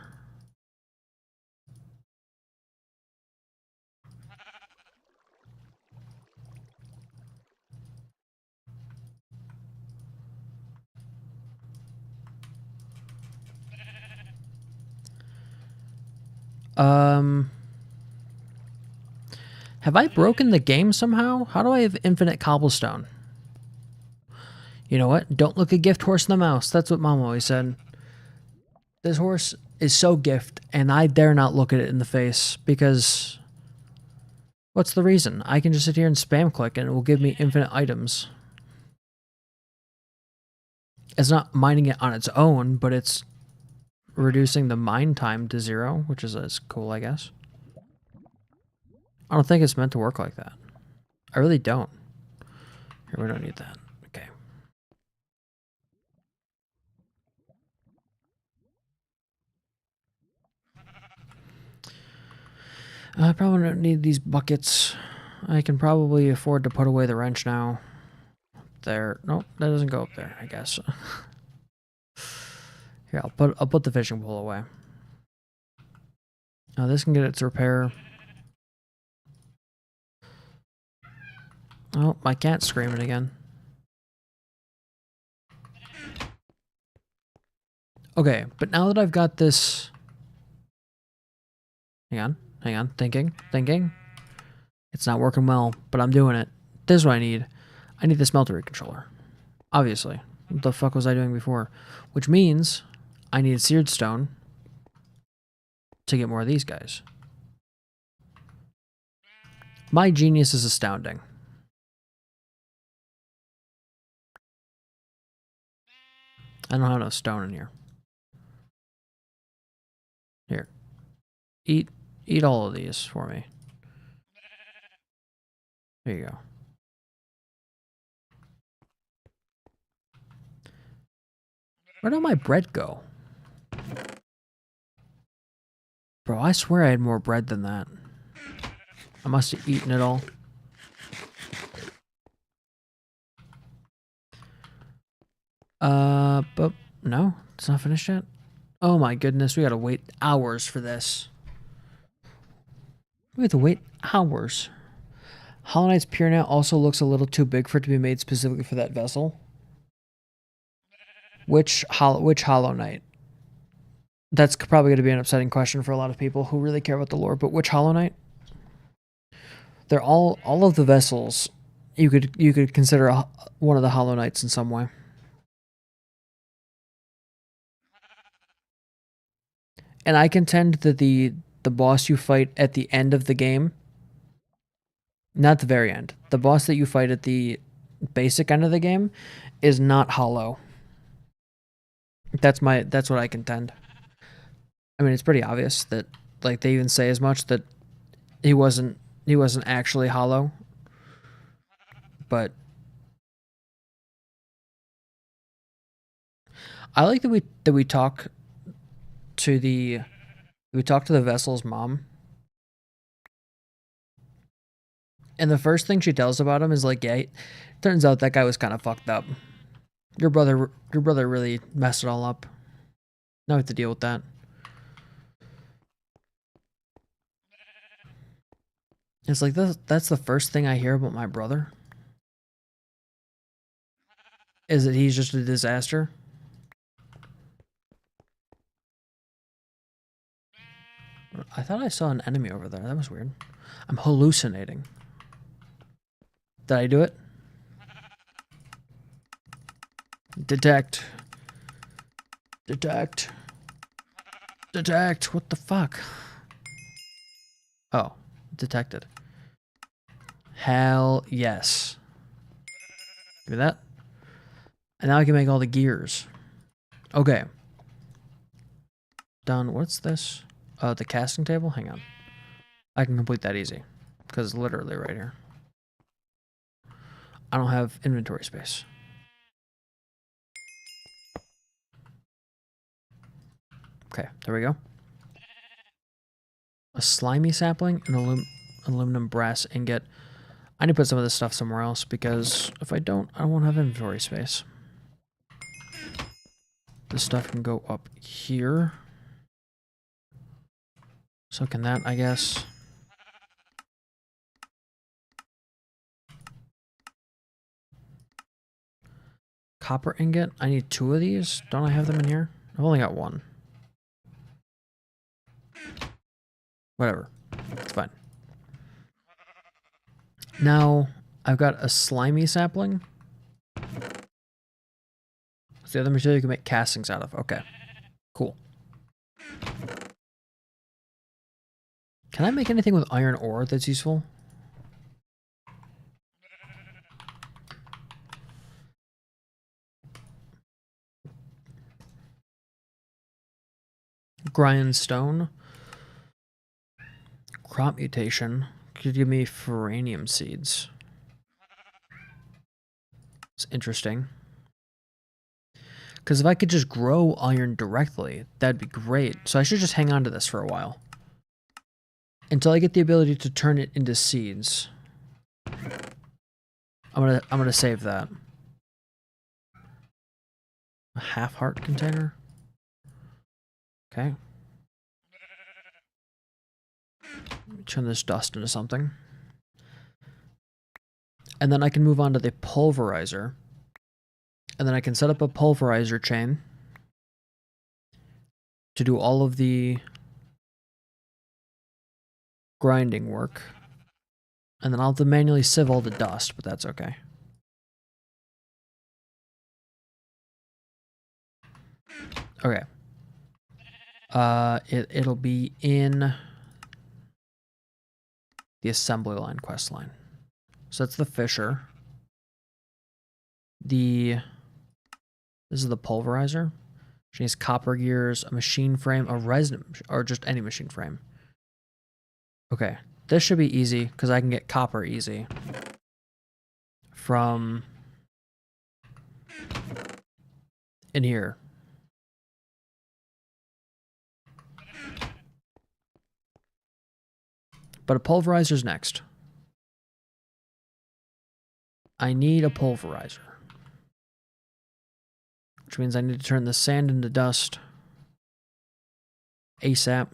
Have I broken the game somehow? How do I have infinite cobblestone? You know what? Don't look a gift horse in the mouth. That's what Mom always said. This horse is so gift, and I dare not look at it in the face, because what's the reason? I can just sit here and spam click and it will give me infinite items. It's not mining it on its own, but it's reducing the mine time to 0, which is cool, I guess. I don't think it's meant to work like that. I really don't. Here, we don't need that. Okay. I probably don't need these buckets. I can probably afford to put away the wrench now. There. Nope, that doesn't go up there, I guess. Here, I'll put the fishing pole away. Now this can get its repair. Oh, my cat's screaming again. Okay, but now that I've got this... Hang on, thinking. It's not working well, but I'm doing it. This is what I need. I need the smeltery controller. Obviously. What the fuck was I doing before? Which means I need seared stone to get more of these guys. My genius is astounding. I don't have enough stone in here. Here. Eat all of these for me. There you go. Where did my bread go? Bro, I swear I had more bread than that. I must have eaten it all. But no, it's not finished yet. Oh my goodness, we gotta wait hours for this. We have to wait hours. Hollow Knight's Piranha also looks a little too big for it to be made specifically for that vessel. Which Hollow Knight? That's probably going to be an upsetting question for a lot of people who really care about the lore, but which Hollow Knight? They're all of the vessels you could consider one of the Hollow Knights in some way. And I contend that the boss you fight at the end of the game, not the very end, the boss that you fight at the basic end of the game is not hollow. That's what I contend. I mean, it's pretty obvious that, like, they even say as much, that he wasn't actually hollow. But I like that we talk to the vessel's mom. And the first thing she tells about him is like, yeah, turns out that guy was kind of fucked up. Your brother really messed it all up. Now we have to deal with that. It's like, that's the first thing I hear about my brother. Is that he's just a disaster. I thought I saw an enemy over there. That was weird. I'm hallucinating. Did I do it? Detect. Detect. Detect. What the fuck? Oh, detected. Hell yes. Give me that. And now I can make all the gears. Okay. Done. What's this? The casting table? Hang on. I can complete that easy. Because it's literally right here. I don't have inventory space. Okay, there we go. A slimy sapling, an aluminum brass ingot. I need to put some of this stuff somewhere else, because if I don't, I won't have inventory space. This stuff can go up here. So can that, I guess. Copper ingot. I need 2 of these. Don't I have them in here? I've only got 1. Whatever. It's fine. Now, I've got a slimy sapling. What's the other material you can make castings out of? Okay. Cool. Can I make anything with iron ore that's useful? Grindstone. Crop mutation. Could give me ferranium seeds. It's interesting. Because if I could just grow iron directly, that'd be great. So I should just hang on to this for a while. Until I get the ability to turn it into seeds. I'm gonna save that. A half-heart container? Okay. Let me turn this dust into something. And then I can move on to the pulverizer. And then I can set up a pulverizer chain to do all of the grinding work. And then I'll have to manually sieve all the dust, but that's okay. Okay. It'll be in the assembly line quest line. So that's the fisher. This is the pulverizer. She needs copper gears, a machine frame, a resin, or just any machine frame. Okay, this should be easy because I can get copper easy from in here. But a pulverizer's next. I need a pulverizer. Which means I need to turn the sand into dust. ASAP.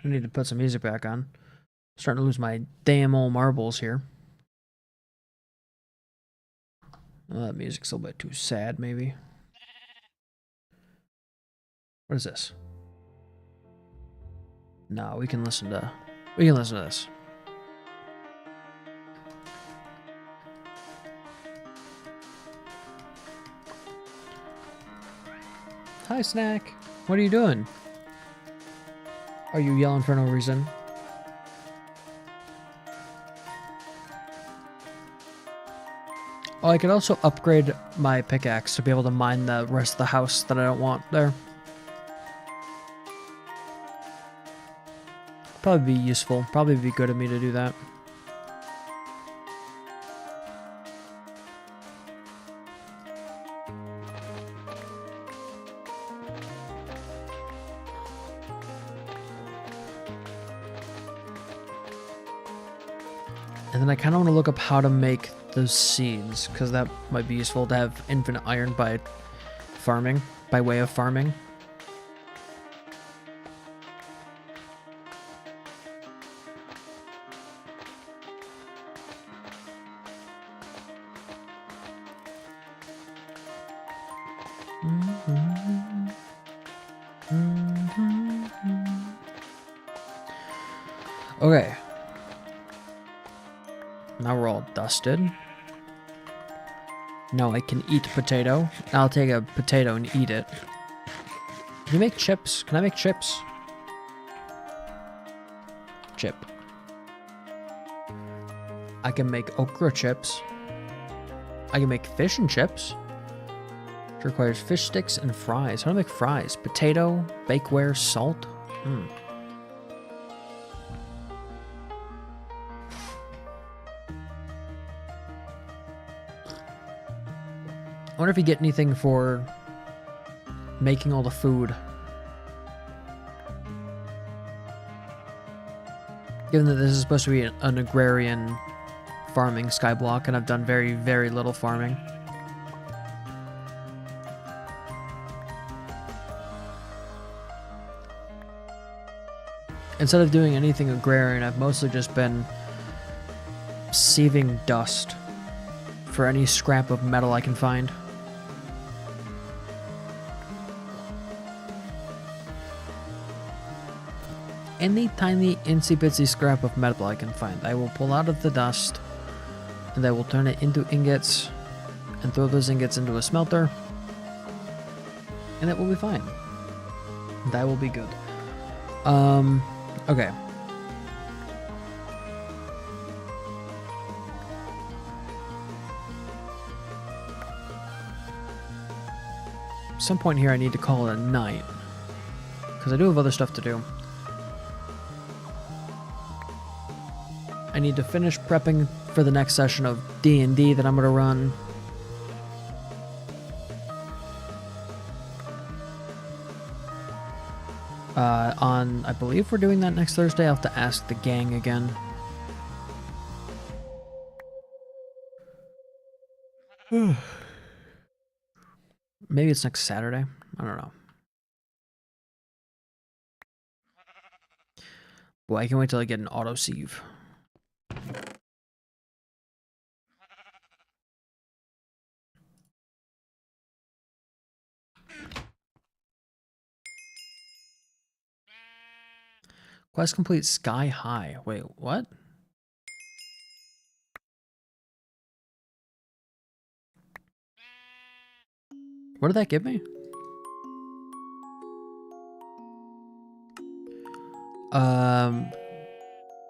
I need to put some music back on. I'm starting to lose my damn old marbles here. Oh, that music's a little bit too sad, maybe. What is this? No, we can listen to this. Hi, Snack. What are you doing? Are you yelling for no reason? Oh, I could also upgrade my pickaxe to be able to mine the rest of the house that I don't want there. Probably be useful. Probably be good of me to do that. And then I kind of want to look up how to make those seeds, because that might be useful to have infinite iron by farming, by way of farming. Okay. Now we're all dusted. Now I can eat potato. I'll take a potato and eat it. Can you make chips? Can I make chips? Chip. I can make okra chips. I can make fish and chips. It requires fish sticks and fries. How do I make fries? Potato, bakeware, salt. I wonder if you get anything for making all the food. Given that this is supposed to be an agrarian farming skyblock, and I've done very, very little farming. Instead of doing anything agrarian, I've mostly just been sieving dust for any scrap of metal I can find. any tiny insy bitsy scrap of metal I can find. I will pull out of the dust and I will turn it into ingots and throw those ingots into a smelter, and it will be fine. That will be good. Okay. At some point here I need to call it a night, because I do have other stuff to do. I need to finish prepping for the next session of D&D that I'm going to run. I believe we're doing that next Thursday. I'll have to ask the gang again. Maybe it's next Saturday. I don't know. Boy, I can't wait till I get an autosave. Quest complete sky high. Wait, what? What did that give me?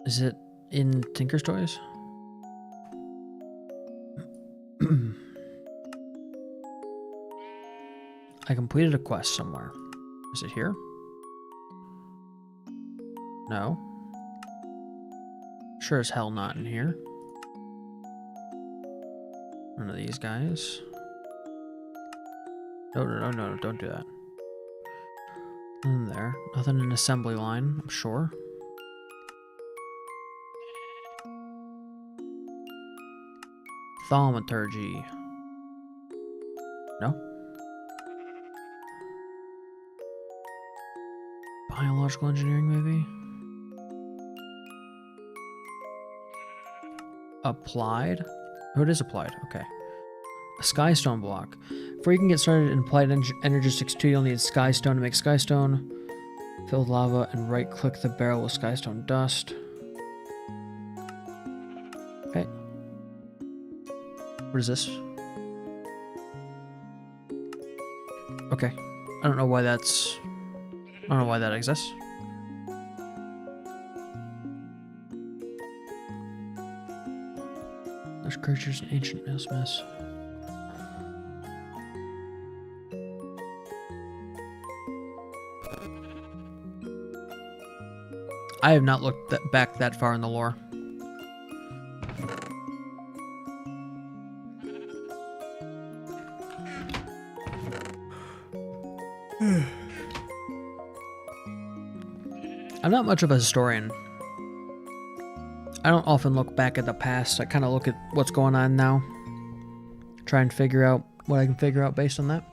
Is it in Tinker's Toys? I completed a quest somewhere. Is it here? No. Sure as hell not in here. None of these guys. No, don't do that. Nothing there. Nothing in assembly line, I'm sure. Thaumaturgy. No? Biological engineering, maybe? Applied? Oh, it is applied. Okay. A skystone block. Before you can get started in applied energistics 2, you'll need skystone to make skystone. Fill with lava and right-click the barrel with skystone dust. Okay. What is this? Okay. I don't know why that's... I don't know why that exists. There's creatures in ancient mess. I have not looked back that far in the lore. I'm not much of a historian. I don't often look back at the past. I kind of look at what's going on now. Try and figure out what I can figure out based on that.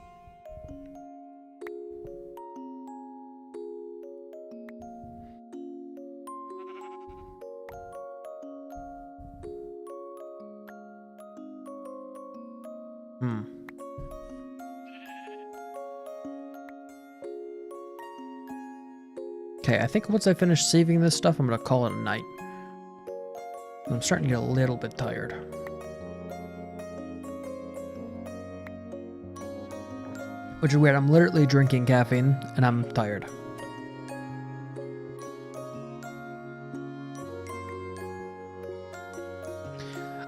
Okay, I think once I finish saving this stuff, I'm going to call it a night. I'm starting to get a little bit tired. Which is weird, I'm literally drinking caffeine, and I'm tired.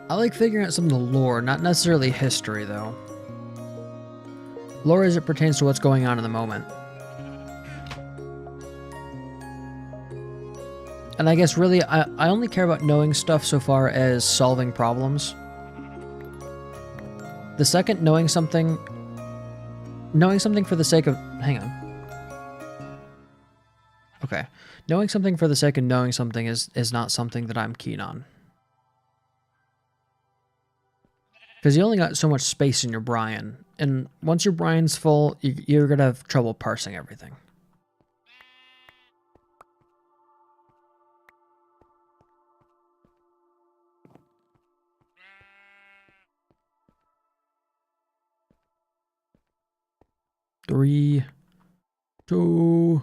I like figuring out some of the lore, not necessarily history, though. Lore as it pertains to what's going on in the moment. And I guess really, I only care about knowing stuff so far as solving problems. The second knowing something for the sake of... Hang on. Okay. Knowing something for the sake of knowing something is not something that I'm keen on. Because you only got so much space in your Brian. And once your Brian's full, you're going to have trouble parsing everything. Three, two,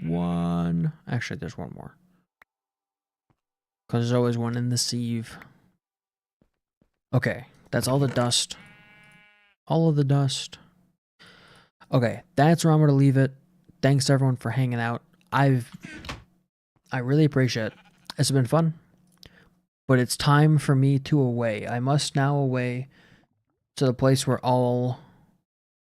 one. Actually, there's one more. Because there's always one in the sieve. Okay, that's all the dust. All of the dust. Okay, that's where I'm going to leave it. Thanks to everyone for hanging out. I really appreciate it. It's been fun. But it's time for me to away. I must now away to the place where all